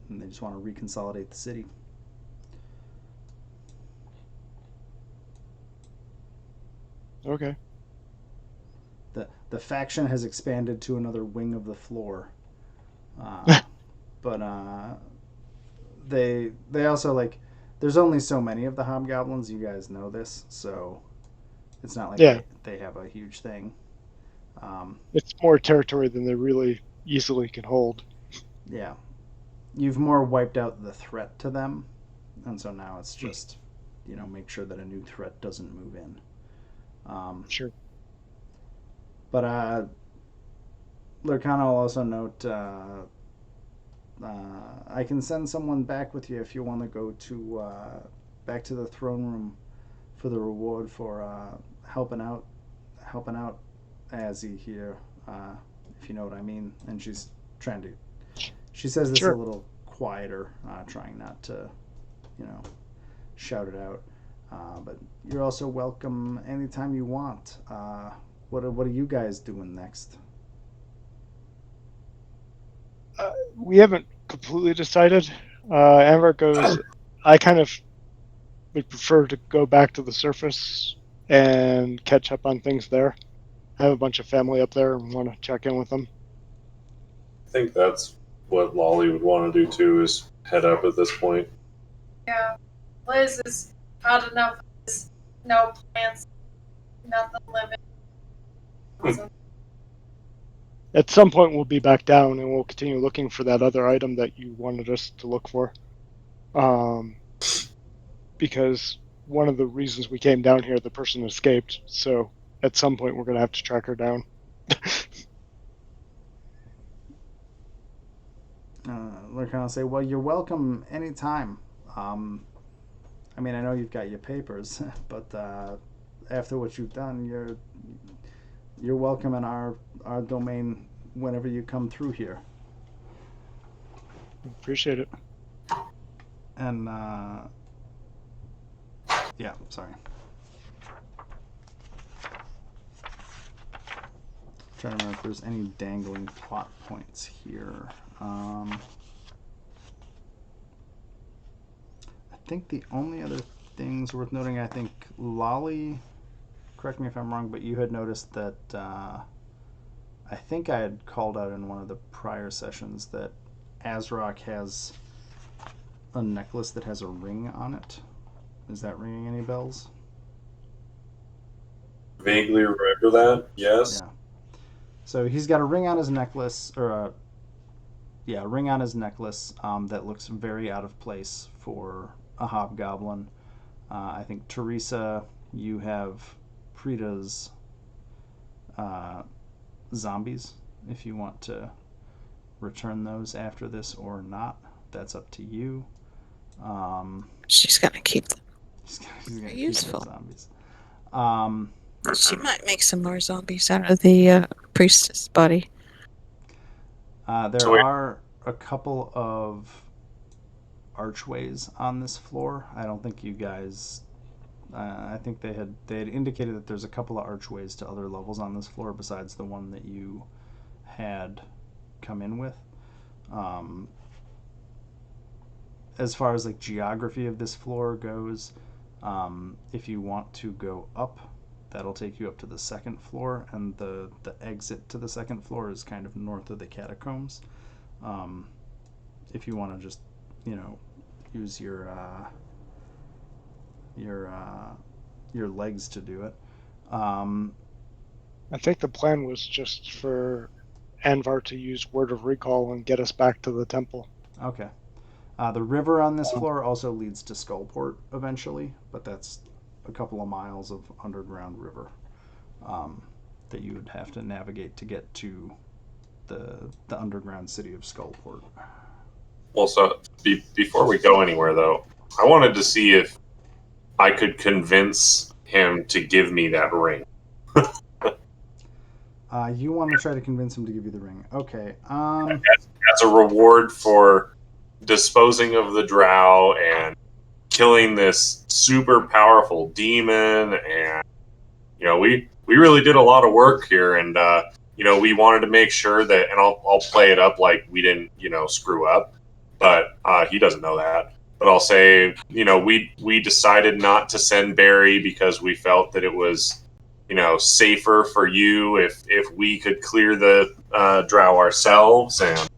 A: they just want to reconsolidate the city.
C: Okay.
A: The faction has expanded to another wing of the floor, but they also like. There's only so many of the hobgoblins. You guys know this, so it's not like they have a huge thing.
C: It's more territory than they really easily can hold.
A: Yeah. You've more wiped out the threat to them, and so now it's just, make sure that a new threat doesn't move in.
C: Sure.
A: But Lurkana will also note, I can send someone back with you if you want to go to back to the throne room for the reward for helping out Azzy here, if you know what I mean. And she's trying to. She says this a little quieter, trying not to, shout it out. But you're also welcome anytime you want. What are you guys doing next?
C: We haven't completely decided. Amber goes, I kind of would prefer to go back to the surface and catch up on things there. I have a bunch of family up there and want to check in with them.
G: I think that's what Lolly would want to do too, is head up at this point.
F: Yeah. Liz has had enough of this. No plants, nothing living. So,
C: At some point, we'll be back down and we'll continue looking for that other item that you wanted us to look for. Because one of the reasons we came down here, the person escaped. So at some point, we're going to have to track her down.
A: We're going to say, well, you're welcome anytime. I mean, I know you've got your papers, but after what you've done, you're welcome in our domain whenever you come through here.
C: Appreciate it.
A: And yeah, sorry. Trying to remember if there's any dangling plot points here. I think the only other things worth noting, I think Lolly, correct me if I'm wrong, but you had noticed that I think I had called out in one of the prior sessions that Azrok has a necklace that has a ring on it. Is that ringing any bells?
G: Vaguely remember that, yes.
A: Yeah. So he's got a ring on his necklace, or a ring on his necklace that looks very out of place for a hobgoblin. I think Teresa, you have Prita's zombies. If you want to return those after this or not, that's up to you.
E: She's gonna keep them.
A: She's gonna keep
E: Useful.
A: those zombies.
E: She might make some more zombies out of the priestess body.
A: There are a couple of archways on this floor. I don't think you guys. I think they had indicated that there's a couple of archways to other levels on this floor besides the one that you had come in with. As far as like geography of this floor goes, if you want to go up, that'll take you up to the second floor, and the exit to the second floor is kind of north of the catacombs. If you want to just, use your legs to do it.
C: I think the plan was just for Anvar to use Word of Recall and get us back to the temple.
A: Okay. The river on this floor also leads to Skullport eventually, but that's a couple of miles of underground river that you would have to navigate to get to the underground city of Skullport.
B: Well, so before we go anywhere, though, I wanted to see if I could convince him to give me that ring.
A: You want to try to convince him to give you the ring. Okay.
B: As a reward for disposing of the Drow and killing this super powerful demon, and we really did a lot of work here, and we wanted to make sure that, and I'll play it up like we didn't screw up, but he doesn't know that. But I'll say we decided not to send Barry because we felt that it was safer for you if we could clear the Drow ourselves, and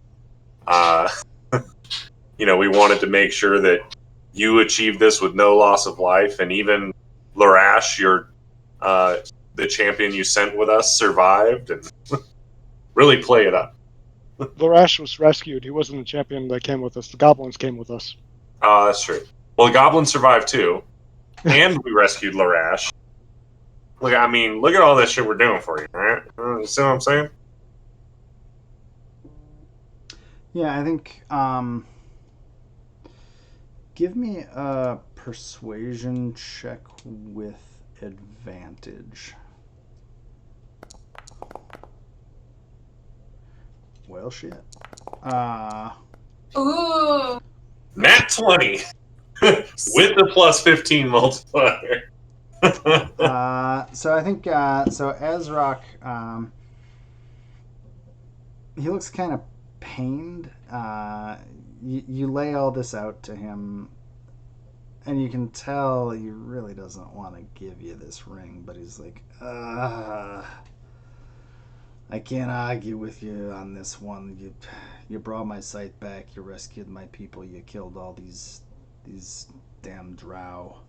B: we wanted to make sure that you achieved this with no loss of life, and even Larash, the champion you sent with us, survived, and really play it up.
C: Larash was rescued. He wasn't the champion that came with us. The goblins came with us.
B: That's true. Well, the goblins survived too, and we rescued Larash. Look at all that shit we're doing for you, right? You see what I'm saying?
A: Yeah, I think. Give me a persuasion check with advantage. Well, shit.
F: Ooh.
B: Nat 20 with the plus 15 multiplier.
A: So I think so. Azrock, he looks kind of pained. You lay all this out to him, and you can tell he really doesn't want to give you this ring, but he's like, I can't argue with you on this one. You brought my sight back. You rescued my people. You killed all these damn Drow.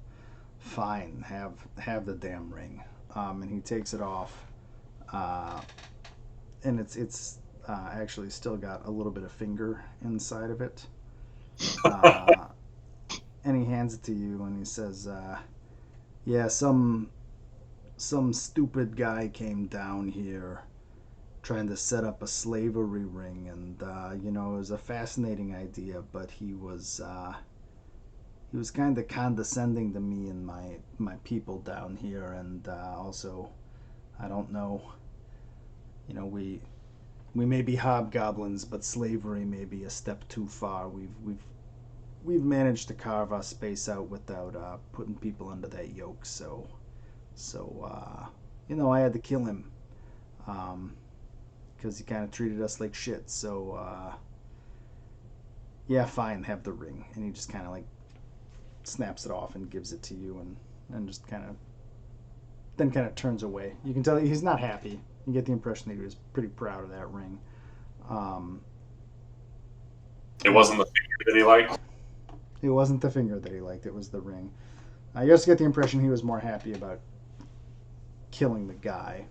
A: Fine, have the damn ring. And he takes it off, and it's actually still got a little bit of finger inside of it. And he hands it to you, and he says, "Yeah, some stupid guy came down here, trying to set up a slavery ring, and it was a fascinating idea, but he was kind of condescending to me and my people down here, and also, I don't know, we may be hobgoblins, but slavery may be a step too far. We've managed to carve our space out without putting people under that yoke, so I had to kill him, because he kind of treated us like shit, so yeah, fine, have the ring." And he just kind of like snaps it off and gives it to you, and just kind of turns away. You can tell he's not happy. You get the impression that he was pretty proud of that ring.
B: It wasn't the finger that he liked.
A: It wasn't the finger that he liked. It was the ring. You also get the impression he was more happy about killing the guy,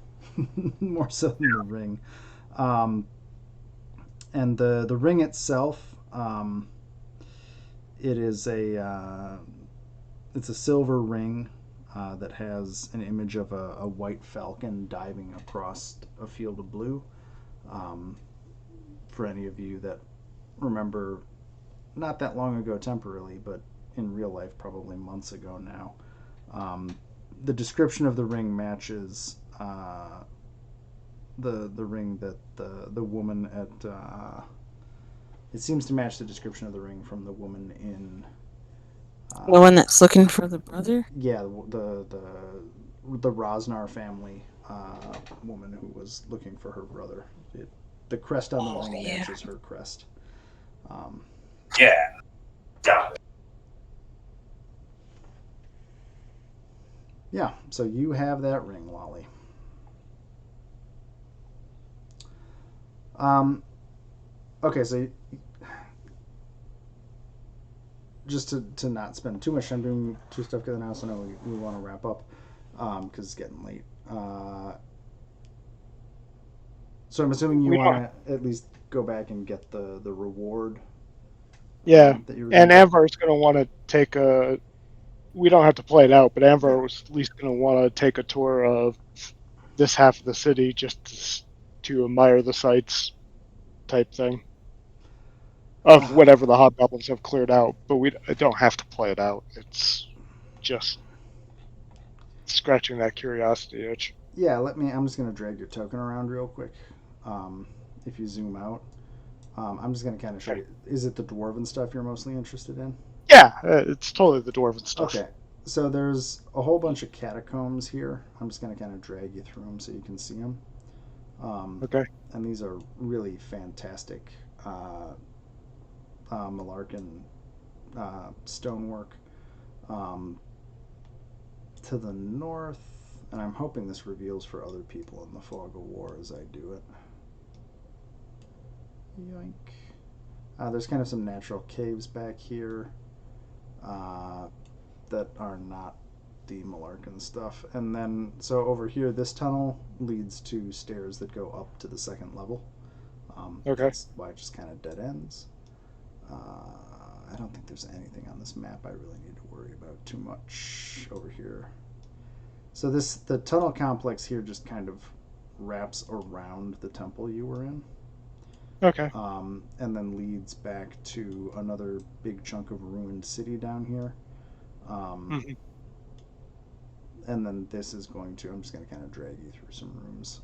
A: more so than the ring. And the ring itself, it is it's a silver ring that has an image of a white falcon diving across a field of blue. For any of you that remember, not that long ago temporarily, but in real life probably months ago now, the description of the ring matches the ring that the woman at It seems to match the description of the ring from the woman in.
E: The one that's looking for the brother?
A: Yeah, the Rosnar family woman who was looking for her brother. The crest on the ring
E: yeah.
A: matches her crest.
B: Yeah. Got it.
A: Yeah, so you have that ring, Lolly. Okay, so just to not spend too much time doing two stuff together now, so now we want to wrap up because it's getting late. So I'm assuming you want to at least go back and get the reward.
C: Yeah,
A: That you were
C: and
A: gonna get.
C: Amber's going to want to take a. We don't have to play it out, but Amber was at least going to want to take a tour of this half of the city just to admire the sights, type thing, of whatever the hobgoblins have cleared out. But we don't have to play it out. It's just scratching that curiosity itch.
A: Yeah, I'm just gonna drag your token around real quick. If you zoom out, I'm just gonna kind of show you. Is it the dwarven stuff you're mostly interested in?
C: Yeah, it's totally the dwarven stuff.
A: Okay, so there's a whole bunch of catacombs here. I'm just gonna kind of drag you through them so you can see them.
C: Okay.
A: And these are really fantastic Malarkin stonework. To the north, and I'm hoping this reveals for other people in the Fog of War as I do it. Yoink. There's kind of some natural caves back here that are not the Malarkin stuff. And then, so over here, this tunnel leads to stairs that go up to the second level.
C: Okay.
A: That's why it just kind of dead ends. I don't think there's anything on this map I really need to worry about too much over here. So the tunnel complex here just kind of wraps around the temple you were in.
C: Okay.
A: And then leads back to another big chunk of ruined city down here. And then this is going to, I'm just going to kind of drag you through some rooms.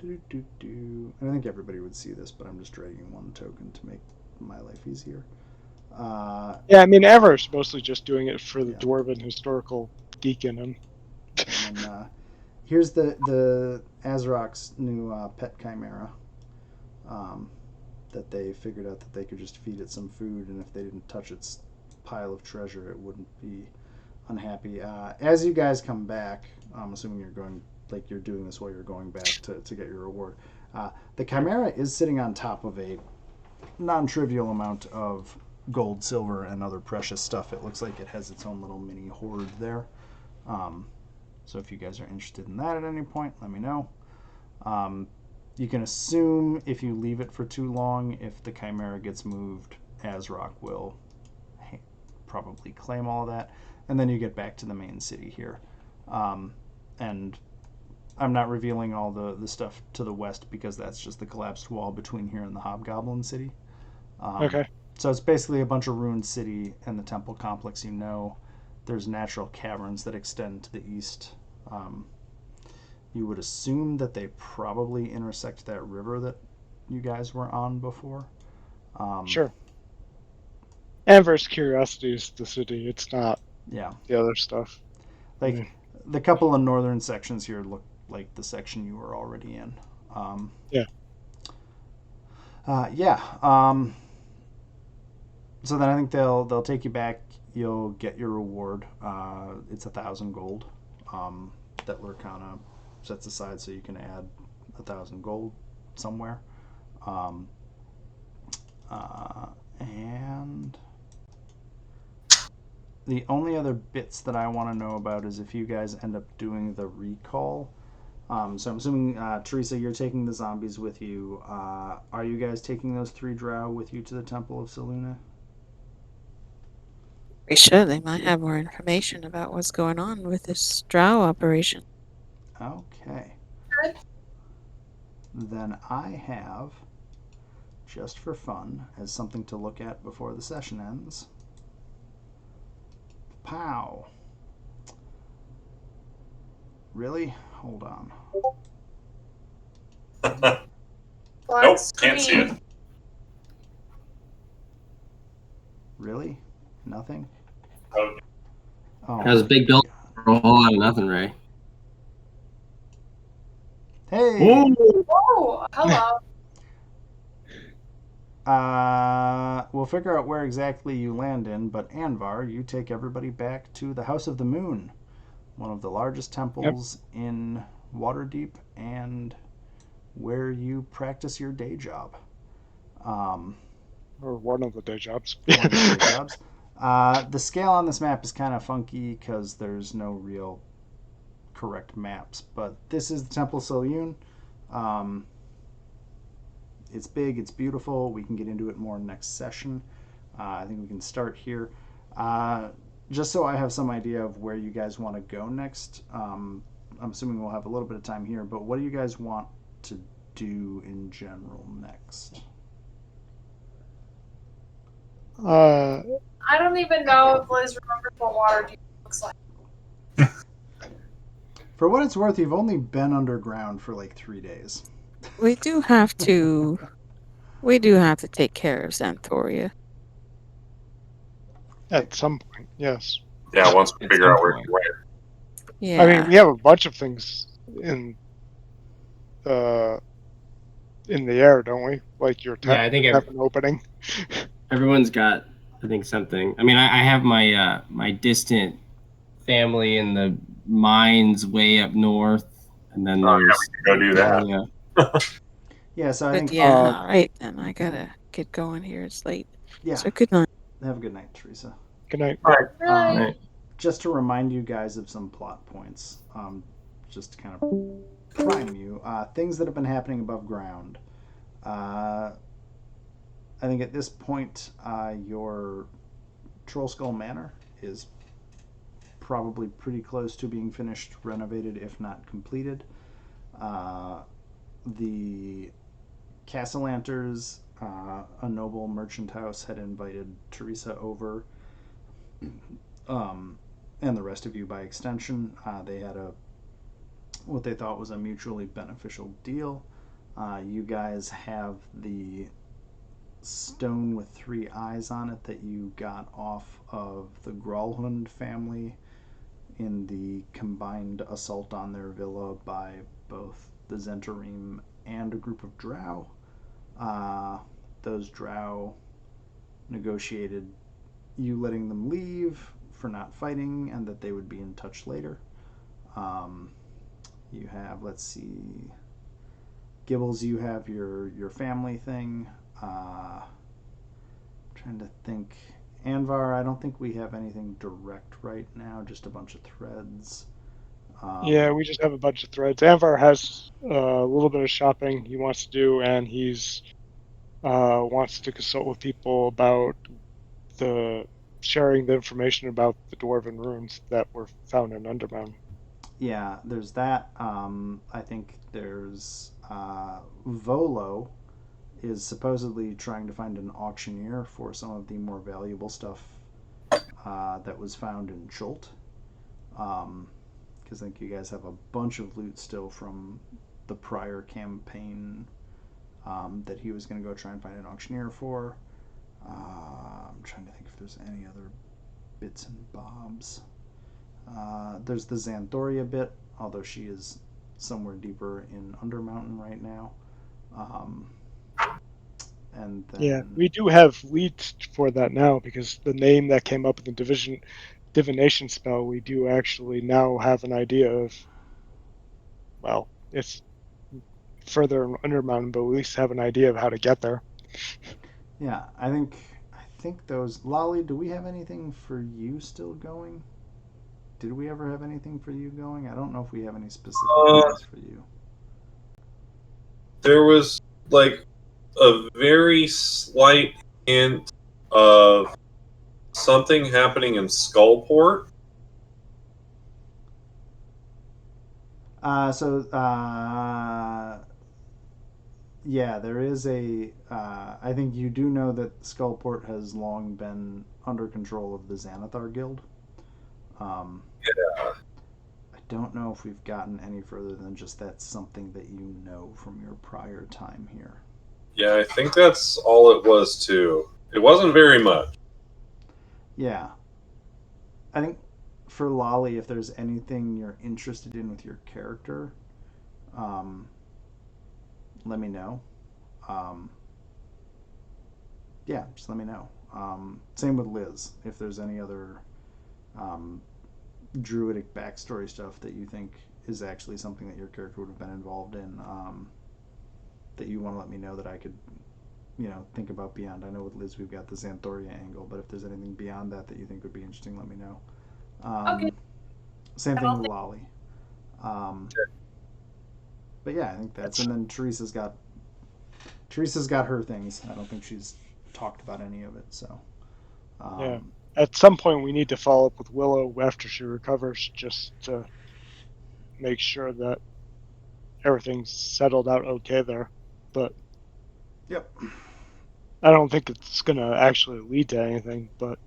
A: And I think everybody would see this, but I'm just dragging one token to make my life easier.
C: Yeah, I mean, Ever's mostly just doing it for the dwarven historical geek in him.
A: And then here's the Azrok's new pet chimera. That they figured out that they could just feed it some food, and if they didn't touch its pile of treasure, it wouldn't be unhappy. As you guys come back, I'm assuming you're doing this while you're going back to get your reward. The chimera is sitting on top of a non-trivial amount of gold, silver, and other precious stuff. It looks like it has its own little mini hoard there. So if you guys are interested in that at any point, let me know. You can assume if you leave it for too long, if the chimera gets moved, Azrok will probably claim all of that. And then you get back to the main city here. And I'm not revealing all the stuff to the west because that's just the collapsed wall between here and the Hobgoblin city.
C: Okay.
A: So it's basically a bunch of ruined city and the temple complex. There's natural caverns that extend to the east. You would assume that they probably intersect that river that you guys were on before.
C: Sure. Amber's curiosity is the city. It's not the other stuff.
A: The couple of northern sections here look like the section you were already in. So then I think they'll take you back. You'll get your reward. It's 1,000 gold that Lurkana sets aside, so you can add 1,000 gold somewhere. And the only other bits that I want to know about is if you guys end up doing the recall. So I'm assuming, Teresa, you're taking the zombies with you. Are you guys taking those 3 drow with you to the Temple of Selûne?
E: We should. They might have more information about what's going on with this drow operation.
A: Okay. Then I have, just for fun, as something to look at before the session ends. Pow. Really? Hold on.
B: Nope, can't see it.
A: Really? Nothing?
B: Okay.
A: Oh,
D: That was a
A: my
D: big build
A: God.
D: for a whole lot of nothing, Ray.
A: Hey!
F: Oh, hello.
A: We'll figure out where exactly you land in, but Anvar, you take everybody back to the House of the Moon, one of the largest temples in Waterdeep and where you practice your day job.
C: Or one of the day jobs.
A: One of the day jobs. The scale on this map is kind of funky because there's no real correct maps, but this is the Temple Selyun. It's big, it's beautiful. We can get into it more next session. I think we can start here. Just so I have some idea of where you guys want to go next, I'm assuming we'll have a little bit of time here, but what do you guys want to do in general next?
C: Uh,
F: I don't even know if Liz remembers what Waterdeep looks like.
A: For what it's worth, you've only been underground for like 3 days.
E: We do have to take care of Xanthoria.
C: at some point, yes.
B: Yeah, once we
D: At
B: figure
D: some
B: out where
D: point.
B: to went.
E: Yeah.
C: I mean, we have a bunch of things in the air, don't we? Like your
D: Yeah, I think
C: have an opening.
D: everyone's got, I think, something. I mean, I have my my distant family in the mines way up north, and then
B: Oh, yeah,
D: there's
B: we can go do that.
D: Yeah.
A: Yeah, so I
E: But
A: think,
E: yeah, all right then. I gotta get going here. It's late.
A: yeah,
E: So good night.
A: have a good night, Teresa.
C: Good night.
B: All right.
F: Really?
D: Right.
A: Just to remind you guys of some plot points, just to kind of prime you, things that have been happening above ground. I think at this point, your Troll Skull Manor is probably pretty close to being finished, renovated, if not completed. The Castellanters, a noble merchant house, had invited Teresa over, and the rest of you by extension. They had what they thought was a mutually beneficial deal. You guys have the stone with 3 eyes on it that you got off of the Gralhund family in the combined assault on their villa by both the Zentarim and a group of Drow. Those Drow negotiated you letting them leave for not fighting and that they would be in touch later. You have, let's see, Gibbles, you have your family thing. Trying to think. Anvar, I don't think we have anything direct right now, just a bunch of threads.
C: Yeah, we just have a bunch of threads. Anvar has a little bit of shopping he wants to do, and he's wants to consult with people about sharing the information about the dwarven runes that were found in Undermountain.
A: Yeah, there's that. I think there's Volo is supposedly trying to find an auctioneer for some of the more valuable stuff that was found in Jolt. Because I think you guys have a bunch of loot still from the prior campaign that he was going to go try and find an auctioneer for. I'm trying to think if there's any other bits and bobs. There's the Xanthoria bit, although she is somewhere deeper in Undermountain right now. And then,
C: Yeah, we do have leads for that now because the name that came up in the divination spell, we do actually now have an idea of. Well, it's further in Undermountain, but we at least have an idea of how to get there.
A: yeah, I think those. Lolly, do we have anything for you still going? Did we ever have anything for you going? I don't know if we have any specific ones for you.
G: There was like a very slight hint of something happening in Skullport.
A: Yeah, there is a. I think you do know that Skullport has long been under control of the Xanathar Guild.
G: Yeah.
A: I don't know if we've gotten any further than just that's something that you know from your prior time here.
G: Yeah, I think that's all it was too. It wasn't very much.
A: Yeah. I think for Lolly, if there's anything you're interested in with your character, let me know. Um, yeah, just let me know. Same with Liz. If there's any other um, druidic backstory stuff that you think is actually something that your character would have been involved in, that you want to let me know that I could, think about beyond. I know with Liz we've got the Xanthoria angle, but if there's anything beyond that that you think would be interesting, let me know.
F: Okay.
A: Same
F: I
A: thing
F: don't
A: with
F: think-
A: Lolly. But yeah, I think that's and then Teresa's got her things. I don't think she's talked about any of it. So
C: Yeah. At some point, we need to follow up with Willow after she recovers, just to make sure that everything's settled out okay there. But
A: yep.
C: I don't think it's gonna actually lead to anything. But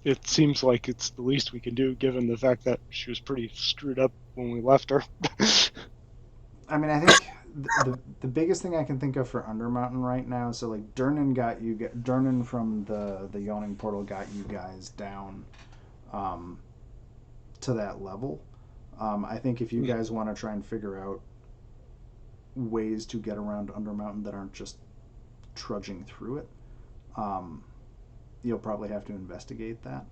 C: it seems like it's the least we can do, given the fact that she was pretty screwed up when we left her.
A: I mean, I think the biggest thing I can think of for Undermountain right now. So like Durnan from the Yawning Portal got you guys down to that level. I think if you guys want to try and figure out ways to get around Undermountain that aren't just trudging through it, you'll probably have to investigate that.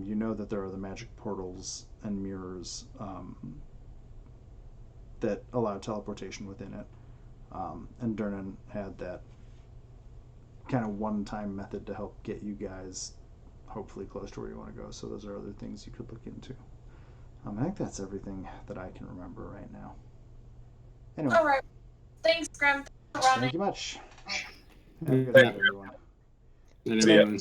A: You know that there are the magic portals and mirrors that allow teleportation within it. And Durnan had that kind of one-time method to help get you guys hopefully close to where you want to go. So those are other things you could look into. I think that's everything that I can remember right now. Anyway,
F: All right. Thanks, Grim. Thanks for running.
A: thank you much. Have a good
D: Yeah.
A: night, everyone.
D: And
G: See ya.
D: everyone-